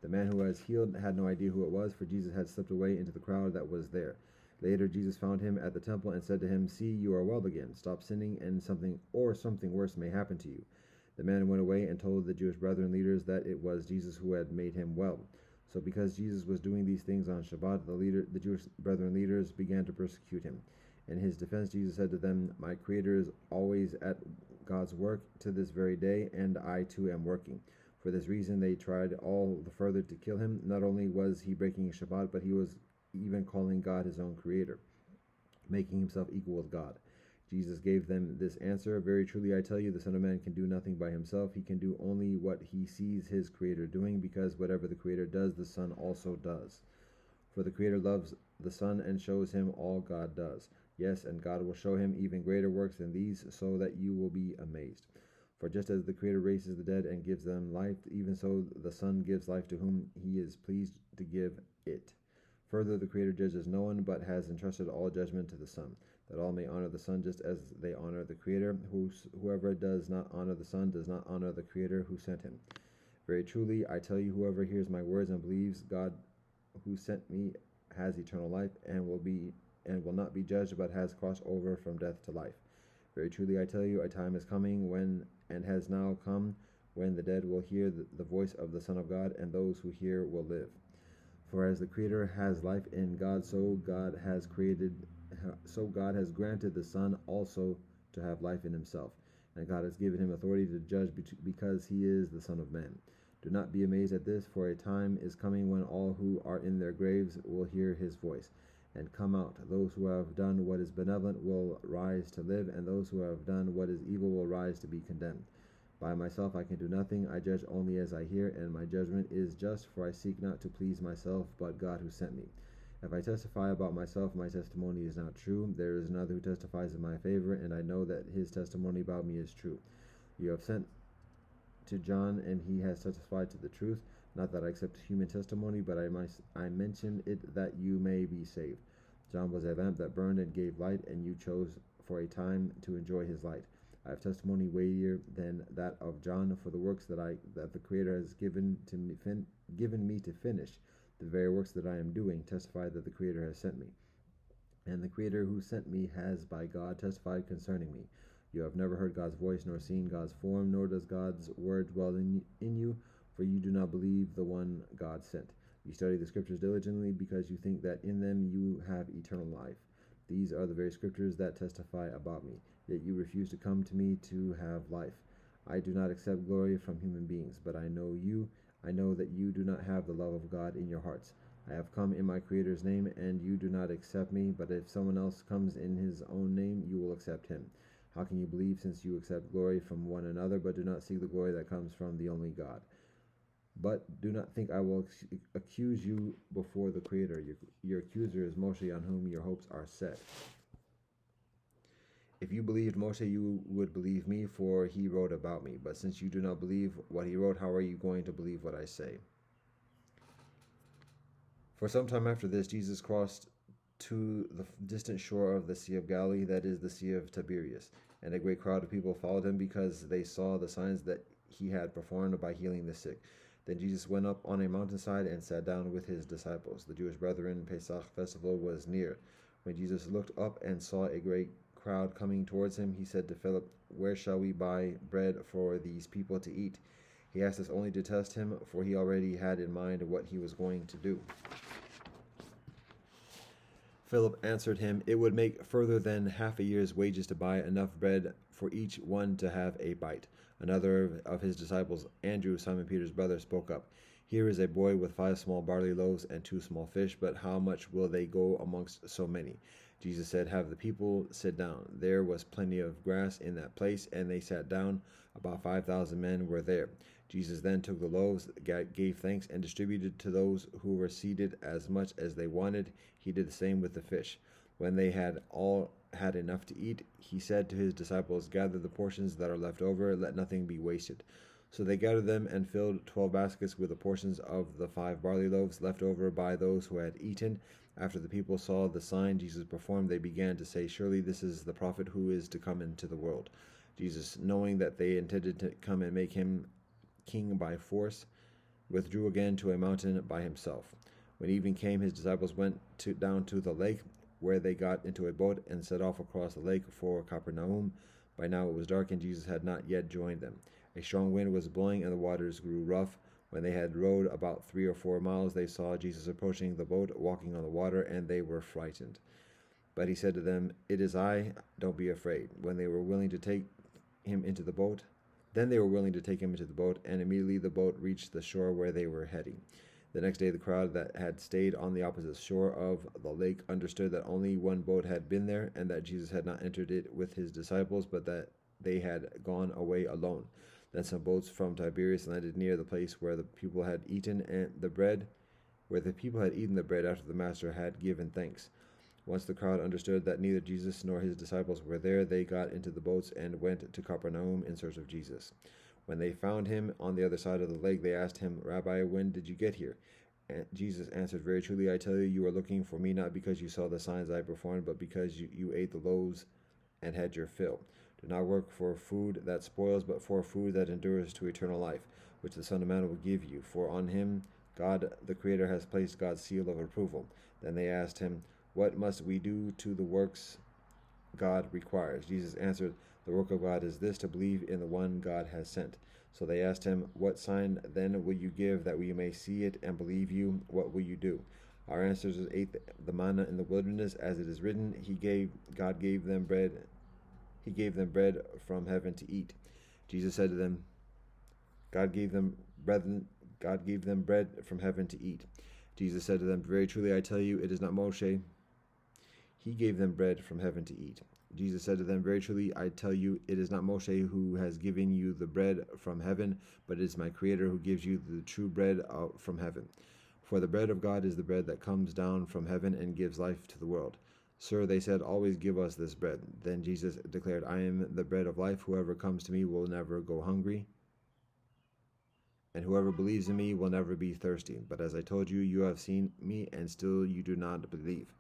The man who was healed had no idea who it was, for Jesus had slipped away into the crowd that was there. Later Jesus found him at the temple and said to him, "See, you are well again. Stop sinning, and something worse may happen to you." The man went away and told the Jewish brethren leaders that it was Jesus who had made him well. So because Jesus was doing these things on Shabbat, the Jewish brethren leaders began to persecute him. In his defense, Jesus said to them, "My Creator is always at God's work to this very day, and I too am working." For this reason, they tried all the further to kill him. Not only was he breaking Shabbat, but he was even calling God his own Creator, making himself equal with God. Jesus gave them this answer, "Very truly I tell you, the Son of Man can do nothing by himself. He can do only what he sees his Creator doing, because whatever the Creator does, the Son also does. For the Creator loves the Son and shows him all God does. Yes, and God will show him even greater works than these, so that you will be amazed. For just as the Creator raises the dead and gives them life, even so the Son gives life to whom he is pleased to give it. Further, the Creator judges no one, but has entrusted all judgment to the Son, that all may honor the Son just as they honor the Creator. Whoever does not honor the Son does not honor the Creator who sent him. Very truly, I tell you, whoever hears my words and believes God who sent me has eternal life, and will not be judged, but has crossed over from death to life. Very truly I tell you, a time is coming and has now come, when the dead will hear the voice of the Son of God, and those who hear will live. For as the Creator has life in God, so God has granted the Son also to have life in himself. And God has given him authority to judge because he is the Son of Man. Do not be amazed at this, for a time is coming when all who are in their graves will hear his voice and come out. Those who have done what is benevolent will rise to live, and those who have done what is evil will rise to be condemned. By myself I can do nothing. I judge only as I hear, and my judgment is just, for I seek not to please myself, but God who sent me. If I testify about myself, my testimony is not true. There is another who testifies in my favor, and I know that his testimony about me is true. You have sent to John, and he has testified to the truth. Not that I accept human testimony, but I mention it that you may be saved. John was a lamp that burned and gave light, and you chose for a time to enjoy his light. I have testimony weightier than that of John, for the works that the Creator has given me to finish, the very works that I am doing, testify that the Creator has sent me. And the Creator who sent me has by God testified concerning me. You have never heard God's voice, nor seen God's form, nor does God's word dwell in you, for you do not believe the one God sent. You study the Scriptures diligently, because you think that in them you have eternal life. These are the very Scriptures that testify about me, yet you refuse to come to me to have life. I do not accept glory from human beings, but I know you. I know that you do not have the love of God in your hearts. I have come in my Creator's name, and you do not accept me, but if someone else comes in his own name, you will accept him. How can you believe, since you accept glory from one another, but do not seek the glory that comes from the only God? But do not think I will accuse you before the Creator. Your accuser is Moshe, on whom your hopes are set. If you believed Moshe, you would believe me, for he wrote about me. But since you do not believe what he wrote, how are you going to believe what I say? For some time after this, Jesus crossed to the distant shore of the Sea of Galilee, that is, the Sea of Tiberias. And a great crowd of people followed him because they saw the signs that he had performed by healing the sick. Then Jesus went up on a mountainside and sat down with his disciples. The Jewish Brethren Pesach festival was near. When Jesus looked up and saw a great crowd coming towards him, he said to Philip, "Where shall we buy bread for these people to eat?" He asked this only to test him, for he already had in mind what he was going to do. Philip answered him, "It would make further than half a year's wages to buy enough bread for each one to have a bite." Another of his disciples, Andrew, Simon Peter's brother, spoke up. "Here is a boy with 5 small barley loaves and 2 small fish, but how much will they go amongst so many?" Jesus said, "Have the people sit down." There was plenty of grass in that place, and they sat down. About 5,000 men were there. Jesus then took the loaves, gave thanks, and distributed to those who were seated as much as they wanted. He did the same with the fish. When they had all had enough to eat, he said to his disciples, "Gather the portions that are left over, let nothing be wasted." So they gathered them and filled 12 baskets with the portions of the 5 barley loaves left over by those who had eaten. After the people saw the sign Jesus performed, they began to say, "Surely this is the prophet who is to come into the world." Jesus, knowing that they intended to come and make him king by force, withdrew again to a mountain by himself. When evening came, his disciples went down to the lake, where they got into a boat and set off across the lake for Capernaum. By now it was dark, and Jesus had not yet joined them. A strong wind was blowing, and the waters grew rough. When they had rowed about 3 or 4 miles, they saw Jesus approaching the boat, walking on the water, and they were frightened. But he said to them, "It is I, don't be afraid." When they were willing to take him into the boat, Then they were willing to take him into the boat, and immediately the boat reached the shore where they were heading. The next day the crowd that had stayed on the opposite shore of the lake understood that only one boat had been there, and that Jesus had not entered it with his disciples, but that they had gone away alone. Then some boats from Tiberias landed near the place where the people had eaten the bread after the master had given thanks. Once the crowd understood that neither Jesus nor his disciples were there, they got into the boats and went to Capernaum in search of Jesus. When they found him on the other side of the lake, they asked him, "Rabbi, when did you get here?" And Jesus answered, "Very truly I tell you, you are looking for me not because you saw the signs I performed, but because you ate the loaves and had your fill. Do not work for food that spoils, but for food that endures to eternal life, which the Son of Man will give you. For on him God the Creator has placed God's seal of approval." Then they asked him, "What must we do to the works God requires?" Jesus answered, "The work of God is this, to believe in the one God has sent." So they asked him, "What sign then will you give that we may see it and believe you? What will you do?" Our ancestors ate the manna in the wilderness, as it is written, God gave them bread from heaven to eat. Jesus said to them, God gave them bread from heaven to eat. Jesus said to them, "Very truly I tell you, it is not Moshe. He gave them bread from heaven to eat." Jesus said to them, "Very truly I tell you, it is not Moshe who has given you the bread from heaven, but it is my Creator who gives you the true bread from heaven. For the bread of God is the bread that comes down from heaven and gives life to the world." "Sir," they said, "always give us this bread." Then Jesus declared, "I am the bread of life. Whoever comes to me will never go hungry, and whoever believes in me will never be thirsty. But as I told you, you have seen me, and still you do not believe.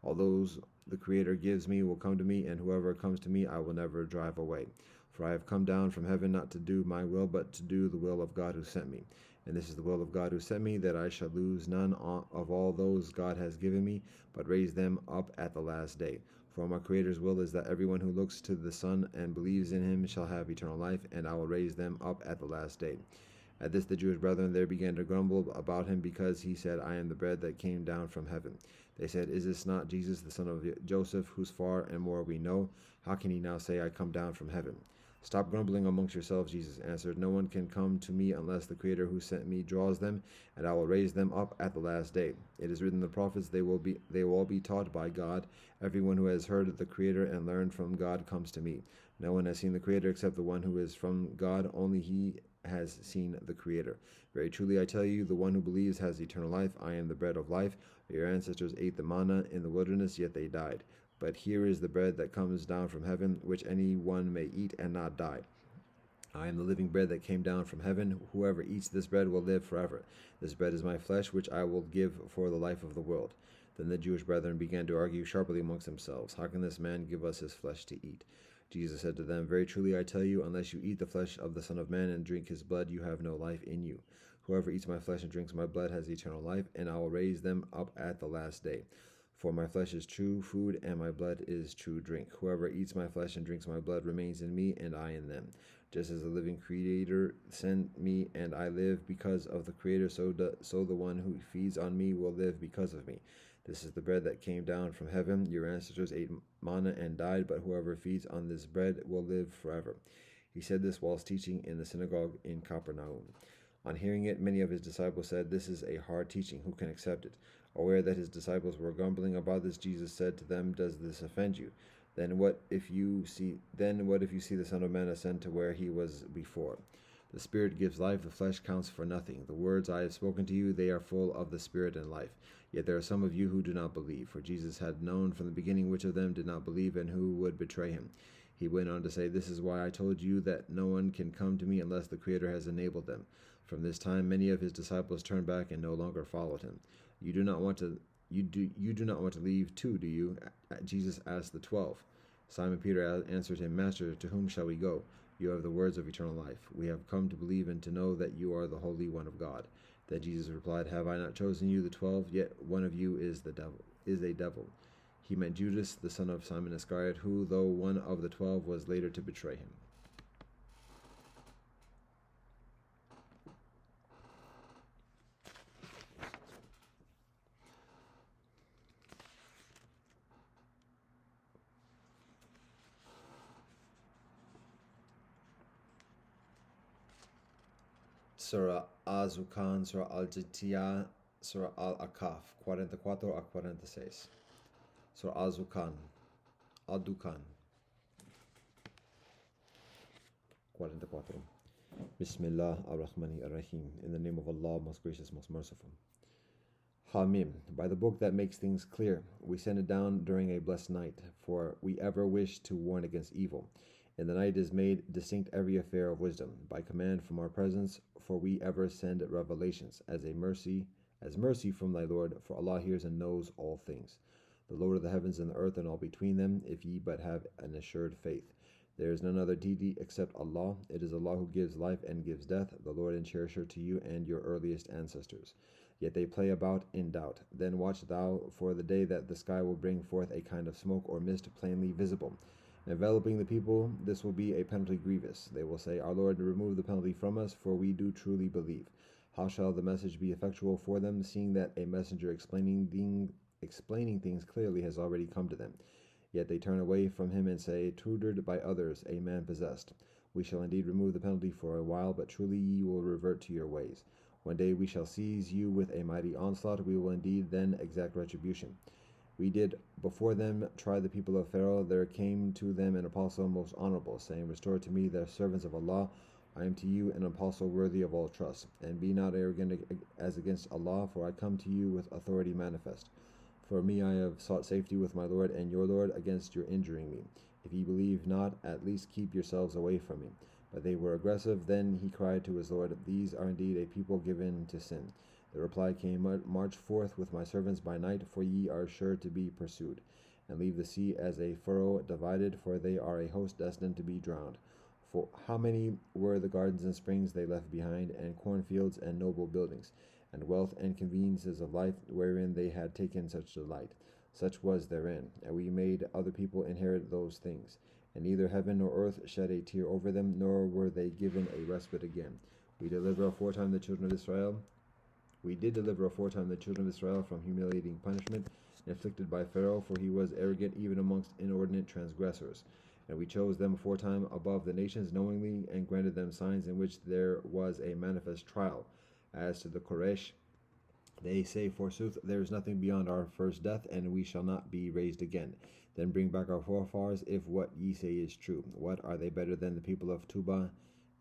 All those the Creator gives me will come to me, and whoever comes to me I will never drive away. For I have come down from heaven not to do my will, but to do the will of God who sent me. And this is the will of God who sent me, that I shall lose none of all those God has given me, but raise them up at the last day. For my Creator's will is that everyone who looks to the Son and believes in him shall have eternal life, and I will raise them up at the last day." At this the Jewish brethren there began to grumble about him, because he said, "I am the bread that came down from heaven." They said, "Is this not Jesus, the son of Joseph, whose far and more we know? How can he now say, 'I come down from heaven'?" "Stop grumbling amongst yourselves," Jesus answered. "No one can come to me unless the Creator who sent me draws them, and I will raise them up at the last day. It is written in the prophets, they will all be taught by God. Everyone who has heard the Creator and learned from God comes to me. No one has seen the Creator except the one who is from God. Only he has seen the Creator. Very truly I tell you, the one who believes has eternal life. I am the bread of life. Your ancestors ate the manna in the wilderness, yet they died. But here is the bread that comes down from heaven, which anyone may eat and not die. I am the living bread that came down from heaven. Whoever eats this bread will live forever. This bread is my flesh, which I will give for the life of the world. Then the Jewish brethren began to argue sharply amongst themselves, how can this man give us his flesh to eat? Jesus said to them, very truly I tell you, unless you eat the flesh of the Son of Man and drink his blood, you have no life in you. Whoever eats my flesh and drinks my blood has eternal life, and I will raise them up at the last day. For my flesh is true food, and my blood is true drink. Whoever eats my flesh and drinks my blood remains in me, and I in them. Just as the living Creator sent me, and I live because of the Creator, so the one who feeds on me will live because of me. This is the bread that came down from heaven. Your ancestors ate manna and died, but whoever feeds on this bread will live forever. He said this whilst teaching in the synagogue in Capernaum. On hearing it, many of his disciples said, this is a hard teaching. Who can accept it? Aware that his disciples were grumbling about this, Jesus said to them, does this offend you? Then what if you see the Son of Man ascend to where he was before? The Spirit gives life, the flesh counts for nothing. The words I have spoken to you, they are full of the Spirit and life. Yet there are some of you who do not believe. For Jesus had known from the beginning which of them did not believe and who would betray him. He went on to say, this is why I told you that no one can come to me unless the Creator has enabled them. From this time many of his disciples turned back and no longer followed him. You do not want to leave too, do you? Jesus asked the 12. Simon Peter answered him, Master, to whom shall we go? You have the words of eternal life. We have come to believe and to know that you are the Holy One of God. Then Jesus replied, have I not chosen you, the 12? Yet one of you is a devil. He meant Judas, the son of Simon Iscariot, who, though one of the 12, was later to betray him. Surah Azukan, Surah Al-Jitiyah, Surah Al-Akaf, 44 a 46. Surah Azukan, Al-Dukan, 44. Bismillah ar-Rahmani ar-Rahim. In the name of Allah, most gracious, most merciful. Hamim, by the book that makes things clear. We send it down during a blessed night, for we ever wish to warn against evil. In the night is made distinct every affair of wisdom, by command from our presence, for we ever send revelations, as mercy from thy Lord, for Allah hears and knows all things. The Lord of the heavens and the earth and all between them, if ye but have an assured faith. There is none other deity except Allah. It is Allah who gives life and gives death, the Lord and cherisher to you and your earliest ancestors. Yet they play about in doubt. Then watch thou for the day that the sky will bring forth a kind of smoke or mist plainly visible, enveloping the people. This will be a penalty grievous. They will say, our Lord, remove the penalty from us, for we do truly believe. How shall the message be effectual for them, seeing that a messenger explaining things clearly has already come to them? Yet they turn away from him and say, tutored by others, a man possessed. We shall indeed remove the penalty for a while, but truly ye will revert to your ways. One day we shall seize you with a mighty onslaught. We will indeed then exact retribution. We did before them try the people of Pharaoh. There came to them an apostle most honorable, saying, restore to me the servants of Allah. I am to you an apostle worthy of all trust. And be not arrogant as against Allah, for I come to you with authority manifest. For me I have sought safety with my Lord and your Lord against your injuring me. If ye believe not, at least keep yourselves away from me. But they were aggressive. Then he cried to his Lord, these are indeed a people given to sin. The reply came, march forth with my servants by night, for ye are sure to be pursued. And leave the sea as a furrow divided, for they are a host destined to be drowned. For how many were the gardens and springs they left behind, and cornfields and noble buildings, and wealth and conveniences of life, wherein they had taken such delight. Such was their end, and we made other people inherit those things. And neither heaven nor earth shed a tear over them, nor were they given a respite again. We did deliver aforetime the children of Israel from humiliating punishment, inflicted by Pharaoh, for he was arrogant even amongst inordinate transgressors. And we chose them aforetime above the nations knowingly, and granted them signs in which there was a manifest trial. As to the Quraysh, they say, forsooth, there is nothing beyond our first death, and we shall not be raised again. Then bring back our forefathers, if what ye say is true. What, are they better than the people of Tubal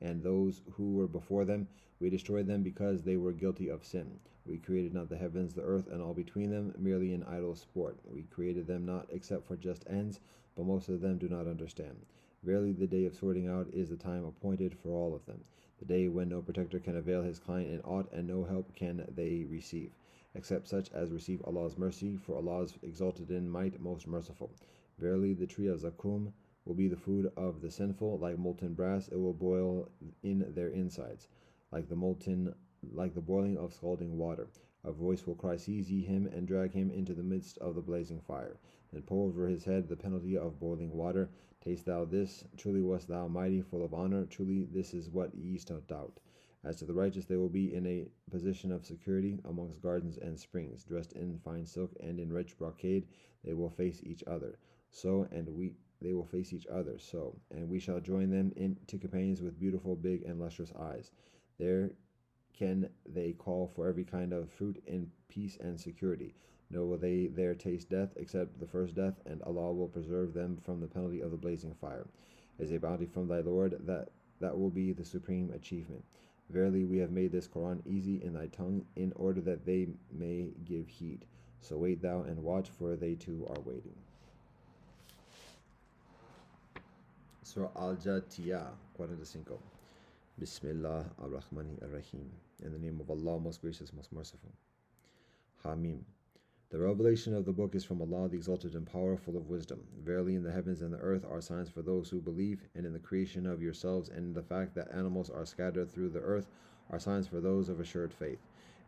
and those who were before them. We destroyed them because they were guilty of sin. We created not the heavens, the earth, and all between them, merely in idle sport. We created them not except for just ends, but most of them do not understand. Verily, the day of sorting out is the time appointed for all of them, the day when no protector can avail his client in aught, and no help can they receive, except such as receive Allah's mercy, for Allah is exalted in might, most merciful. Verily, the tree of Zakum will be the food of the sinful, like molten brass, it will boil in their insides, like the boiling of scalding water. A voice will cry, "Seize ye him, and drag him into the midst of the blazing fire. Then pour over his head the penalty of boiling water. Taste thou this, truly wast thou mighty, full of honor, truly this is what ye stood out." As to the righteous, they will be in a position of security amongst gardens and springs, dressed in fine silk and in rich brocade. They will face each other. They will face each other, and we shall join them into companions with beautiful, big, and lustrous eyes. There can they call for every kind of fruit in peace and security. Nor will they there taste death, except the first death, and Allah will preserve them from the penalty of the blazing fire. As a bounty from thy Lord, that will be the supreme achievement. Verily, we have made this Quran easy in thy tongue, in order that they may give heed. So wait thou and watch, for they too are waiting. Surah Al-Jatiyah, 45. Bismillah ar-Rahman ar-Rahim. In the name of Allah, most gracious, most merciful. Hamim. The revelation of the book is from Allah, the exalted and powerful of wisdom. Verily, in the heavens and the earth are signs for those who believe, and in the creation of yourselves, and in the fact that animals are scattered through the earth are signs for those of assured faith.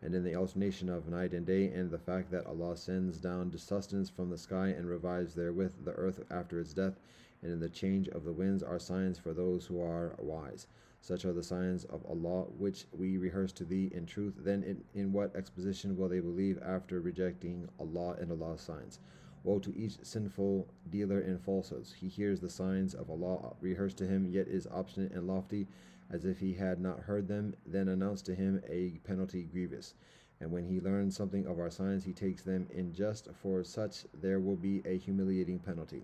And in the alternation of night and day, and the fact that Allah sends down sustenance from the sky and revives therewith the earth after its death, and in the change of the winds are signs for those who are wise. Such are the signs of Allah which we rehearse to thee in truth. Then in what exposition will they believe after rejecting Allah and Allah's signs? Woe to each sinful dealer in falsehoods. He hears the signs of Allah rehearsed to him, yet is obstinate and lofty, as if he had not heard them, then announce to him a penalty grievous. And when he learns something of our signs, he takes them in jest. For such there will be a humiliating penalty.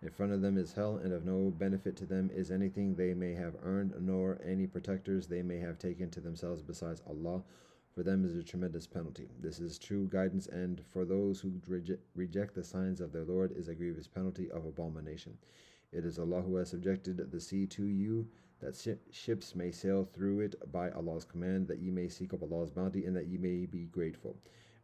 In front of them is hell, and of no benefit to them is anything they may have earned, nor any protectors they may have taken to themselves besides Allah. For them is a tremendous penalty. This is true guidance, and for those who reject the signs of their Lord is a grievous penalty of abomination. It is Allah who has subjected the sea to you, that ships may sail through it by Allah's command, that ye may seek up Allah's bounty, and that ye may be grateful.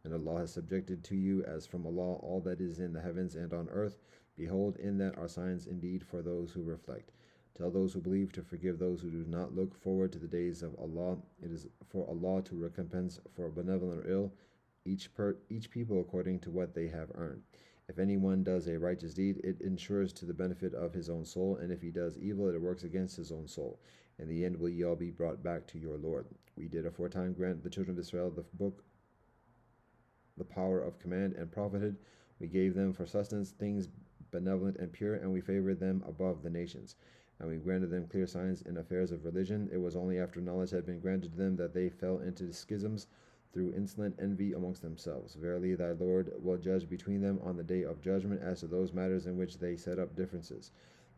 And Allah has subjected to you, as from Allah, all that is in the heavens and on earth. Behold, in that are signs indeed for those who reflect. Tell those who believe to forgive those who do not. Look forward to the days of Allah. It is for Allah to recompense for benevolent or ill each people according to what they have earned. If anyone does a righteous deed, it ensures to the benefit of his own soul, and if he does evil, it works against his own soul. In the end will ye all be brought back to your Lord. We did aforetime grant the children of Israel the book, the power of command, and prophethood. We gave them for sustenance things benevolent and pure, and we favored them above the nations. And we granted them clear signs in affairs of religion. It was only after knowledge had been granted to them that they fell into schisms through insolent envy amongst themselves. Verily, thy Lord will judge between them on the day of judgment as to those matters in which they set up differences.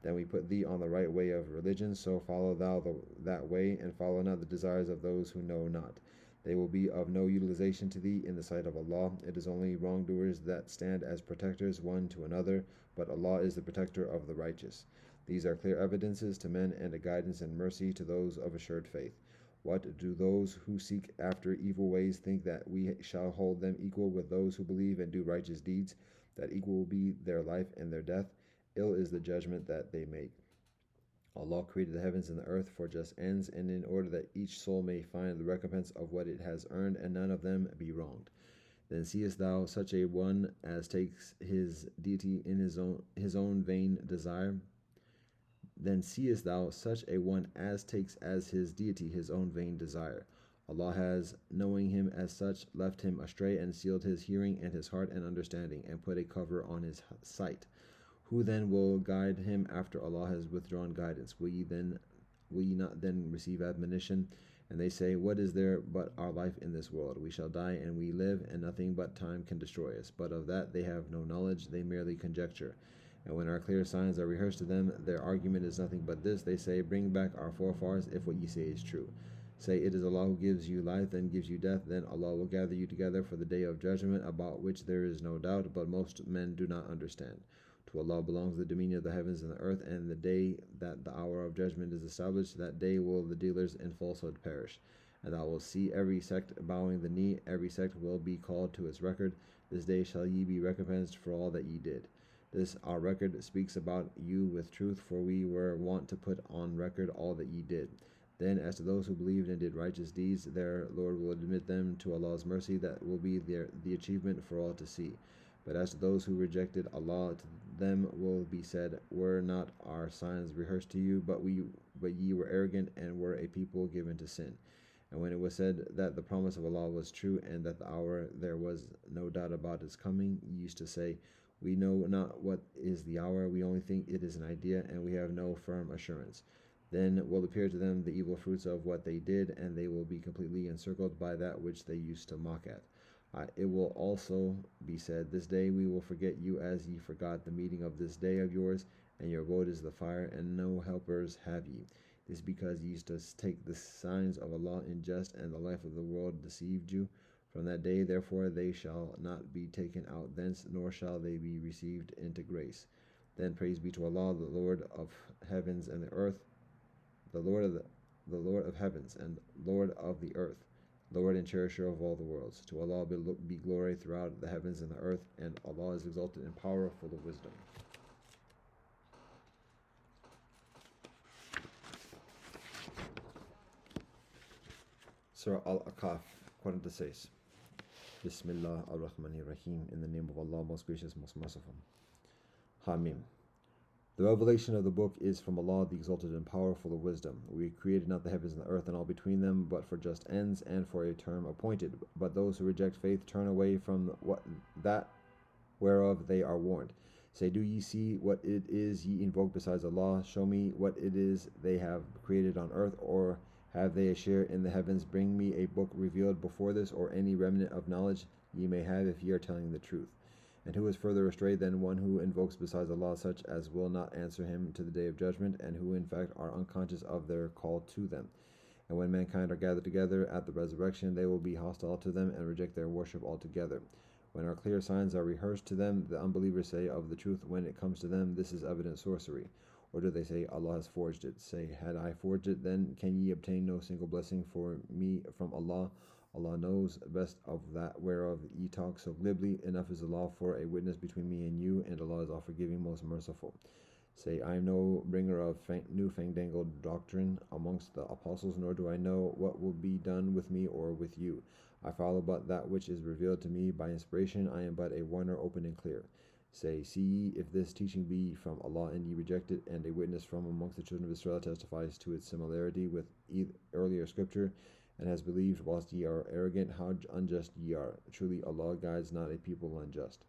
Then we put thee on the right way of religion, so follow thou that way, and follow not the desires of those who know not. They will be of no utilization to thee in the sight of Allah. It is only wrongdoers that stand as protectors one to another, but Allah is the protector of the righteous. These are clear evidences to men, and a guidance and mercy to those of assured faith. What do those who seek after evil ways think, that we shall hold them equal with those who believe and do righteous deeds? That equal will be their life and their death. Ill is the judgment that they make. Allah created the heavens and the earth for just ends, and in order that each soul may find the recompense of what it has earned, and none of them be wronged. Then seest thou such a one as takes his deity in his own vain desire? Then seest thou such a one as takes as his deity his own vain desire. Allah has, knowing him as such, left him astray, and sealed his hearing and his heart and understanding, and put a cover on his sight. Who then will guide him after Allah has withdrawn guidance? Will ye not then receive admonition? And they say, what is there but our life in this world? We shall die, and we live, and nothing but time can destroy us. But of that they have no knowledge, they merely conjecture. And when our clear signs are rehearsed to them, their argument is nothing but this. They say, Bring back our forefathers if what ye say is true. Say, It is Allah who gives you life, then gives you death. Then Allah will gather you together for the day of judgment, about which there is no doubt, but most men do not understand. To Allah belongs the dominion of the heavens and the earth, and the day that the hour of judgment is established, that day will the dealers in falsehood perish. And thou wilt see every sect bowing the knee, every sect will be called to its record. This day shall ye be recompensed for all that ye did. This our record speaks about you with truth, for we were wont to put on record all that ye did. Then, as to those who believed and did righteous deeds, their Lord will admit them to Allah's mercy, that will be the achievement for all to see. But as to those who rejected Allah, to them will be said, Were not our signs rehearsed to you, but ye were arrogant and were a people given to sin. And when it was said that the promise of Allah was true, and that the hour there was no doubt about its coming, ye used to say, We know not what is the hour, we only think it is an idea, and we have no firm assurance. Then will appear to them the evil fruits of what they did, and they will be completely encircled by that which they used to mock at. It will also be said, This day we will forget you as ye forgot the meeting of this day of yours, and your abode is the fire, and no helpers have ye. This because ye used to take the signs of Allah in jest, and the life of the world deceived you. From that day, therefore, they shall not be taken out thence, nor shall they be received into grace. Then praise be to Allah, the Lord of heavens and the earth, the Lord of heavens and Lord of the earth, Lord and cherisher of all the worlds. To Allah be glory throughout the heavens and the earth, and Allah is exalted in power, full of wisdom. Surah Al-Aqaf, 46. Bismillah ar-Rahmanir Rahim. In the name of Allah, most gracious, most merciful. Hamim. The revelation of the book is from Allah, the exalted and powerful of wisdom. We created not the heavens and the earth and all between them, but for just ends and for a term appointed. But those who reject faith turn away from that whereof they are warned. Say, do ye see what it is ye invoke besides Allah? Show me what it is they have created on earth, or have they a share in the heavens? Bring me a book revealed before this, or any remnant of knowledge ye may have, if ye are telling the truth. And who is further astray than one who invokes besides Allah such as will not answer him to the day of judgment, and who in fact are unconscious of their call to them? And when mankind are gathered together at the resurrection, they will be hostile to them and reject their worship altogether. When our clear signs are rehearsed to them, the unbelievers say of the truth when it comes to them, This is evident sorcery. Or do they say, Allah has forged it? Say, had I forged it, then can ye obtain no single blessing for me from Allah? Allah knows best of that whereof ye talk so glibly. Enough is Allah for a witness between me and you, and Allah is all forgiving, most merciful. Say, I am no bringer of new fandangled doctrine amongst the apostles, nor do I know what will be done with me or with you. I follow but that which is revealed to me by inspiration. I am but a warner, open and clear. Say, see ye if this teaching be from Allah, and ye reject it, and a witness from amongst the children of Israel testifies to its similarity with earlier scripture, and has believed whilst ye are arrogant, how unjust ye are. Truly Allah guides not a people unjust.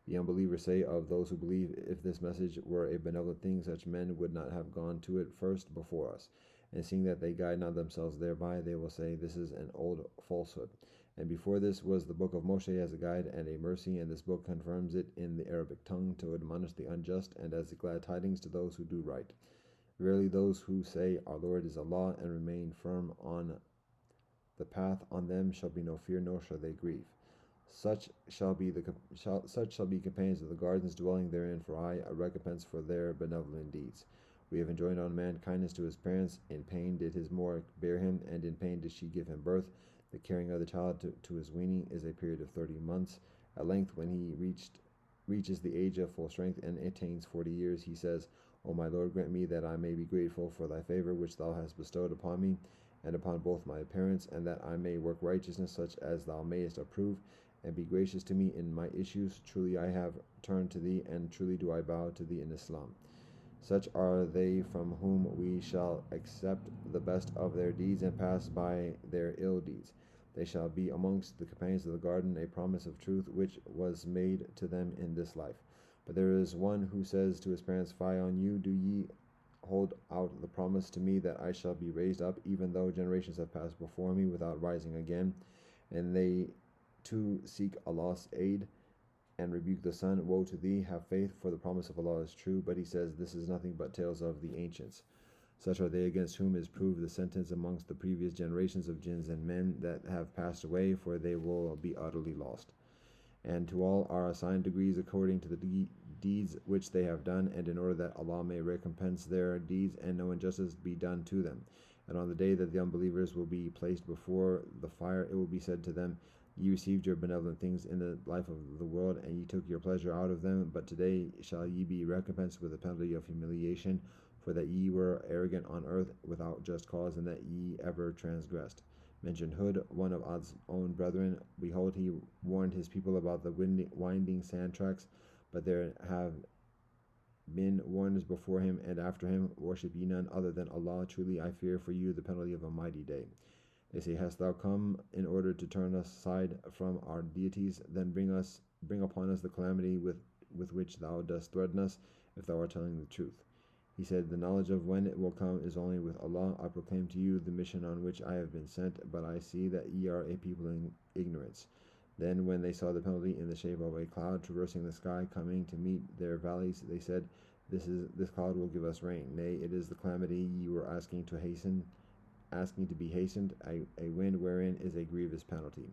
The unbelievers say of those who believe, If this message were a benevolent thing, such men would not have gone to it first before us. And seeing that they guide not themselves thereby, they will say, This is an old falsehood. And before this was the book of Moshe as a guide and a mercy, and this book confirms it in the Arabic tongue to admonish the unjust, and as the glad tidings to those who do right. Verily those who say, Our Lord is Allah, and remain firm on the path, on them shall be no fear, nor shall they grieve. Such shall be companions of the gardens, dwelling therein for aye, a recompense for their benevolent deeds. We have enjoined on man kindness to his parents. In pain did his mother bear him, and in pain did she give him birth. The carrying of the child to his weaning is a period of 30 months. At length, when he reaches the age of full strength and attains 40 years, he says, O my Lord, grant me that I may be grateful for thy favor which thou hast bestowed upon me, and upon both my parents, and that I may work righteousness such as thou mayest approve, and be gracious to me in my issues. Truly I have turned to thee, and truly do I bow to thee in Islam. Such are they from whom we shall accept the best of their deeds and pass by their ill deeds. They shall be amongst the companions of the garden, a promise of truth which was made to them in this life. But there is one who says to his parents, Fie on you, do ye hold out the promise to me that I shall be raised up, even though generations have passed before me without rising again? And they too seek Allah's aid. and rebuke the son. Woe to thee, have faith, for the promise of Allah is true. But he says, this is nothing but tales of the ancients. Such are they against whom is proved the sentence amongst the previous generations of jinns and men that have passed away, for they will be utterly lost. And to all are assigned degrees according to the deeds which they have done, and in order that Allah may recompense their deeds and no injustice be done to them. And on the day that the unbelievers will be placed before the fire, it will be said to them, ye received your benevolent things in the life of the world, and ye took your pleasure out of them, but today shall ye be recompensed with the penalty of humiliation, for that ye were arrogant on earth without just cause, and that ye ever transgressed. Mentioned Hud, one of Ad's own brethren. Behold, he warned his people about the winding sand tracks, but there have been warners before him and after him. Worship ye none other than Allah. Truly I fear for you the penalty of a mighty day. They say, hast thou come in order to turn us aside from our deities? Then bring upon us the calamity with which thou dost threaten us, if thou art telling the truth. He said, the knowledge of when it will come is only with Allah. I proclaim to you the mission on which I have been sent, but I see that ye are a people in ignorance. Then when they saw the penalty in the shape of a cloud traversing the sky, coming to meet their valleys, they said, this cloud will give us rain. Nay, it is the calamity ye were asking to be hastened, a wind wherein is a grievous penalty.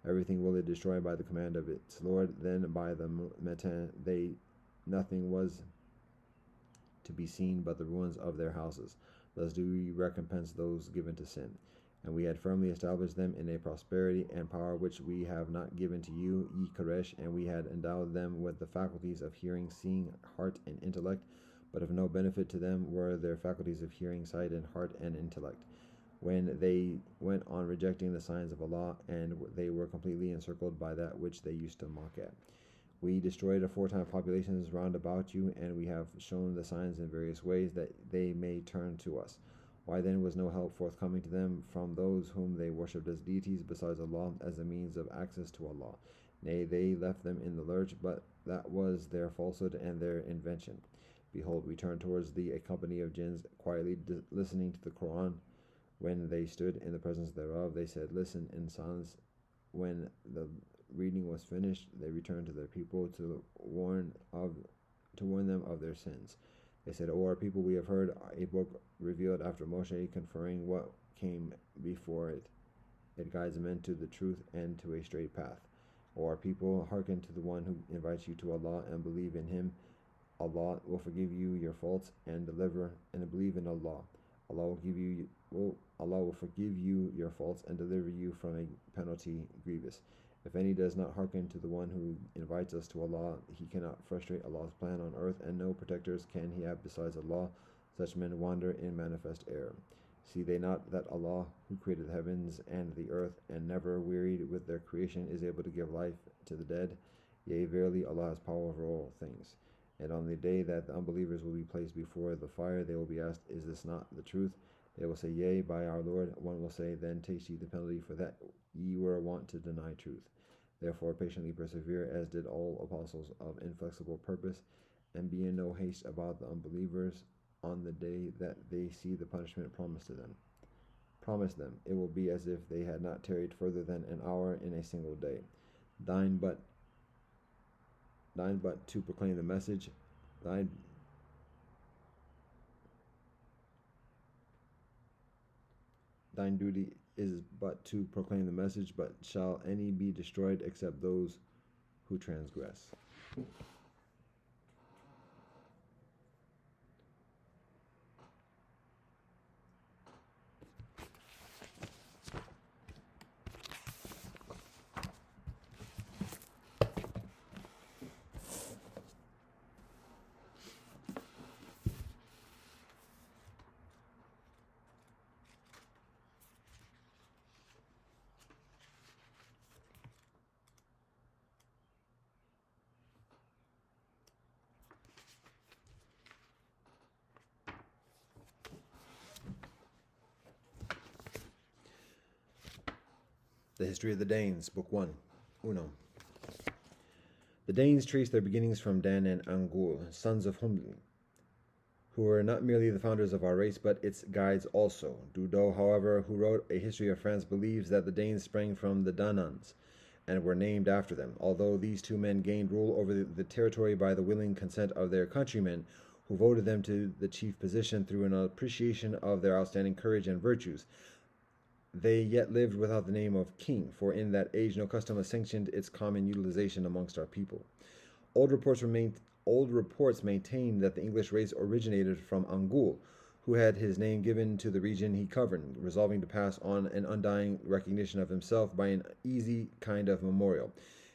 Everything will it destroy by the command of its Lord. Then by the metan nothing was to be seen but the ruins of their houses. Thus do we recompense those given to sin. And we had firmly established them in a prosperity and power which we have not given to you, ye Quraysh, and we had endowed them with the faculties of hearing, seeing, heart, and intellect, but of no benefit to them were their faculties of hearing, sight, and heart, and intellect, when they went on rejecting the signs of Allah, and they were completely encircled by that which they used to mock at. We destroyed aforetime populations round about you, and we have shown the signs in various ways that they may turn to us. Why then was no help forthcoming to them from those whom they worshipped as deities besides Allah as a means of access to Allah? Nay, they left them in the lurch, but that was their falsehood and their invention. Behold, we turned towards thee a company of jinns, quietly listening to the Quran. When they stood in the presence thereof, they said, listen in silence. When the reading was finished, they returned to their people to warn them of their sins. They said, O our people, we have heard a book revealed after Moshe, conferring what came before it. It guides men to the truth and to a straight path. O our people, hearken to the one who invites you to Allah and believe in him. Allah will forgive you your faults and believe in Allah. Allah will forgive you your faults and deliver you from a penalty grievous. If any does not hearken to the one who invites us to Allah, he cannot frustrate Allah's plan on earth, and no protectors can he have besides Allah. Such men wander in manifest error. See they not that Allah, who created the heavens and the earth, and never wearied with their creation, is able to give life to the dead? Yea, verily, Allah has power over all things. And on the day that the unbelievers will be placed before the fire, they will be asked, is this not the truth? They will say, yea, by our Lord. One will say, then taste ye the penalty for that ye were wont to deny truth. Therefore patiently persevere, as did all apostles of inflexible purpose, and be in no haste about the unbelievers on the day that they see the punishment promised to them. Promise them, it will be as if they had not tarried further than an hour in a single day. Thine but to proclaim the message, thine duty is but to proclaim the message, but shall any be destroyed except those who transgress? The History of the Danes, Book 1, Uno. The Danes trace their beginnings from Dan and Angul, sons of Humli, who were not merely the founders of our race, but its guides also. Dudo, however, who wrote a history of France, believes that the Danes sprang from the Danans, and were named after them. Although these two men gained rule over the territory by the willing consent of their countrymen, who voted them to the chief position through an appreciation of their outstanding courage and virtues, they yet lived without the name of king, for in that age no custom has sanctioned its common utilization amongst our people. Old reports maintain that the English race originated from Angul, who had his name given to the region he covered, resolving to pass on an undying recognition of himself by an easy kind of memorial.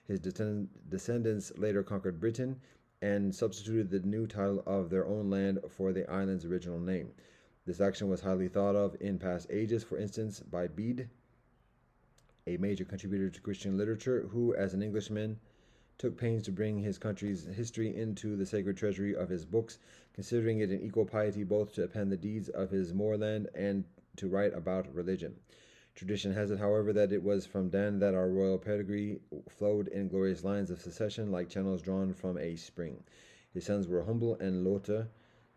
His descendants later conquered Britain and substituted the new title of their own land for the island's original name. This action was highly thought of in past ages, for instance, by Bede, a major contributor to Christian literature, who, as an Englishman, took pains to bring his country's history into the sacred treasury of his books, considering it an equal piety both to append the deeds of his moorland and to write about religion. Tradition has it, however, that it was from Dan that our royal pedigree flowed in glorious lines of succession like channels drawn from a spring. His sons were Humble and Lota,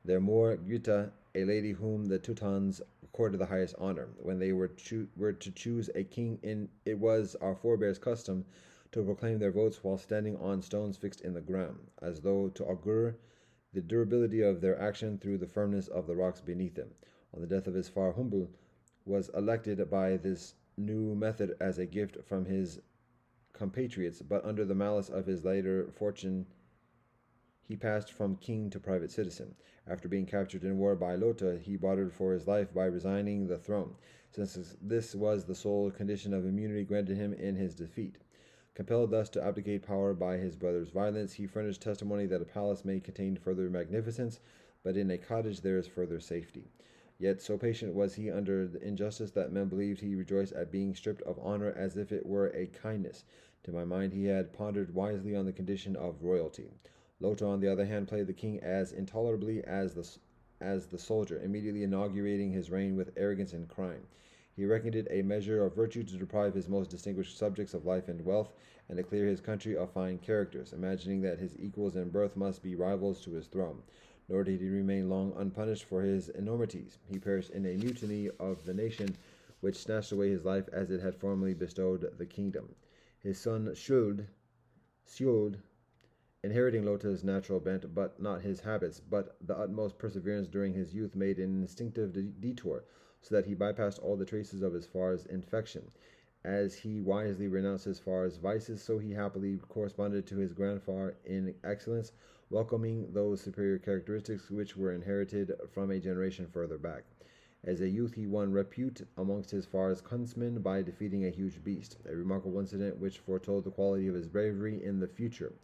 their Moor Grita, a lady whom the Teutons accorded the highest honor. When they were to choose a king, it was our forebears' custom to proclaim their votes while standing on stones fixed in the ground, as though to augur the durability of their action through the firmness of the rocks beneath them. On the death of his father, Humble was elected by this new method as a gift from his compatriots, but under the malice of his later fortune, he passed from king to private citizen. After being captured in war by Lota, he bartered for his life by resigning the throne, since this was the sole condition of immunity granted him in his defeat. Compelled thus to abdicate power by his brother's violence, he furnished testimony that a palace may contain further magnificence, but in a cottage there is further safety. Yet so patient was he under the injustice that men believed he rejoiced at being stripped of honor as if it were a kindness. To my mind, he had pondered wisely on the condition of royalty. Lota, on the other hand, played the king as intolerably as the soldier, immediately inaugurating his reign with arrogance and crime. He reckoned it a measure of virtue to deprive his most distinguished subjects of life and wealth, and to clear his country of fine characters, imagining that his equals in birth must be rivals to his throne. Nor did he remain long unpunished for his enormities. He perished in a mutiny of the nation, which snatched away his life as it had formerly bestowed the kingdom. His son Skjold, inheriting Lota's natural bent, but not his habits, but the utmost perseverance during his youth, made an instinctive detour, so that he bypassed all the traces of his father's infection. As he wisely renounced his father's vices, so he happily corresponded to his grandfather in excellence, welcoming those superior characteristics which were inherited from a generation further back. As a youth, he won repute amongst his father's huntsmen by defeating a huge beast, a remarkable incident which foretold the quality of his bravery in the future.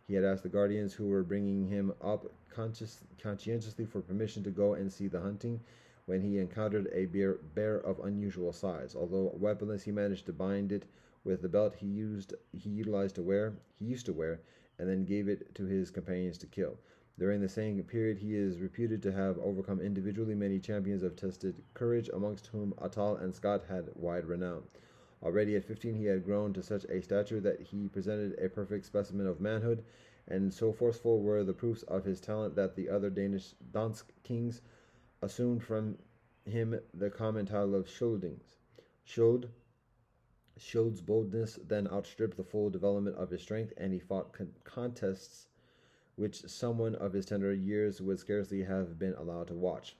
He had asked the guardians who were bringing him up conscientiously for permission to go and see the hunting, when he encountered a bear of unusual size. Although weaponless, he managed to bind it with the belt he used to wear, and then gave it to his companions to kill. During the same period, he is reputed to have overcome individually many champions of tested courage, amongst whom Atal and Scott had wide renown. Already at 15, he had grown to such a stature that he presented a perfect specimen of manhood, and so forceful were the proofs of his talent that the other Dansk kings assumed from him the common title of Scyldings. Skjold's boldness then outstripped the full development of his strength, and he fought contests which someone of his tender years would scarcely have been allowed to watch.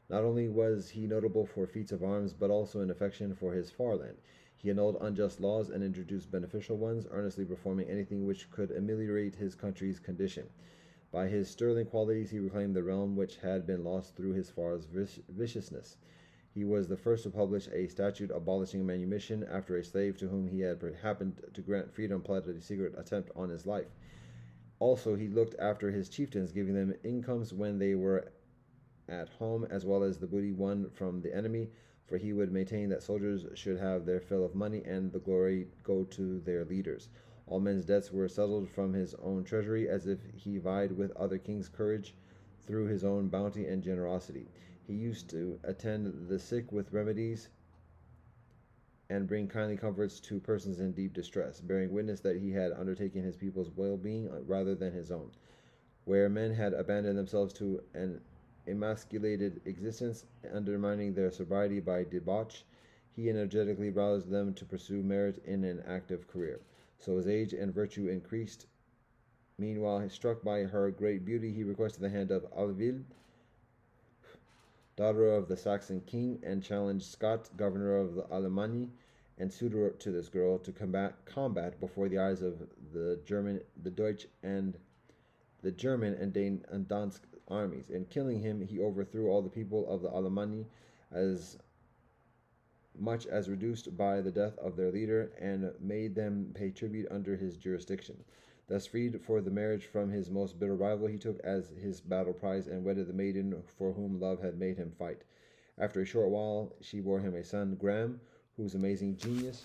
Not only was he notable for feats of arms, but also in affection for his fatherland. He annulled unjust laws and introduced beneficial ones, earnestly performing anything which could ameliorate his country's condition. By his sterling qualities, he reclaimed the realm which had been lost through his father's viciousness. He was the first to publish a statute abolishing manumission after a slave to whom he had happened to grant freedom plotted a secret attempt on his life. Also, he looked after his chieftains, giving them incomes when they were at home, as well as the booty won from the enemy, for he would maintain that soldiers should have their fill of money and the glory go to their leaders. All men's debts were settled from his own treasury, as if he vied with other kings' courage through his own bounty and generosity. He used to attend the sick with remedies and bring kindly comforts to persons in deep distress, bearing witness that he had undertaken his people's well-being rather than his own. Where men had abandoned themselves to an emasculated existence, undermining their sobriety by debauch, he energetically roused them to pursue merit in an active career. So his age and virtue increased. Meanwhile, struck by her great beauty, he requested the hand of Alvil, daughter of the Saxon king, and challenged Scott, governor of the Alemanni, and suitor to this girl, to combat before the eyes of the German, the Deutsch, and the German and Dane and Dansk armies. In killing him, he overthrew all the people of the Alemanni, as much as reduced by the death of their leader, and made them pay tribute under his jurisdiction. Thus freed for the marriage from his most bitter rival, he took as his battle prize and wedded the maiden for whom love had made him fight. After a short while, she bore him a son, Graham, whose amazing genius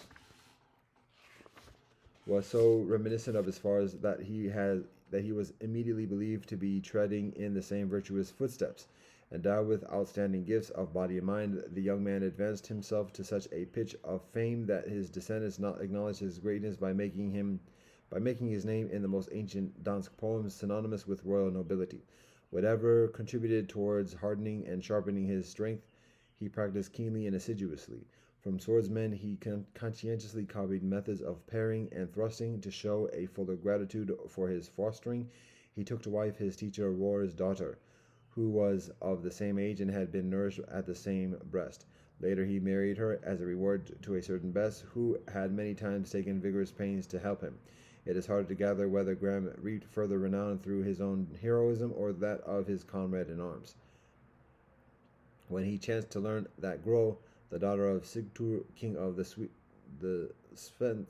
was so reminiscent of his father's that he was immediately believed to be treading in the same virtuous footsteps. Endowed with outstanding gifts of body and mind, the young man advanced himself to such a pitch of fame that his descendants not acknowledged his greatness by making his name in the most ancient Dansk poems synonymous with royal nobility. Whatever contributed towards hardening and sharpening his strength, he practiced keenly and assiduously. From swordsmen, he conscientiously copied methods of parrying and thrusting. To show a fuller gratitude for his fostering, he took to wife his teacher Roar's daughter, who was of the same age and had been nourished at the same breast. Later he married her as a reward to a certain Bess, who had many times taken vigorous pains to help him. It is hard to gather whether Graham reaped further renown through his own heroism or that of his comrade in arms. When he chanced to learn that Gro, the daughter of Sigtur, king of the Svensk,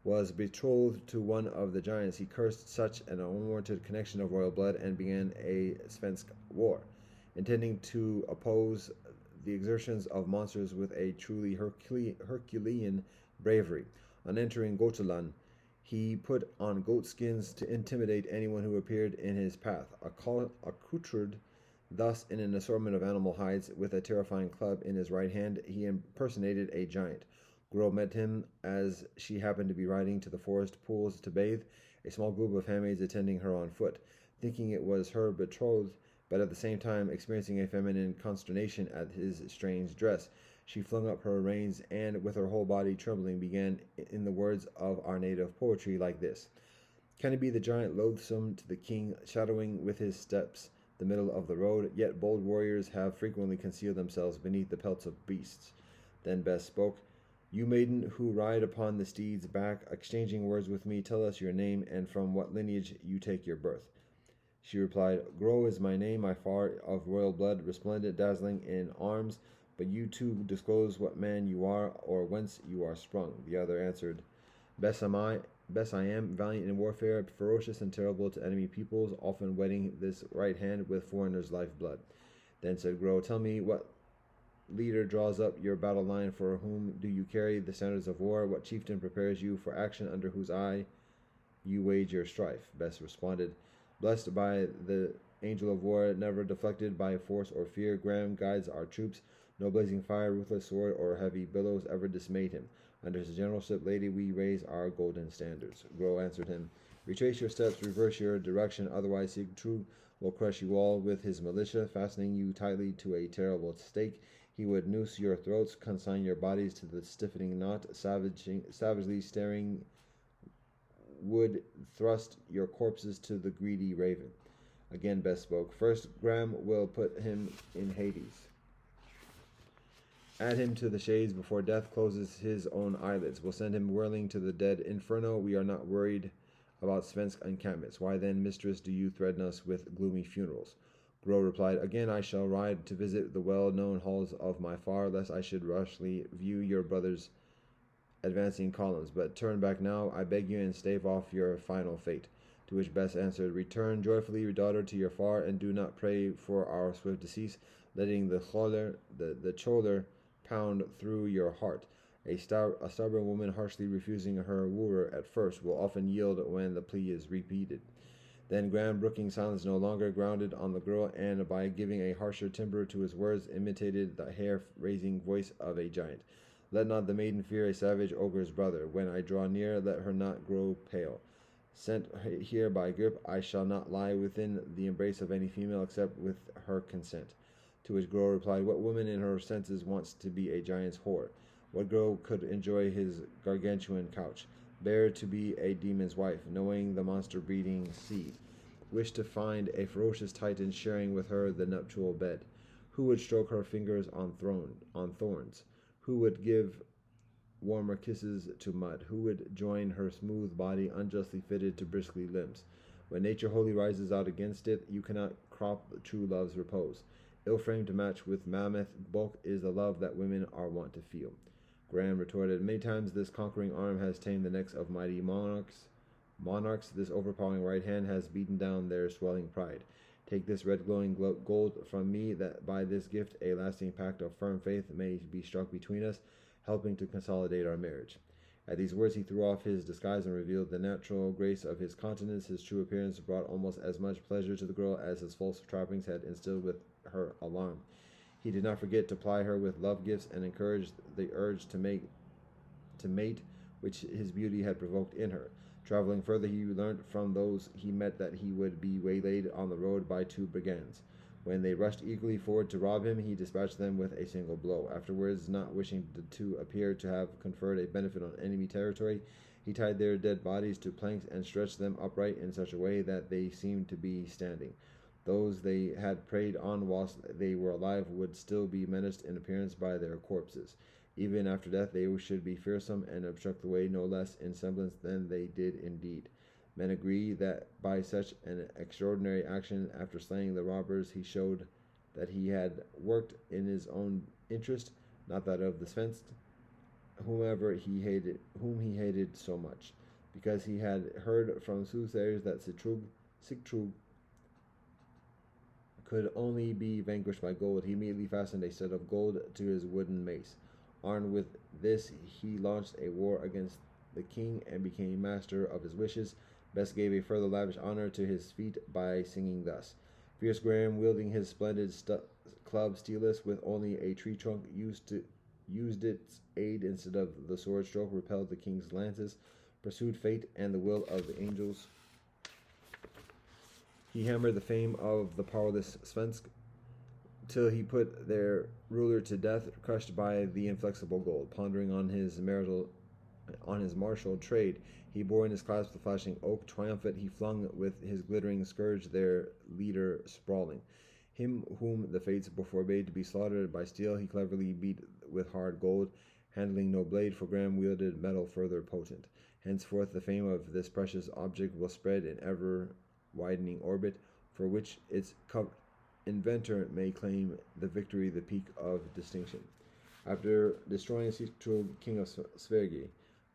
was betrothed to one of the giants, he cursed such an unwarranted connection of royal blood and began a Svensk war, intending to oppose the exertions of monsters with a truly Herculean bravery. On entering Gotaland, he put on goat skins to intimidate anyone who appeared in his path. Accoutred thus in an assortment of animal hides, with a terrifying club in his right hand, he impersonated a giant. Gro met him as she happened to be riding to the forest pools to bathe, a small group of handmaids attending her on foot. Thinking it was her betrothed, but at the same time experiencing a feminine consternation at his strange dress, she flung up her reins and, with her whole body trembling, began in the words of our native poetry like this: Can it be the giant loathsome to the king, shadowing with his steps the middle of the road? Yet bold warriors have frequently concealed themselves beneath the pelts of beasts. Then Bess spoke: You maiden who ride upon the steed's back, exchanging words with me, tell us your name and from what lineage you take your birth. She replied, Gro is my name, my far of royal blood, resplendent, dazzling in arms, but you too disclose what man you are, or whence you are sprung. The other answered, Bess I am, valiant in warfare, ferocious and terrible to enemy peoples, often wetting this right hand with foreigners' lifeblood. Then said Gro, Tell me what leader draws up your battle line, for whom do you carry the standards of war? What chieftain prepares you for action, under whose eye you wage your strife? Bess responded, Blessed by the angel of war, never deflected by force or fear, Graham guides our troops. No blazing fire, ruthless sword, or heavy billows ever dismayed him. Under his generalship, lady, we raise our golden standards. Gro answered him, Retrace your steps, reverse your direction, otherwise Sigtru will crush you all with his militia, fastening you tightly to a terrible stake. He would noose your throats, consign your bodies to the stiffening knot, savagely staring would thrust your corpses to the greedy raven. Again Bess spoke, First Graham will put him in Hades. Add him to the shades before death closes his own eyelids. We'll send him whirling to the dead inferno. We are not worried about Svensk encampments. Why then, mistress, do you threaten us with gloomy funerals? Gro replied, Again I shall ride to visit the well-known halls of my far, lest I should rashly view your brother's advancing columns. But turn back now, I beg you, and stave off your final fate. To which Bess answered, Return joyfully, your daughter, to your far, and do not pray for our swift decease, letting the choler pound through your heart. A stubborn woman harshly refusing her wooer at first will often yield when the plea is repeated. Then Graham, brooking silence no longer, grounded on the girl, and by giving a harsher timbre to his words, imitated the hair-raising voice of a giant. Let not the maiden fear a savage ogre's brother. When I draw near, let her not grow pale. Sent here by Grip, I shall not lie within the embrace of any female except with her consent. To which Gro replied, What woman in her senses wants to be a giant's whore? What girl could enjoy his gargantuan couch, bear to be a demon's wife, knowing the monster breeding seed, wish to find a ferocious titan sharing with her the nuptial bed? Who would stroke her fingers on thorns? Who would give warmer kisses to mud? Who would join her smooth body unjustly fitted to bristly limbs? When nature wholly rises out against it, you cannot crop true love's repose. Ill-framed to match with mammoth bulk is the love that women are wont to feel. Graham retorted, many times this conquering arm has tamed the necks of mighty monarchs. This overpowering right hand has beaten down their swelling pride. Take this red glowing gold from me, that by this gift a lasting pact of firm faith may be struck between us, helping to consolidate our marriage. At these words he threw off his disguise and revealed the natural grace of his countenance. His true appearance brought almost as much pleasure to the girl as his false trappings had instilled with her alarm. He did not forget to ply her with love gifts and encouraged the urge to mate which his beauty had provoked in her. Traveling further, he learnt from those he met that he would be waylaid on the road by two brigands. When they rushed eagerly forward to rob him, he dispatched them with a single blow. Afterwards, not wishing to appear to have conferred a benefit on enemy territory, he tied their dead bodies to planks and stretched them upright in such a way that they seemed to be standing. Those they had preyed on whilst they were alive would still be menaced in appearance by their corpses. Even after death they should be fearsome and obstruct the way no less in semblance than they did indeed. Men agree that by such an extraordinary action, after slaying the robbers, he showed that he had worked in his own interest, not that of the Svensk, whom he hated so much, because he had heard from soothsayers that Sigtrug could only be vanquished by gold. He immediately fastened a set of gold to his wooden mace. Armed with this, he launched a war against the king and became master of his wishes. Best gave a further lavish honor to his feat by singing thus: Fierce Graham, wielding his splendid club steelless with only a tree trunk, used its aid instead of the sword stroke, repelled the king's lances, pursued fate and the will of the angels. He hammered the fame of the powerless Svensk till he put their ruler to death, crushed by the inflexible gold. Pondering on his martial trade, he bore in his clasp the flashing oak. Triumphant, he flung with his glittering scourge their leader sprawling. Him whom the fates forbade to be slaughtered by steel, he cleverly beat with hard gold, handling no blade, for Graham wielded metal further potent. Henceforth the fame of this precious object will spread in ever-widening orbit, for which its inventor may claim the victory, the peak of distinction. After destroying Sigtrygg, king of Sverige,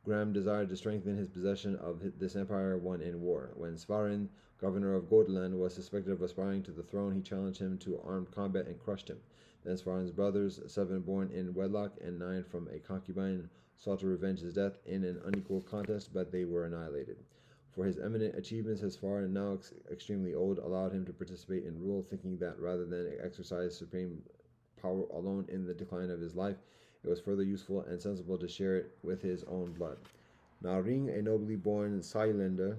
Graham desired to strengthen his possession of this empire won in war. When Svarin, governor of Godeland, was suspected of aspiring to the throne, he challenged him to armed combat and crushed him. Then Svarin's brothers, 7 born in wedlock and 9 from a concubine, sought to revenge his death in an unequal contest, but they were annihilated. For his eminent achievements, his Svarin, now extremely old, allowed him to participate in rule, thinking that rather than exercise supreme power alone in the decline of his life, it was further useful and sensible to share it with his own blood. Now Ring, a nobly born Saarlander,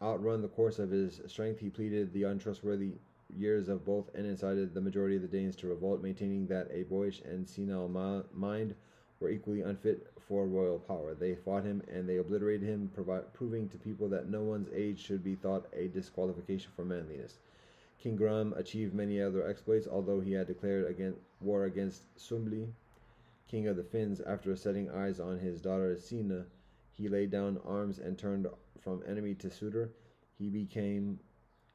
outrun the course of his strength. He pleaded the untrustworthy years of both and incited the majority of the Danes to revolt, maintaining that a boyish and senile mind were equally unfit for royal power. They fought him and they obliterated him, proving to people that no one's age should be thought a disqualification for manliness. King Graham achieved many other exploits, although he had declared war against Sumbli, king of the Finns. After setting eyes on his daughter Sina, he laid down arms and turned from enemy to suitor. He became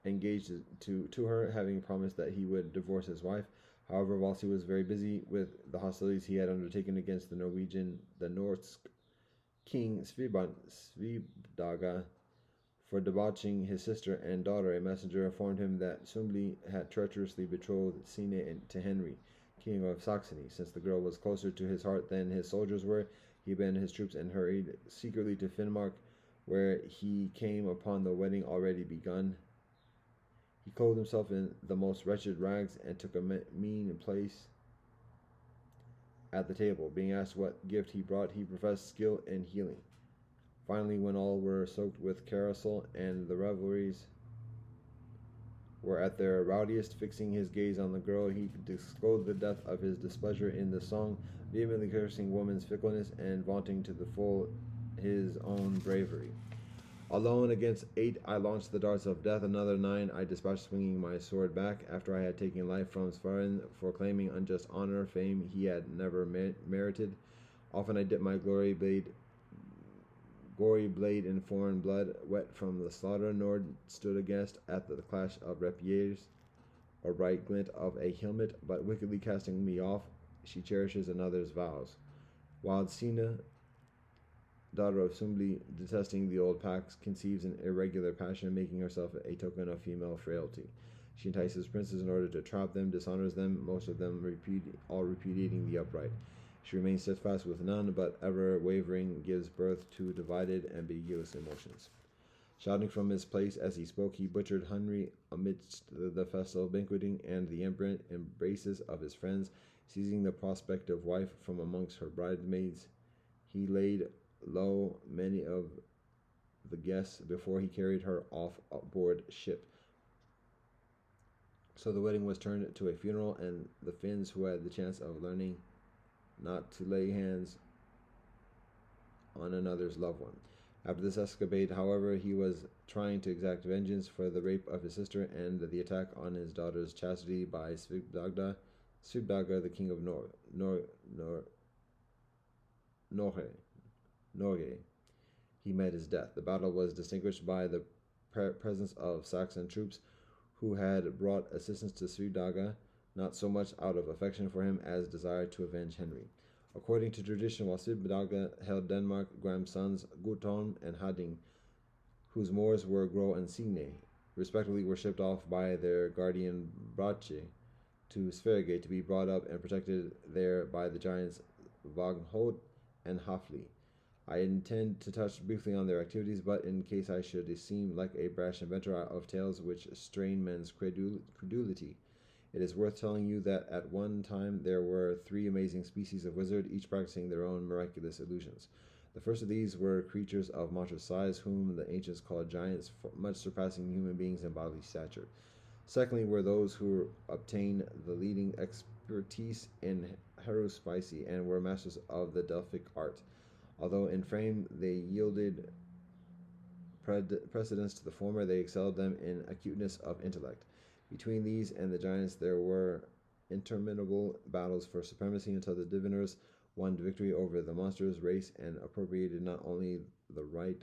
engaged to her, having promised that he would divorce his wife. However, whilst he was very busy with the hostilities he had undertaken against the Norsk king Svipdaga, for debauching his sister and daughter, a messenger informed him that Sumbli had treacherously betrothed Sine to Henry, king of Saxony. Since the girl was closer to his heart than his soldiers were, he abandoned his troops and hurried secretly to Finnmark, where he came upon the wedding already begun. He clothed himself in the most wretched rags and took a mean place at the table. Being asked what gift he brought, he professed skill in healing. Finally, when all were soaked with carousel and the revelries were at their rowdiest. Fixing his gaze on the girl, he disclosed the depth of his displeasure in the song, vehemently cursing woman's fickleness and vaunting to the full his own bravery. Alone against 8, I launched the darts of death. Another 9, I dispatched, swinging my sword back. After I had taken life from Svarin for claiming unjust honor, fame he had never merited. Often I dipped my gory blade in foreign blood, wet from the slaughter, nor stood aghast at the clash of rapiers or bright glint of a helmet, but wickedly casting me off, she cherishes another's vows. Wild Sina, daughter of Sumbli, detesting the old pacts, conceives an irregular passion, making herself a token of female frailty. She entices princes in order to trap them, dishonors them, most of them all repudiating the upright. She remains steadfast with none, but ever wavering gives birth to divided, ambiguous emotions. Shouting from his place as he spoke, he butchered Henry amidst the festal banqueting and the embraces of his friends, seizing the prospective wife from amongst her bridesmaids. He laid low many of the guests before he carried her off aboard ship. So the wedding was turned to a funeral, and the Finns, who had the chance of learning not to lay hands on another's loved one. After this escapade, however, he was trying to exact vengeance for the rape of his sister and the attack on his daughter's chastity by Svipdagda, the king of Norge. He met his death. The battle was distinguished by the presence of Saxon troops who had brought assistance to Svipdaga, not so much out of affection for him as desire to avenge Henry. According to tradition, while Svipdaga held Denmark, Graham's sons Guttorm and Hadding, whose moors were Gro and Signe, respectively, were shipped off by their guardian Brache to Sverige to be brought up and protected there by the giants Vagnhod and Hafli. I intend to touch briefly on their activities, but in case I should seem like a brash inventor of tales which strain men's credulity, it is worth telling you that at one time there were 3 amazing species of wizard, each practicing their own miraculous illusions. The first of these were creatures of monstrous size, whom the ancients called giants, much surpassing human beings in bodily stature. Secondly were those who obtained the leading expertise in haruspicy and were masters of the Delphic art. Although in frame they yielded precedence to the former, they excelled them in acuteness of intellect. Between these and the giants there were interminable battles for supremacy until the diviners won victory over the monstrous race and appropriated not only the right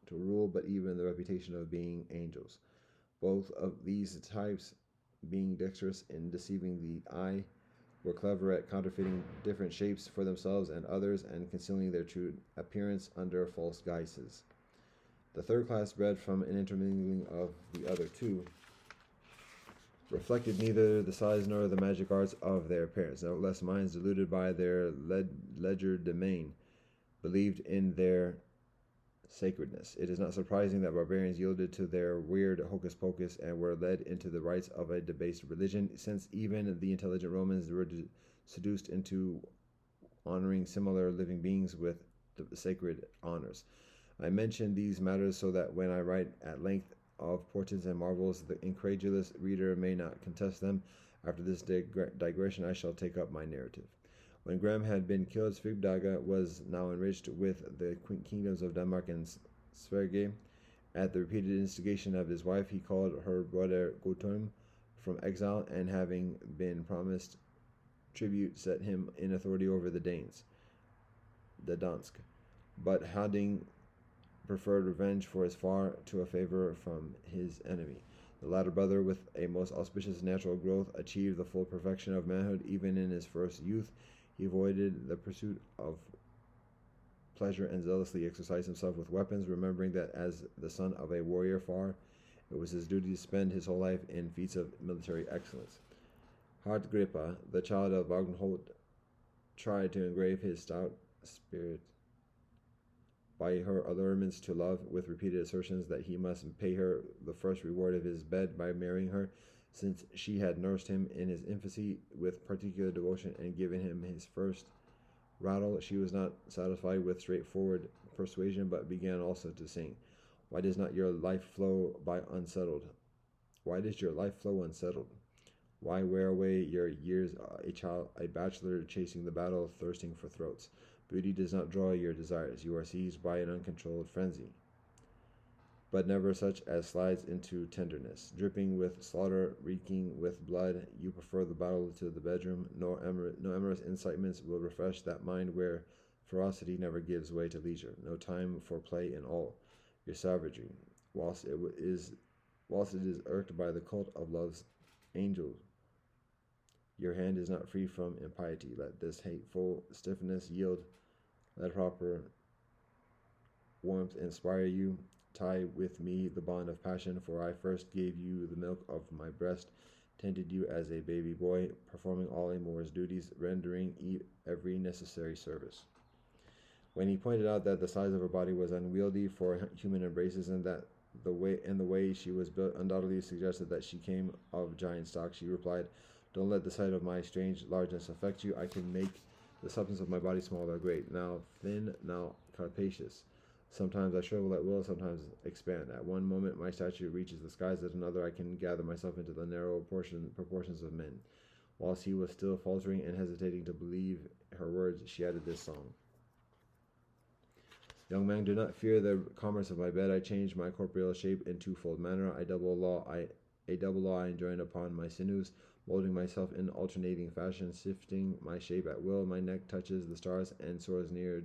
to rule but even the reputation of being angels. Both of these types, being dexterous in deceiving the eye, were clever at counterfeiting different shapes for themselves and others and concealing their true appearance under false guises. The third class, bred from an intermingling of the other 2, reflected neither the size nor the magic arts of their parents. Nevertheless, minds deluded by their legerdemain believed in their sacredness. It is not surprising that barbarians yielded to their weird hocus pocus and were led into the rites of a debased religion, since even the intelligent Romans were seduced into honoring similar living beings with sacred honors. I mention these matters so that when I write at length of portents and marvels, the incredulous reader may not contest them. After this digression, I shall take up my narrative. When Graham had been killed, Svipdaga was now enriched with the kingdoms of Denmark and Sverige. At the repeated instigation of his wife, he called her brother Guttorm from exile, and having been promised tribute, set him in authority over the Danes, the Dansk. But Hadding preferred revenge for his far to a favor from his enemy. The latter brother, with a most auspicious natural growth, achieved the full perfection of manhood even in his first youth. He avoided the pursuit of pleasure and zealously exercised himself with weapons, remembering that as the son of a warrior far, it was his duty to spend his whole life in feats of military excellence. Hardgrippa, the child of Vagnhod, tried to engrave his stout spirit by her allurements to love, with repeated assertions that he must pay her the first reward of his bed by marrying her, since she had nursed him in his infancy with particular devotion and given him his first rattle. She was not satisfied with straightforward persuasion, but began also to sing. Why does not your life flow by unsettled? Why does your life flow unsettled? Why wear away your years, a bachelor chasing the battle, thirsting for throats? Beauty does not draw your desires. You are seized by an uncontrolled frenzy, but never such as slides into tenderness. Dripping with slaughter, reeking with blood, you prefer the battle to the bedroom. No amorous incitements will refresh that mind where ferocity never gives way to leisure. No time for play in all your savagery, whilst it is irked by the cult of love's angel. Your hand is not free from impiety. Let this hateful stiffness yield. Let proper warmth inspire you. Tie with me the bond of passion, for I first gave you the milk of my breast, tended you as a baby boy, performing all a Moor's duties, rendering every necessary service. When he pointed out that the size of her body was unwieldy for human embraces, and that the way she was built undoubtedly suggested that she came of giant stock, she replied, "Don't let the sight of my strange largeness affect you. I can make the substance of my body small or great, now thin, now capacious. Sometimes I shrivel at will, sometimes expand. At one moment my stature reaches the skies, at another I can gather myself into the narrow proportions of men." Whilst he was still faltering and hesitating to believe her words, she added this song. Young man, do not fear the commerce of my bed. I change my corporeal shape in twofold manner. A double law I enjoin upon my sinews, molding myself in alternating fashion, shifting my shape at will. My neck touches the stars and soars near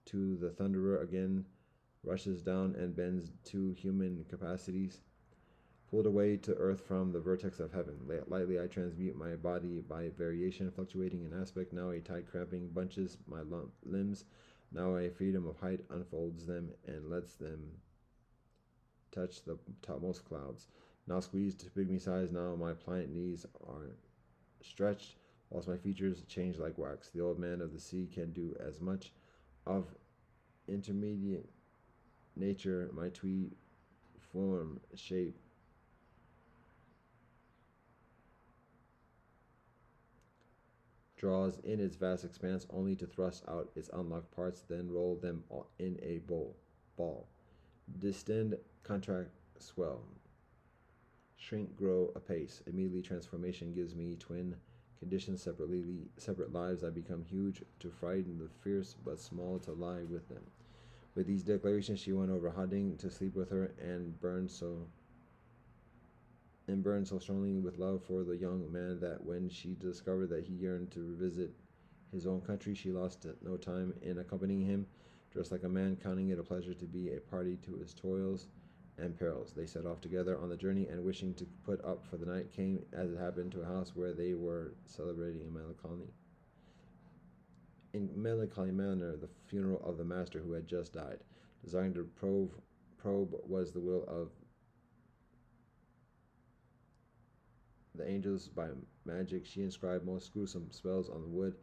to the thunderer, again rushes down and bends to human capacities, pulled away to earth from the vertex of heaven. Lightly I transmute my body by variation, fluctuating in aspect. Now a tight cramping bunches my limbs. Now a freedom of height unfolds them and lets them touch the topmost clouds. Now squeezed to pygmy size, now my pliant knees are stretched, whilst my features change like wax. The old man of the sea can do as much. Of intermediate nature, my twee form, shape, draws in its vast expanse, only to thrust out its unlocked parts, then roll them in a ball. Distend, contract, swell, shrink, grow apace. Immediately transformation gives me twin conditions, separate lives. I become huge to frighten the fierce, but small to lie with them. With these declarations she went over hunting to sleep with her, and burned so strongly with love for the young man that when she discovered that he yearned to revisit his own country, she lost no time in accompanying him. Dressed like a man, counting it a pleasure to be a party to his toils and perils, they set off together on the journey, and wishing to put up for the night, came, as it happened, to a house where they were celebrating in melancholy manner the funeral of the master who had just died. Desiring to probe was the will of the angels. By magic she inscribed most gruesome spells on the wood,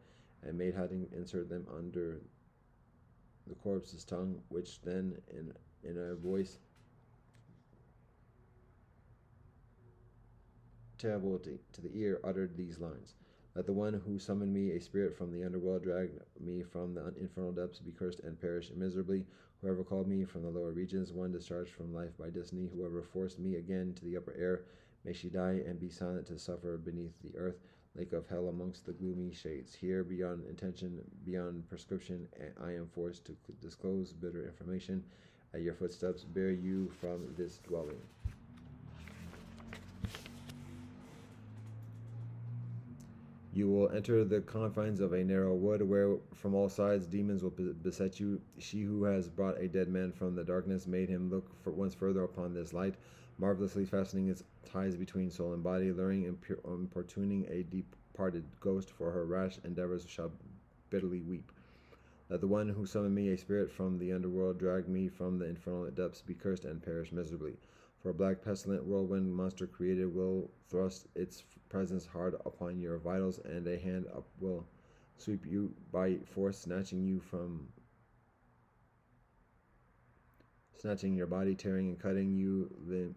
and made Hutting insert them under the corpse's tongue, which then, in a voice terrible to the ear, uttered these lines: "Let the one who summoned me, a spirit from the underworld, drag me from the infernal depths, be cursed and perish miserably. Whoever called me from the lower regions, one discharged from life by destiny. Whoever forced me again to the upper air, may she die and be silent to suffer beneath the earth, lake of hell amongst the gloomy shades. Here, beyond intention, beyond prescription, I am forced to disclose bitter information. At your footsteps bear you from this dwelling. You will enter the confines of a narrow wood, where from all sides demons will beset you. She who has brought a dead man from the darkness made him look once further upon this light, marvelously fastening its ties between soul and body, luring, importuning a departed ghost. For her rash endeavors shall bitterly weep. Let the one who summoned me, a spirit from the underworld, drag me from the infernal depths, be cursed and perish miserably. For a black pestilent whirlwind monster created will thrust its presence hard upon your vitals, and a hand up will sweep you by force, snatching your body, tearing and cutting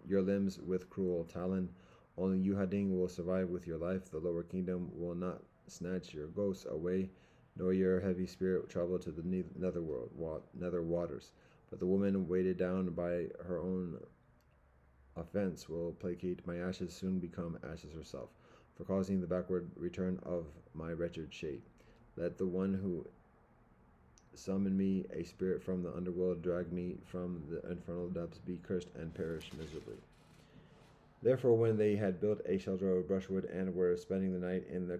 your limbs with cruel talon. Only you, Hading, will survive with your life. The lower kingdom will not snatch your ghosts away, nor your heavy spirit travel to the nether waters. But the woman, weighted down by her own offense will placate my ashes, soon become ashes herself, for causing the backward return of my wretched shade. Let the one who summoned me, a spirit from the underworld, drag me from the infernal depths, be cursed and perish miserably. Therefore, when they had built a shelter of brushwood and were spending the night in the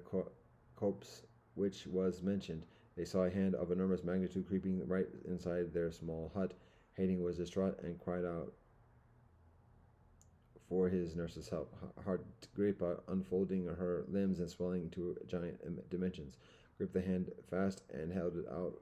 copse which was mentioned, they saw a hand of enormous magnitude creeping right inside their small hut. Hating was distraught and cried out for his nurse's help. Agrippa, unfolding her limbs and swelling to giant dimensions, gripped the hand fast and held it out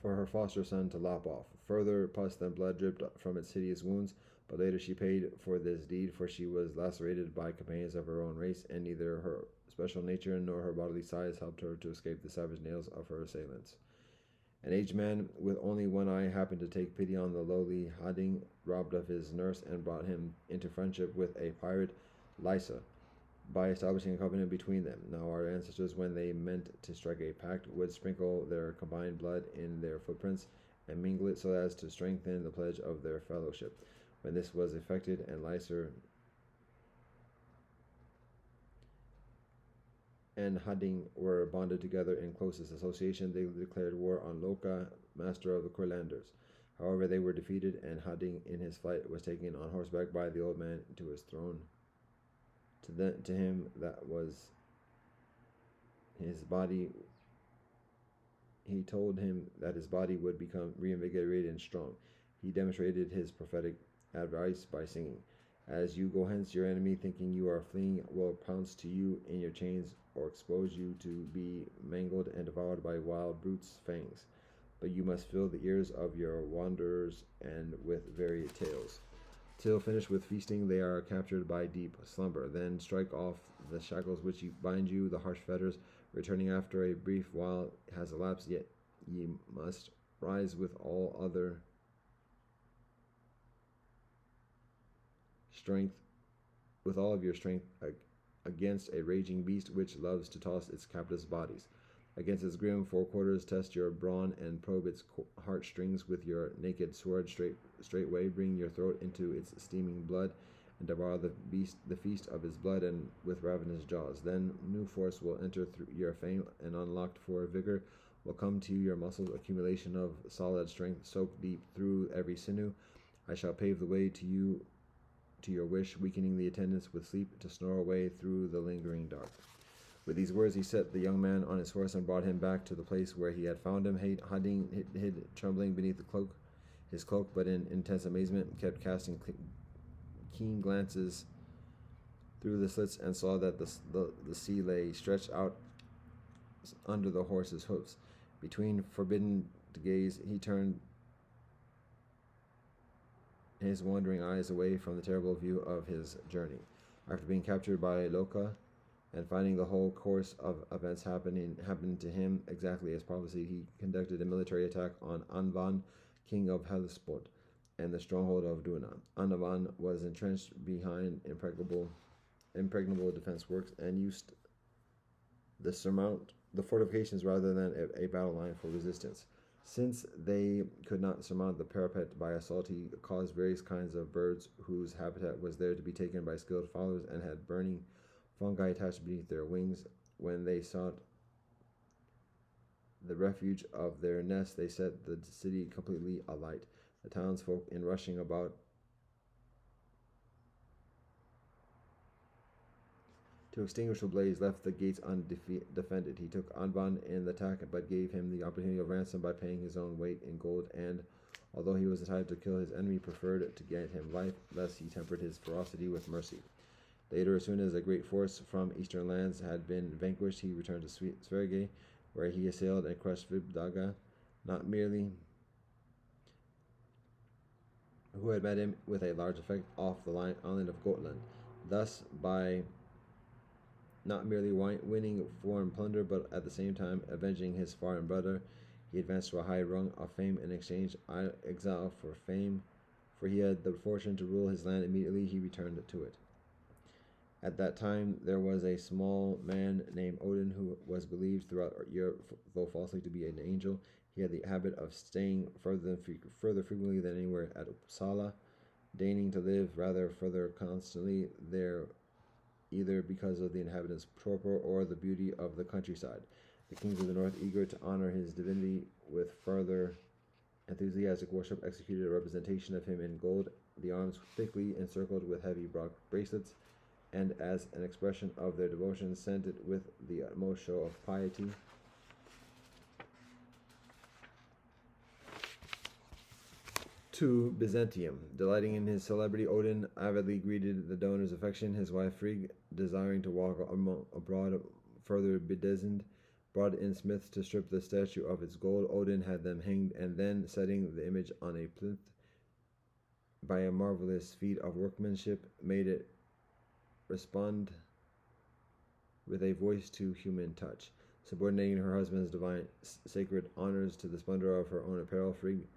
for her foster son to lop off. Further pus than blood dripped from its hideous wounds, but later she paid for this deed, for she was lacerated by companions of her own race, and neither her special nature nor her bodily size helped her to escape the savage nails of her assailants. An aged man with only one eye happened to take pity on the lowly Hading, robbed of his nurse, and brought him into friendship with a pirate, Lysa, by establishing a covenant between them. Now our ancestors, when they meant to strike a pact, would sprinkle their combined blood in their footprints and mingle it so as to strengthen the pledge of their fellowship. When this was effected, and Lyser and Hading were bonded together in closest association, they declared war on Loka, master of the Curlanders. However, they were defeated, and Hading in his flight was taken on horseback by the old man to his throne. To him that was his body, he told him that his body would become reinvigorated and strong. He demonstrated his prophetic advice by singing, "As you go hence, your enemy, thinking you are fleeing, will pounce to you in your chains or expose you to be mangled and devoured by wild brutes' fangs. But you must fill the ears of your wanderers and with varied tales. Till finished with feasting, they are captured by deep slumber. Then strike off the shackles which bind you, the harsh fetters. Returning after a brief while has elapsed, yet ye must rise with all other strength, with all of your strength, against a raging beast which loves to toss its captives' bodies. Against its grim four quarters, test your brawn and probe its heartstrings with your naked sword. Straightway bring your throat into its steaming blood, and devour the feast of its blood, and with ravenous jaws. Then new force will enter through your fame, and unlocked for vigor will come to your muscles, accumulation of solid strength soaked deep through every sinew. I shall pave the way to you, to your wish, weakening the attendants with sleep to snore away through the lingering dark." With these words he set the young man on his horse and brought him back to the place where he had found him. Hading hid trembling beneath his cloak, but in intense amazement kept casting keen glances through the slits, and saw that the sea lay stretched out under the horse's hoofs. Between forbidden to gaze, he turned his wandering eyes away from the terrible view of his journey. After being captured by Loka, and finding the whole course of events happened to him exactly as prophesied, he conducted a military attack on Anvan, king of Hellespont, and the stronghold of Duna. Anvan was entrenched behind impregnable defense works, and used the fortifications rather than a battle line for resistance. Since they could not surmount the parapet by assault, he caused various kinds of birds whose habitat was there to be taken by skilled followers, and had burning fungi attached beneath their wings. When they sought the refuge of their nest, they set the city completely alight. The townsfolk, in rushing about to extinguish the blaze, left the gates undefended. He took Anban in the attack, but gave him the opportunity of ransom by paying his own weight in gold, and, although he was the type to kill his enemy, preferred to get him life, lest he tempered his ferocity with mercy. Later, as soon as a great force from eastern lands had been vanquished, he returned to Sverige, where he assailed and crushed Vibdaga, not merely who had met him with a large effect off the island of Gotland. Thus, by not merely winning foreign plunder, but at the same time avenging his foreign brother, he advanced to a high rung of fame in exchange exile for fame, for he had the fortune to rule his land immediately he returned to it. At that time, there was a small man named Odin who was believed throughout Europe, though falsely, to be an angel. He had the habit of staying further frequently than anywhere at Uppsala, deigning to live rather further constantly there, either because of the inhabitants' torpor or the beauty of the countryside. The kings of the north, eager to honor his divinity with further enthusiastic worship, executed a representation of him in gold, the arms thickly encircled with heavy bracelets, and as an expression of their devotion, sent it with the utmost show of piety. To Byzantium. Delighting in his celebrity, Odin avidly greeted the donor's affection. His wife Frigg, desiring to walk abroad further bedizened, brought in smiths to strip the statue of its gold. Odin had them hanged, and then, setting the image on a plinth, by a marvelous feat of workmanship, made it respond with a voice to human touch. Subordinating her husband's divine sacred honors to the splendor of her own apparel, Frigg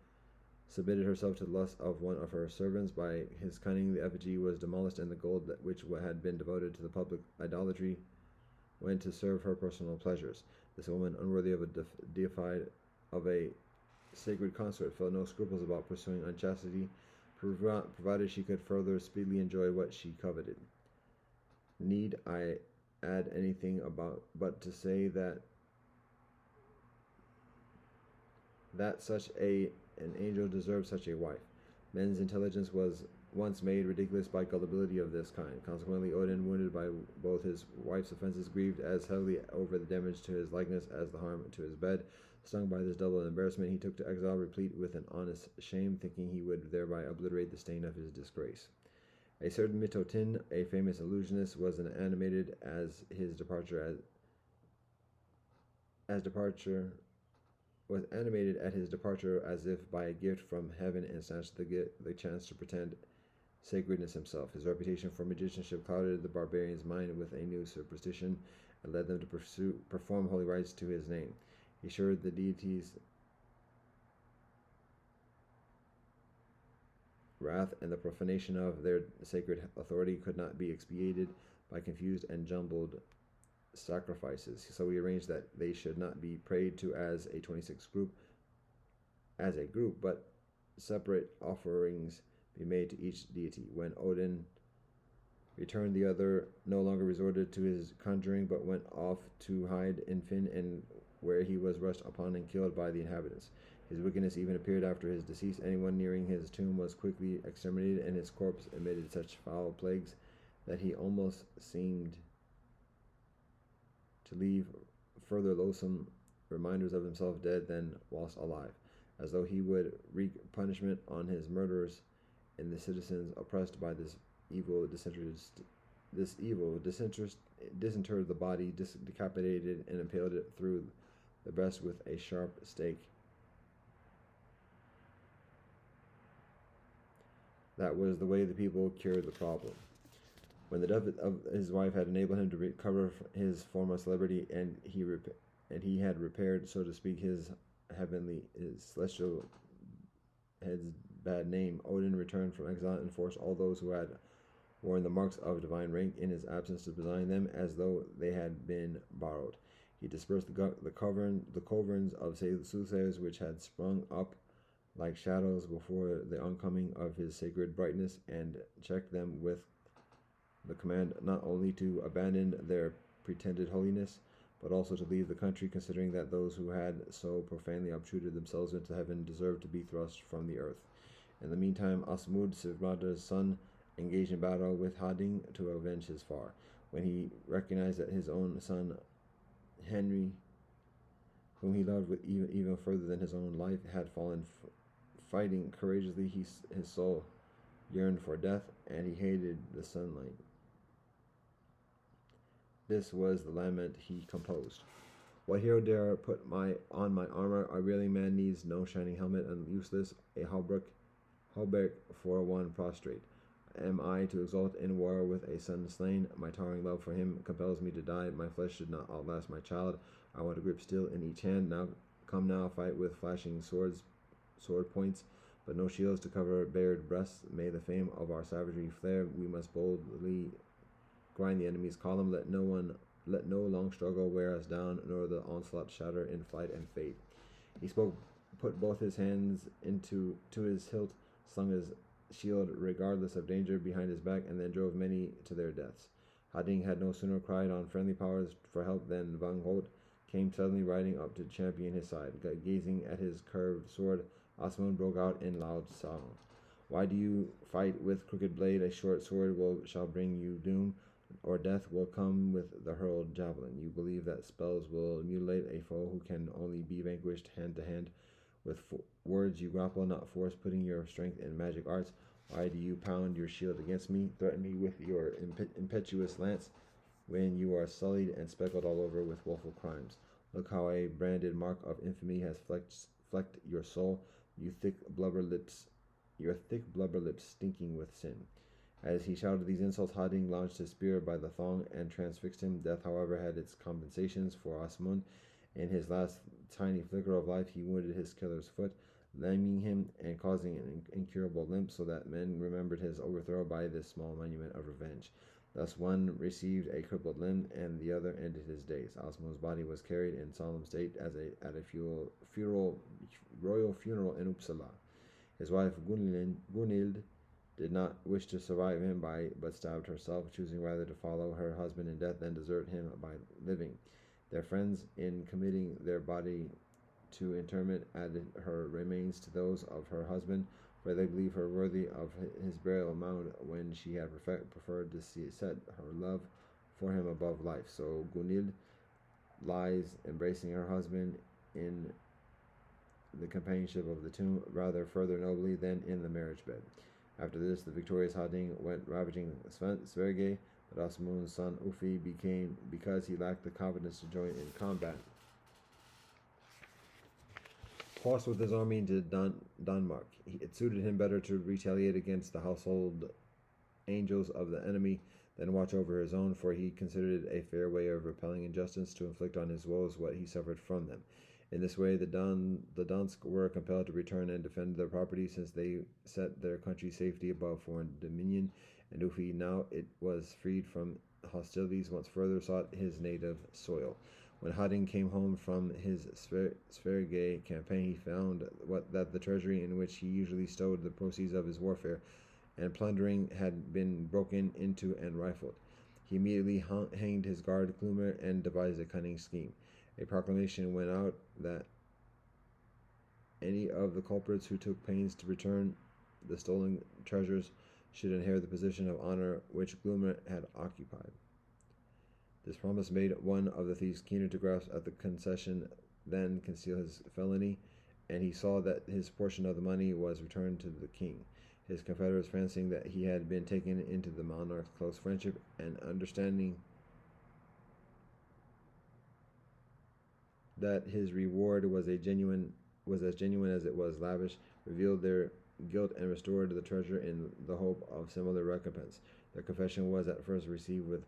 submitted herself to the lust of one of her servants. By his cunning, the effigy was demolished, and the gold which had been devoted to the public idolatry went to serve her personal pleasures. This woman, unworthy of a sacred consort, felt no scruples about pursuing unchastity, provided she could further speedily enjoy what she coveted. Need I add anything but to say that such an angel deserved such a wife. Men's intelligence was once made ridiculous by gullibility of this kind. Consequently, Odin, wounded by both his wife's offenses, grieved as heavily over the damage to his likeness as the harm to his bed. Stung by this double embarrassment, he took to exile, replete with an honest shame, thinking he would thereby obliterate the stain of his disgrace. A certain Mitotin, a famous illusionist, was animated at his departure as if by a gift from heaven, and snatched the chance to pretend sacredness himself. His reputation for magicianship clouded the barbarians' mind with a new superstition and led them to perform holy rites to his name. He assured the deities wrath, and the profanation of their sacred authority could not be expiated by confused and jumbled sacrifices. So he arranged that they should not be prayed to as a 26 group, but separate offerings be made to each deity. When Odin returned, the other no longer resorted to his conjuring, but went off to hide in Finn, and where he was rushed upon and killed by the inhabitants. His wickedness even appeared after his decease. Anyone nearing his tomb was quickly exterminated, and his corpse emitted such foul plagues that he almost seemed to leave further loathsome reminders of himself dead than whilst alive, as though he would wreak punishment on his murderers and the citizens oppressed by this evil. Disinterred the body, decapitated, and impaled it through the breast with a sharp stake. That was the way the people cured the problem. When the death of his wife had enabled him to recover his former celebrity, and he had repaired, so to speak, his celestial head's bad name, Odin returned from exile and forced all those who had worn the marks of divine rank in his absence to resign them as though they had been borrowed. He dispersed the coverns of soothsayers which had sprung up like shadows before the oncoming of his sacred brightness, and checked them with the command not only to abandon their pretended holiness, but also to leave the country, considering that those who had so profanely obtruded themselves into heaven deserved to be thrust from the earth. In the meantime, Asmund, Sivmata's son, engaged in battle with Hading to avenge his far. When he recognized that his own son, Henry, whom he loved with even further than his own life, had fallen fighting courageously, his soul yearned for death, and he hated the sunlight. This was the lament he composed. What hero dare put on my armor? A really man needs no shining helmet, and useless a hauberk for one prostrate. Am I to exult in war with a son slain? My towering love for him compels me to die. My flesh should not outlast my child. I want to grip steel in each hand. Now fight with flashing sword points, but no shields to cover bared breasts. May the fame of our savagery flare. We must boldly grind the enemy's column. Let no long struggle wear us down, nor the onslaught shatter in flight and fate. He spoke put both his hands into to his hilt, slung his shield regardless of danger behind his back, and then drove many to their deaths. Hading had no sooner cried on friendly powers for help than Vang Hod came suddenly riding up to champion his side. Gazing at his curved sword, Asmund broke out in loud song. Why do you fight with crooked blade? A short sword shall bring you doom, or death will come with the hurled javelin. You believe that spells will mutilate a foe who can only be vanquished hand to hand. With words you grapple, not force, putting your strength in magic arts. Why do you pound your shield against me, threaten me with your impetuous lance, when you are sullied and speckled all over with woeful crimes? Look how a branded mark of infamy has flecked your soul, your thick blubber lips stinking with sin. As he shouted these insults, Hading launched his spear by the thong and transfixed him. Death, however, had its compensations for Asmund. In his last tiny flicker of life, he wounded his killer's foot, laming him and causing an incurable limp, so that men remembered his overthrow by this small monument of revenge. Thus one received a crippled limb, and the other ended his days. Asmund's body was carried in solemn state at a royal funeral in Uppsala. His wife Gunhild did not wish to survive him but stabbed herself, choosing rather to follow her husband in death than desert him by living. Their friends, in committing their body to interment, added her remains to those of her husband, for they believe her worthy of his burial mound when she had preferred to set her love for him above life. So Gunhild lies embracing her husband in the companionship of the tomb, rather further nobly than in the marriage bed. After this, the victorious Hading went ravaging Sverige, but Asmund's son Ufi became, because he lacked the confidence to join in combat, crossed with his army into Denmark. It suited him better to retaliate against the household angels of the enemy than watch over his own, for he considered it a fair way of repelling injustice to inflict on his woes what he suffered from them. In this way, the Dansk were compelled to return and defend their property, since they set their country's safety above foreign dominion, and Ufi, now it was freed from hostilities, once further sought his native soil. When Hading came home from his Sverige campaign, he found that the treasury in which he usually stowed the proceeds of his warfare and plundering had been broken into and rifled. He immediately hanged his guard Gloomer and devised a cunning scheme. A proclamation went out that any of the culprits who took pains to return the stolen treasures should inherit the position of honor which Gloomer had occupied. This promise made one of the thieves keener to grasp at the concession than conceal his felony, and he saw that his portion of the money was returned to the king. His confederates, fancying that he had been taken into the monarch's close friendship, and understanding that his reward was as genuine as it was lavish, revealed their guilt and restored the treasure in the hope of similar recompense. Their confession was at first received with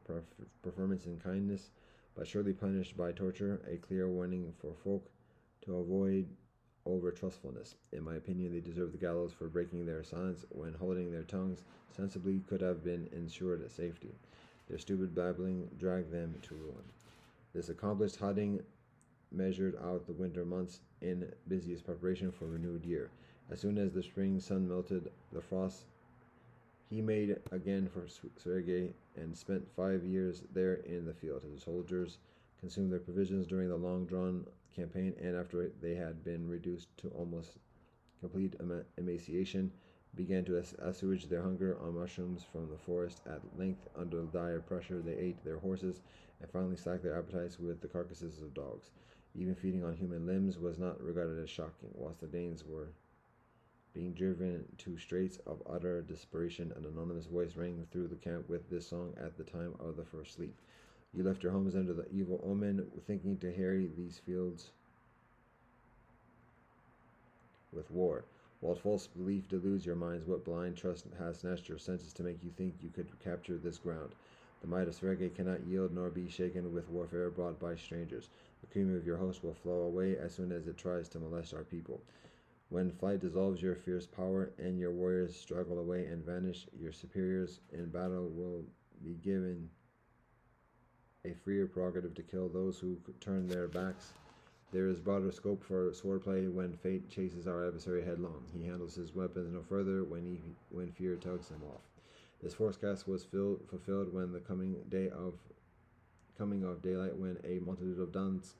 performance and kindness, but surely punished by torture, a clear warning for folk to avoid over trustfulness. In my opinion, they deserve the gallows for breaking their silence when holding their tongues sensibly could have been ensured safety. Their stupid babbling dragged them to ruin. This accomplished, Hading measured out the winter months in busiest preparation for a renewed year. As soon as the spring sun melted the frost, he made again for Sverige and spent 5 years there in the field. His soldiers consumed their provisions during the long-drawn campaign, and after they had been reduced to almost complete emaciation, began to assuage their hunger on mushrooms from the forest. At length, under dire pressure, they ate their horses, and finally slacked their appetites with the carcasses of dogs. Even feeding on human limbs was not regarded as shocking. Whilst the Danes were being driven to straits of utter desperation, an anonymous voice rang through the camp with this song at the time of the first sleep. You left your homes under the evil omen, thinking to harry these fields with war. While false belief deludes your minds, what blind trust has snatched your senses to make you think you could capture this ground? The might of Sverige cannot yield nor be shaken with warfare brought by strangers. The cream of your host will flow away as soon as it tries to molest our people. When flight dissolves your fierce power and your warriors struggle away and vanish, your superiors in battle will be given a freer prerogative to kill those who turn their backs There is broader scope for swordplay when fate chases our adversary headlong. He handles his weapons no further when fear tugs him off. This forecast was fulfilled when the coming of daylight, when a multitude of Dans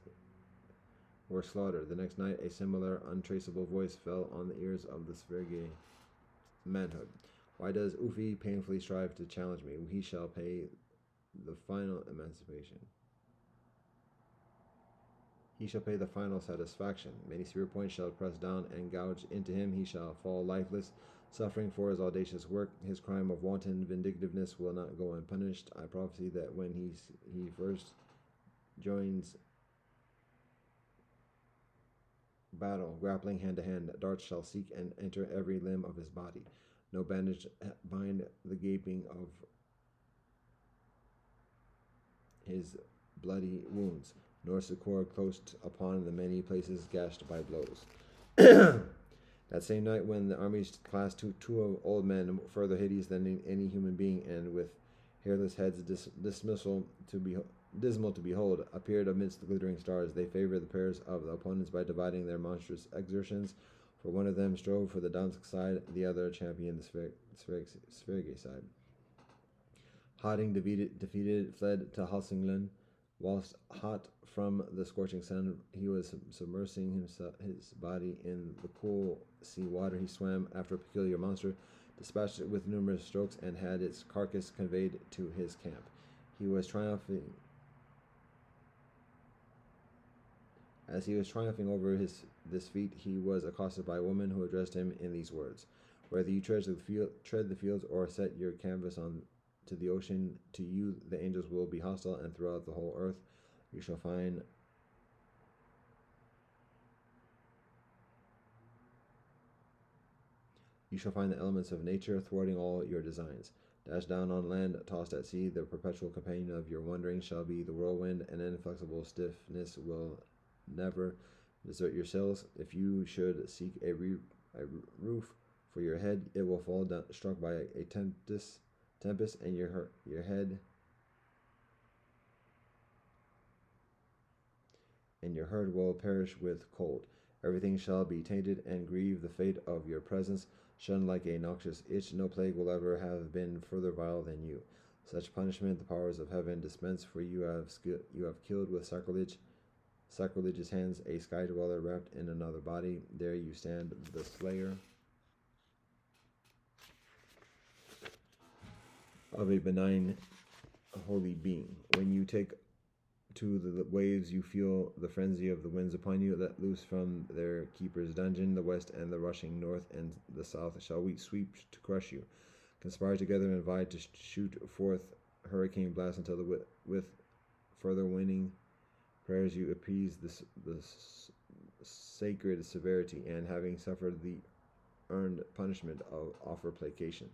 were slaughtered. The next night, a similar untraceable voice fell on the ears of the Sverge manhood. Why does Ufi painfully strive to challenge me? He shall pay the final emancipation. He shall pay the final satisfaction. Many spear points shall press down and gouge into him. He shall fall lifeless, suffering for his audacious work. His crime of wanton vindictiveness will not go unpunished. I prophesy that when he first joins battle, grappling hand to hand, darts shall seek and enter every limb of his body. No bandage bind the gaping of his bloody wounds, nor succor close upon the many places gashed by blows. That same night, when the armies classed two old men, further hideous than any human being, and with hairless heads dismal to behold, appeared amidst the glittering stars, they favored the pairs of the opponents by dividing their monstrous exertions. For one of them strove for the Dansk side, the other championed the Sverige side. Hotting, defeated, fled to Helsingland. Whilst hot from the scorching sun, he was submersing his body in the cool sea water. He swam after a peculiar monster, dispatched it with numerous strokes, and had its carcass conveyed to his camp. He was triumphing. As he was triumphing over this feat, he was accosted by a woman who addressed him in these words: "Whether you tread the fields or set your canvas on to the ocean, to you the angels will be hostile, and throughout the whole earth you shall find the elements of nature thwarting all your designs. Dashed down on land, tossed at sea, the perpetual companion of your wanderings shall be the whirlwind, and inflexible stiffness will never desert your sails. If you should seek a roof for your head, it will fall down, struck by a tempest, and your head and your herd will perish with cold. Everything shall be tainted and grieve the fate of your presence. Shunned like a noxious itch, no plague will ever have been further vile than you. Such punishment the powers of heaven dispense, for you have killed with sacrilegious hands a sky dweller wrapped in another body. There you stand, the slayer of a benign, holy being. When you take to the waves, you feel the frenzy of the winds upon you. Let loose from their keeper's dungeon, the west and the rushing north and the south shall we sweep to crush you. Conspire together and vie to shoot forth hurricane blasts until with further winning prayers you appease the sacred severity, and having suffered the earned punishment offer placation.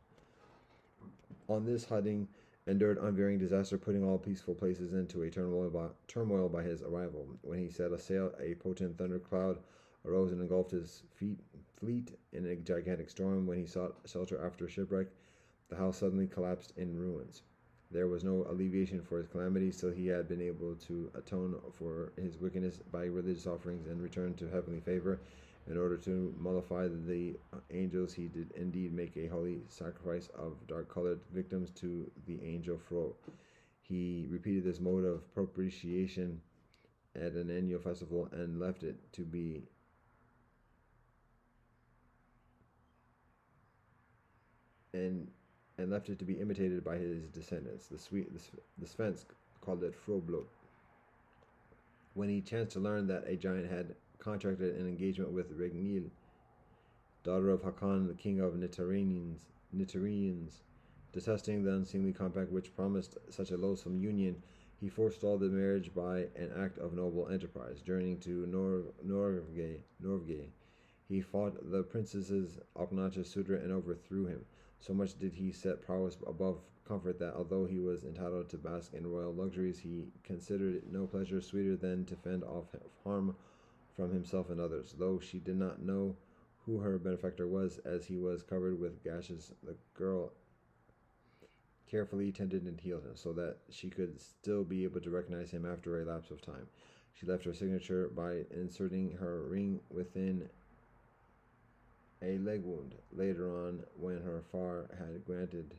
On this Hudding endured unvarying disaster, putting all peaceful places into a turmoil by his arrival. When he set sail, a potent thundercloud arose and engulfed his fleet in a gigantic storm. When he sought shelter after shipwreck, the house suddenly collapsed in ruins. There was no alleviation for his calamities till he had been able to atone for his wickedness by religious offerings and return to heavenly favor. In order to mollify the angels, he did indeed make a holy sacrifice of dark-colored victims to the angel Fro. He repeated this mode of propitiation at an annual festival and left it to be imitated by his descendants. The Svensk called it Froblot. When he chanced to learn that a giant had contracted an engagement with Regnil, daughter of Hakan, the king of Nitarians, detesting the unseemly compact which promised such a loathsome union, he forestalled the marriage by an act of noble enterprise. Journeying to Norvge, he fought the princess's obnoxious suitor and overthrew him. So much did he set prowess above comfort that, although he was entitled to bask in royal luxuries, he considered it no pleasure sweeter than to fend off harm from himself and others. Though she did not know who her benefactor was, as he was covered with gashes, the girl carefully tended and healed him, so that she could still be able to recognize him after a lapse of time. She left her signature by inserting her ring within a leg wound. Later on, when her far had granted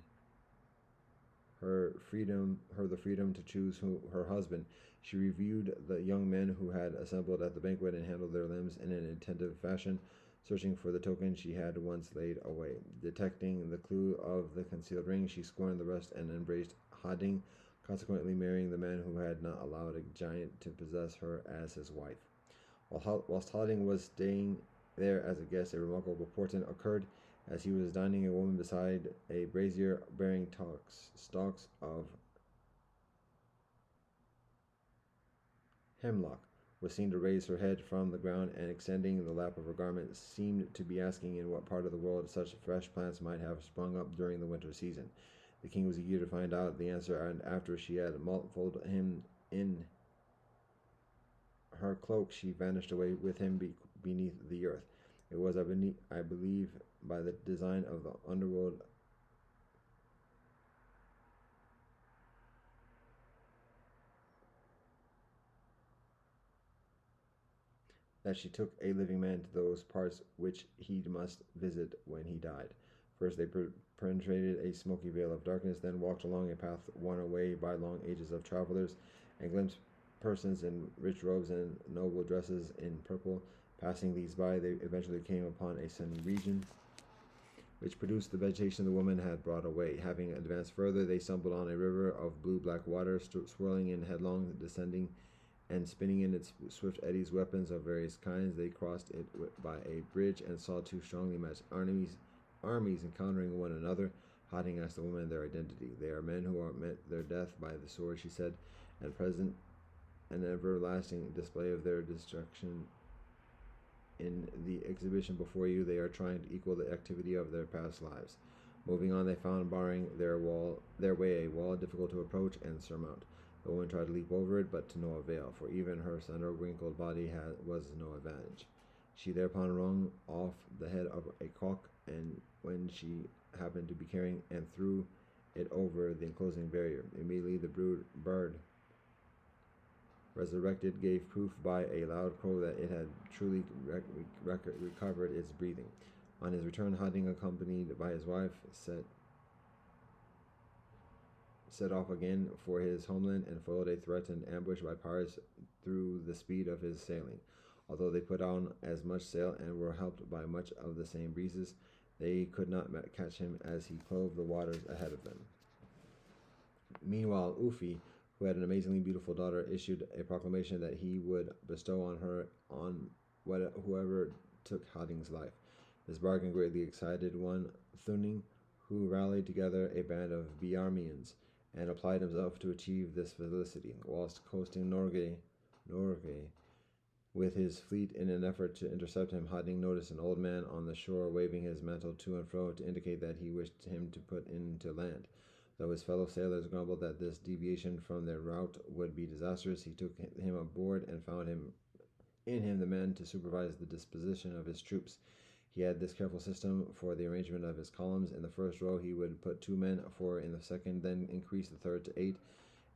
her the freedom to choose her husband, she reviewed the young men who had assembled at the banquet and handled their limbs in an attentive fashion, searching for the token she had once laid away. Detecting the clue of the concealed ring, she scorned the rest and embraced Hading, consequently marrying the man who had not allowed a giant to possess her as his wife. Whilst Hading was staying there as a guest, a remarkable portent occurred. As he was dining, a woman beside a brazier bearing stalks of hemlock was seen to raise her head from the ground, and extending the lap of her garment seemed to be asking in what part of the world such fresh plants might have sprung up during the winter season. The king was eager to find out the answer, and after she had folded him in her cloak, she vanished away with him beneath the earth. It was, I believe, by the design of the underworld that she took a living man to those parts which he must visit when he died. First they penetrated a smoky veil of darkness, then walked along a path worn away by long ages of travelers, and glimpsed persons in rich robes and noble dresses in purple. Passing these by, they eventually came upon a sunny region, which produced the vegetation the woman had brought away. Having advanced further, they stumbled on a river of blue-black water, swirling in headlong, descending and spinning in its swift eddies weapons of various kinds. They crossed it by a bridge and saw two strongly matched armies encountering one another. Hading asked the woman their identity. They are men who are met their death by the sword, she said, and present an everlasting display of their destruction in the exhibition before you. They are trying to equal the activity of their past lives. Moving on, they found barring their way a wall difficult to approach and surmount. The woman tried to leap over it, but to no avail, for even her slender, wrinkled body was no advantage. She thereupon wrung off the head of a cock, and when she happened to be carrying, and threw it over the enclosing barrier. Immediately the bird, resurrected, gave proof by a loud crow that it had truly recovered its breathing. On his return, Hading, accompanied by his wife, set off again for his homeland and followed a threatened ambush by pirates through the speed of his sailing. Although they put on as much sail and were helped by much of the same breezes, they could not catch him as he clove the waters ahead of them. Meanwhile, Ufi, who had an amazingly beautiful daughter, issued a proclamation that he would bestow on her whoever took Hading's life. This bargain greatly excited one Thuning, who rallied together a band of Biarmians and applied himself to achieve this felicity. Whilst coasting Norgay with his fleet in an effort to intercept him, Hading noticed an old man on the shore waving his mantle to and fro to indicate that he wished him to put into land. Though his fellow sailors grumbled that this deviation from their route would be disastrous, he took him aboard and found in him the man to supervise the disposition of his troops. He had this careful system for the arrangement of his columns. In the first row he would put 2 men, 4 in the second, then increase the third to 8,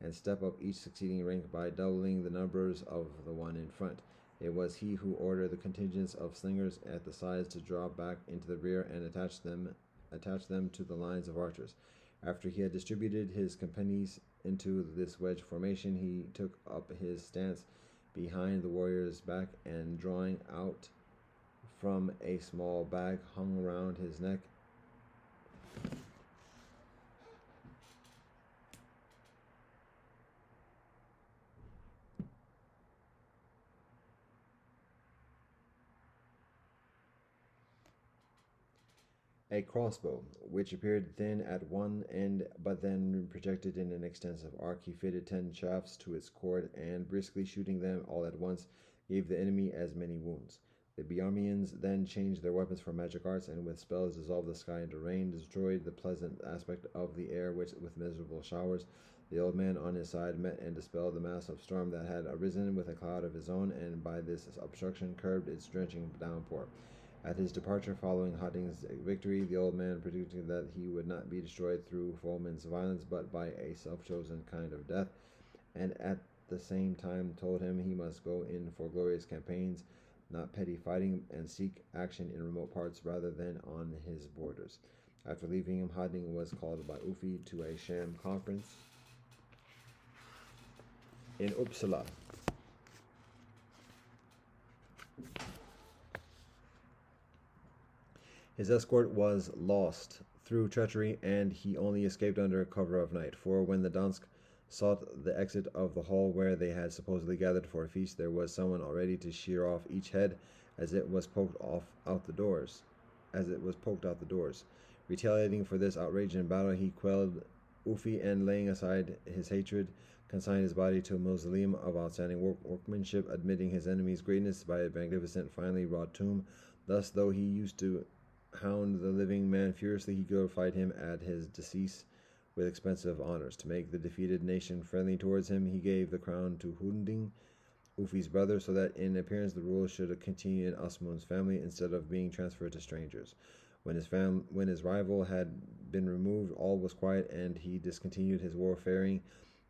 and step up each succeeding rank by doubling the numbers of the one in front. It was he who ordered the contingents of slingers at the sides to draw back into the rear and attach them to the lines of archers. After he had distributed his companies into this wedge formation, he took up his stance behind the warrior's back, and drawing out from a small bag hung around his neck a crossbow, which appeared thin at one end but then projected in an extensive arc. He fitted 10 shafts to its cord, and briskly shooting them all at once gave the enemy as many wounds. The Biarmians then changed their weapons for magic arts, and with spells dissolved the sky into rain, destroyed the pleasant aspect of the air with miserable showers. The old man on his side met and dispelled the mass of storm that had arisen with a cloud of his own, and by this obstruction curbed its drenching downpour. At his departure following Hading's victory, the old man predicted that he would not be destroyed through foemen's violence, but by a self-chosen kind of death, and at the same time told him he must go in for glorious campaigns, not petty fighting, and seek action in remote parts rather than on his borders. After leaving him, Hading was called by Ufi to a sham conference in Uppsala. His escort was lost through treachery, and he only escaped under cover of night. For when the Dansk sought the exit of the hall where they had supposedly gathered for a feast, there was someone all ready to shear off each head as it was poked out the doors. Retaliating for this outrage in battle, he quelled Ufi and, laying aside his hatred, consigned his body to a mausoleum of outstanding workmanship, admitting his enemy's greatness by a magnificent, finely wrought tomb. Thus, though he used to hound the living man furiously, he glorified him at his decease with expensive honors. To make the defeated nation friendly towards him, he gave the crown to Hunding, Ufi's brother, so that in appearance the rule should continue in Asmund's family instead of being transferred to strangers. When his rival had been removed, all was quiet, and he discontinued his warfaring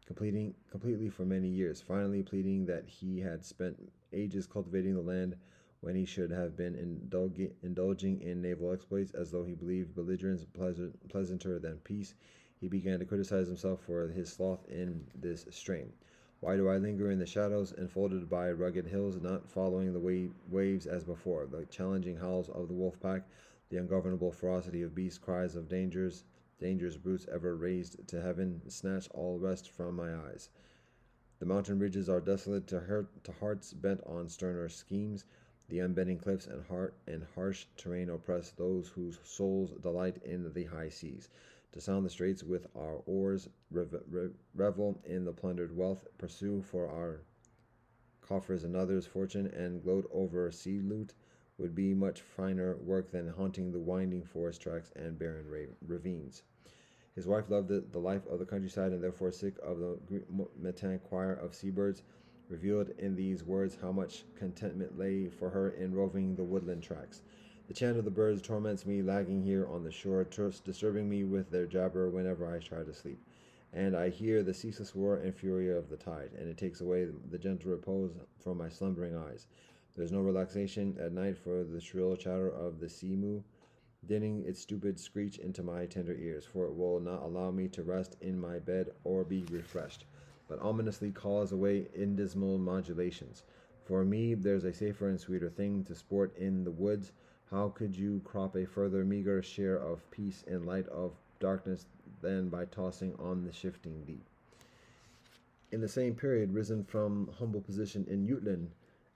completely for many years, finally pleading that he had spent ages cultivating the land when he should have been indulging in naval exploits, as though he believed belligerence pleasanter than peace. He began to criticize himself for his sloth in this strain. Why do I linger in the shadows, enfolded by rugged hills, not following the waves as before? The challenging howls of the wolf pack, the ungovernable ferocity of beasts, cries of dangerous brutes ever raised to heaven, snatch all rest from my eyes. The mountain ridges are desolate to hearts bent on sterner schemes. The unbending cliffs and harsh terrain oppress those whose souls delight in the high seas. To sound the straits with our oars, revel in the plundered wealth, pursue for our coffers another's fortune, and gloat over sea loot would be much finer work than haunting the winding forest tracks and barren ravines. His wife loved the life of the countryside, and therefore, sick of the matin choir of seabirds, revealed in these words how much contentment lay for her in roving the woodland tracks. The chant of the birds torments me, lagging here on the shore, disturbing me with their jabber whenever I try to sleep. And I hear the ceaseless roar and fury of the tide, and it takes away the gentle repose from my slumbering eyes. There is no relaxation at night for the shrill chatter of the sea moo, dinning its stupid screech into my tender ears, for it will not allow me to rest in my bed or be refreshed, but ominously calls away in dismal modulations. For me, there's a safer and sweeter thing to sport in the woods. How could you crop a further meager share of peace in light of darkness than by tossing on the shifting deep? In the same period, risen from humble position in Jutland,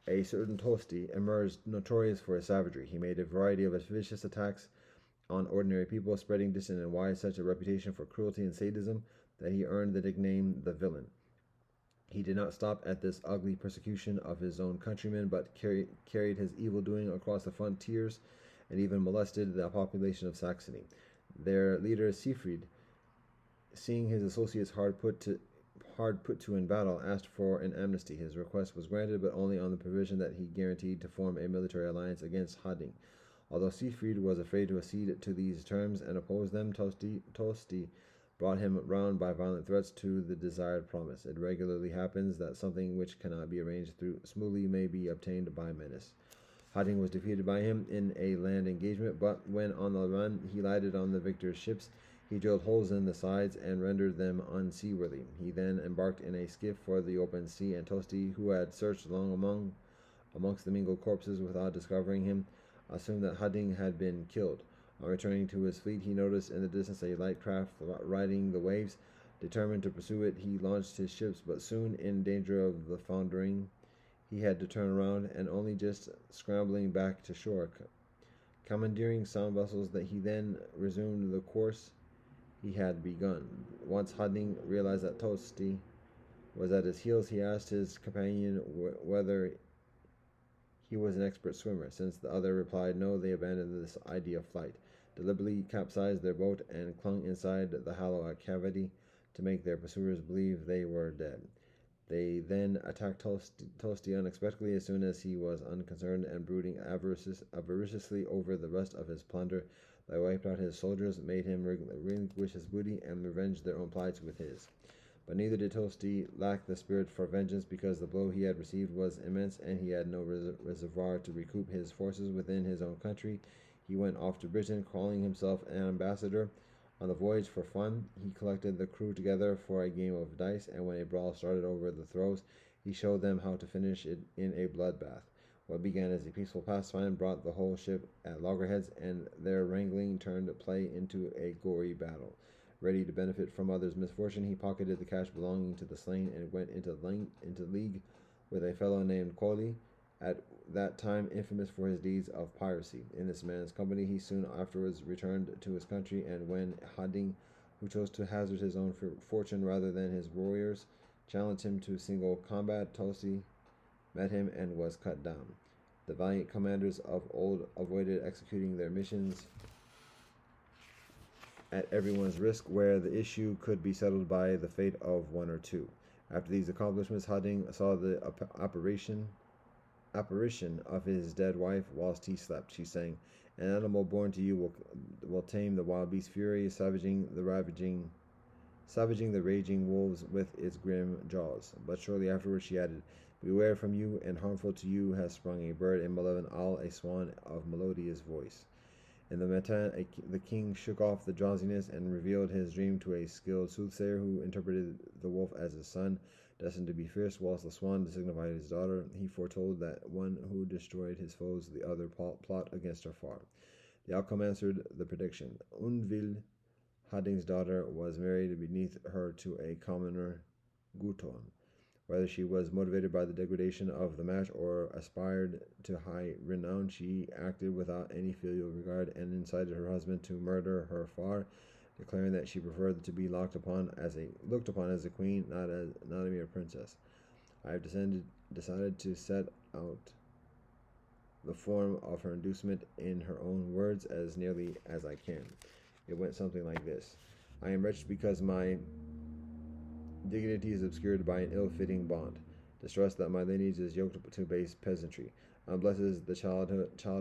a certain Tosti emerged notorious for his savagery. He made a variety of vicious attacks on ordinary people, spreading distant and wide such a reputation for cruelty and sadism that he earned the nickname the Villain. He did not stop at this ugly persecution of his own countrymen, but carried his evil doing across the frontiers and even molested the population of Saxony. Their leader Siegfried, seeing his associates hard put to in battle, asked for an amnesty. His request was granted, but only on the provision that he guaranteed to form a military alliance against Hading. Although Siegfried was afraid to accede to these terms and oppose them, Tosti brought him round by violent threats to the desired promise. It regularly happens that something which cannot be arranged through smoothly may be obtained by menace. Hading was defeated by him in a land engagement, but when on the run he lighted on the victor's ships. He drilled holes in the sides and rendered them unseaworthy. He then embarked in a skiff for the open sea, and Tosti, who had searched long amongst the mingled corpses without discovering him, assumed that Hading had been killed. On returning to his fleet, he noticed in the distance a light craft riding the waves. Determined to pursue it, he launched his ships, but soon in danger of the foundering, he had to turn around, and only just scrambling back to shore, commandeering some vessels, that he then resumed the course he had begun. Once Hading realized that Tosti was at his heels, he asked his companion whether he was an expert swimmer. Since the other replied no, they abandoned this idea of flight, deliberately capsized their boat, and clung inside the hollow cavity to make their pursuers believe they were dead. They then attacked Tosti unexpectedly as soon as he was unconcerned, and brooding avariciously over the rest of his plunder, they wiped out his soldiers, made him relinquish his booty, and revenged their own plights with his. But neither did Tosti lack the spirit for vengeance, because the blow he had received was immense, and he had no reservoir to recoup his forces within his own country. He went off to Britain, calling himself an ambassador. On the voyage for fun, he collected the crew together for a game of dice, and when a brawl started over the throws, he showed them how to finish it in a bloodbath. What began as a peaceful pastime brought the whole ship at loggerheads, and their wrangling turned play into a gory battle. Ready to benefit from others' misfortune, he pocketed the cash belonging to the slain and went into league with a fellow named Koli, at that time infamous for his deeds of piracy. In this man's company, he soon afterwards returned to his country, and when Hading, who chose to hazard his own fortune rather than his warriors, challenged him to single combat, Tosi met him and was cut down. The valiant commanders of old avoided executing their missions at everyone's risk, where the issue could be settled by the fate of one or two. After these accomplishments, Hading saw the apparition of his dead wife whilst he slept. She sang, "An animal born to you will tame the wild beast's fury, savaging the raging wolves with its grim jaws." But shortly afterwards she added, "Beware, from you and harmful to you has sprung a bird, a malevolent owl, a swan of melodious voice." In the matin, the king shook off the drowsiness and revealed his dream to a skilled soothsayer, who interpreted the wolf as his son, destined to be fierce, whilst the swan signified his daughter. He foretold that one who destroyed his foes, the other plot against her far. The outcome answered the prediction. Unvil, Hading's daughter, was married beneath her to a commoner, Guton. Whether she was motivated by the degradation of the match or aspired to high renown, she acted without any filial regard and incited her husband to murder her far, declaring that she preferred to be looked upon as a queen, not a mere princess. I have decided to set out the form of her inducement in her own words as nearly as I can. It went something like this: "I am wretched because my dignity is obscured by an ill-fitting bond. Distrust that my lineage is yoked to base peasantry. Unblessed is the child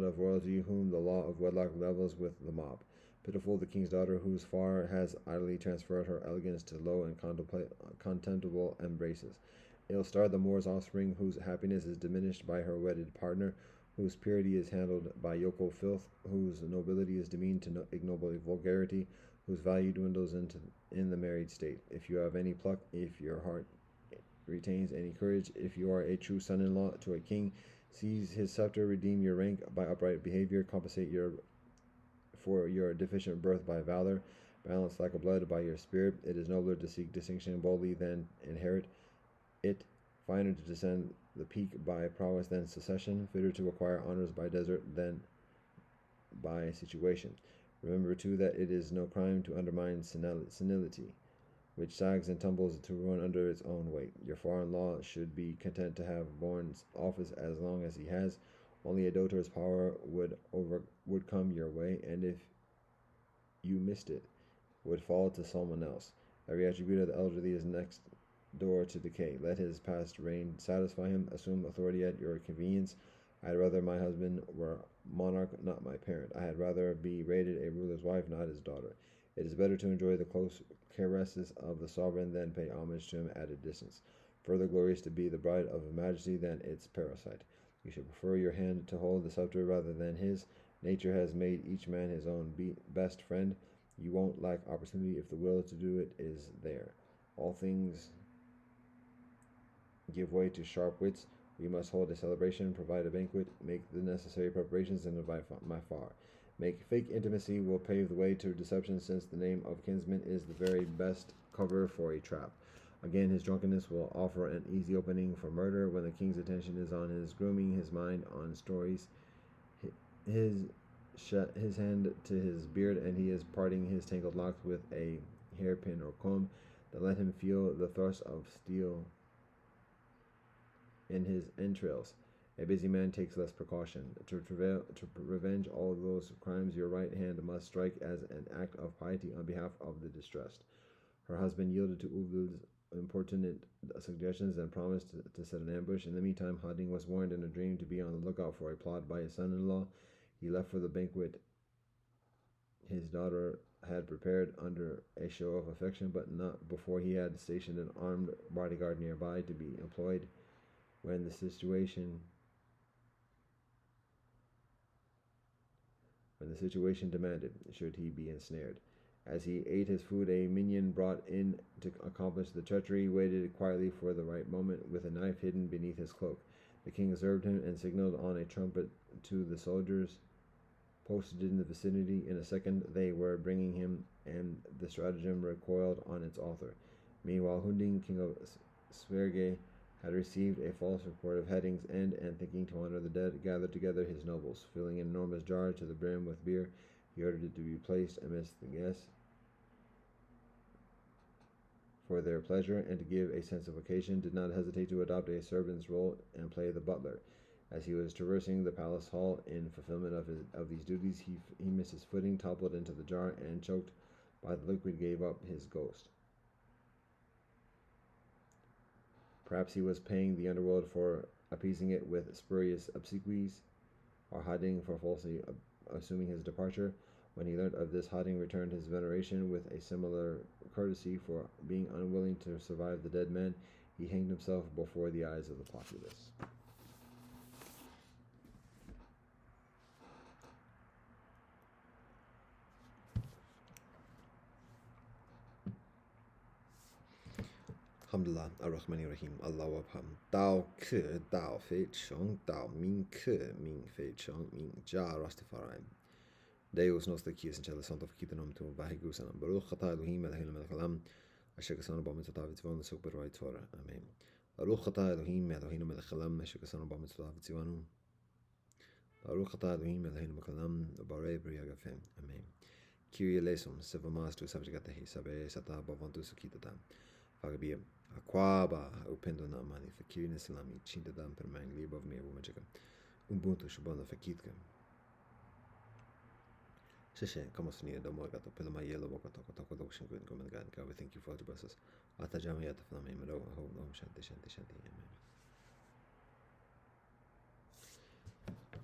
of royalty, whom the law of wedlock levels with the mob. Pitiful the king's daughter, whose far has idly transferred her elegance to low and contemptible embraces. Ill-starred the Moor's offspring, whose happiness is diminished by her wedded partner, whose purity is handled by yokel filth, whose nobility is demeaned to ignoble vulgarity, whose value dwindles in the married state. If you have any pluck, if your heart retains any courage, if you are a true son-in-law to a king, seize his scepter, redeem your rank by upright behavior, compensate for your deficient birth by valor, balance like a blood by your spirit. It is nobler to seek distinction boldly than inherit it, finer to descend the peak by prowess than secession, fitter to acquire honors by desert than by situation. Remember, too, that it is no crime to undermine senility, which sags and tumbles to ruin under its own weight. Your father-in-law should be content to have borne office as long as he has. Only a daughter's power would come your way, and if you missed it, would fall to someone else. Every attribute of the elderly is next door to decay. Let his past reign satisfy him. Assume authority at your convenience. I had rather my husband were monarch, not my parent. I had rather be rated a ruler's wife, not his daughter. It is better to enjoy the close caresses of the sovereign than pay homage to him at a distance. Further glorious to be the bride of a majesty than its parasite. You should prefer your hand to hold the scepter rather than his. Nature has made each man his own best friend. You won't lack opportunity if the will to do it is there. All things give way to sharp wits. We must hold a celebration, provide a banquet, make the necessary preparations, and invite my far. Make fake intimacy will pave the way to deception, since the name of kinsman is the very best cover for a trap. Again, his drunkenness will offer an easy opening for murder. When the king's attention is on his grooming his mind on stories, his hand to his beard, and he is parting his tangled locks with a hairpin or comb, then let him feel the thrust of steel in his entrails. A busy man takes less precaution. To revenge all those crimes, your right hand must strike as an act of piety on behalf of the distressed. Her husband yielded to Uvil's importunate suggestions and promised to set an ambush. In the meantime, Hading was warned in a dream to be on the lookout for a plot by his son-in-law. He left for the banquet his daughter had prepared under a show of affection, but not before he had stationed an armed bodyguard nearby to be employed when the situation demanded, should he be ensnared. As he ate his food, a minion brought in to accomplish the treachery waited quietly for the right moment with a knife hidden beneath his cloak. The king observed him and signaled on a trumpet to the soldiers posted in the vicinity. In a second, they were bringing him, and the stratagem recoiled on its author. Meanwhile, Hunding, king of Sverige, had received a false report of Heading's end, and thinking to honor the dead, gathered together his nobles. Filling an enormous jar to the brim with beer, he ordered it to be placed amidst the guests for their pleasure, and to give a sense of occasion, did not hesitate to adopt a servant's role and play the butler. As he was traversing the palace hall in fulfillment of these duties, he missed his footing, toppled into the jar, and choked by the liquid gave up his ghost. Perhaps he was paying the underworld for appeasing it with spurious obsequies, or hiding for falsely assuming his departure. When he learned of this, Harding returned his veneration with a similar courtesy. For being unwilling to survive the dead man, he hanged himself before the eyes of the populace. Alhamdulillah, Ar-Rahman Ar-Rahim, Allah Abham. Dao Ke, Dao Fei Chong, Dao Ming Ke, Ming Fei Chong, Ming Ja Rastafari. Deus nos daqui, Sanchela Santo Fakita Nom to Vahigu Sanam, Baruch Chata Elohim, Elohim Melchalam, Ashekasan Obama Tavit Von, the Super Right Torah. Amen. Baruch Chata Elohim, Elohim Melchalam, Ashekasan Obama Tavit Zivanu. Baruch Chata Elohim, Elohim Melchalam, Bare Briagafem. Amen. Kyrie Lesum, Sevamas to Sabjatahi, Sabe Sata Bavantu Sukita. Fagabia, Aquaba, Upendo Namani, Fakir Islami, Chintadam per man, live of me, Womajica, Ubuntu Shabana Fakitka. Shisha, come us near the Morgato, Pelama Yellow Bokato, Ocean Good Goman God, we thank you for the buses. Atajamiat of Name, Hold on, Shanti.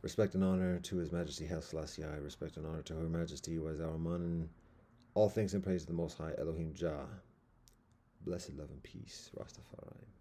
Respect and honor to His Majesty Haile Selassie. Respect and honor to Her Majesty was our man. All thanks and praise to the Most High Elohim Jah. Blessed love and peace, Rastafari.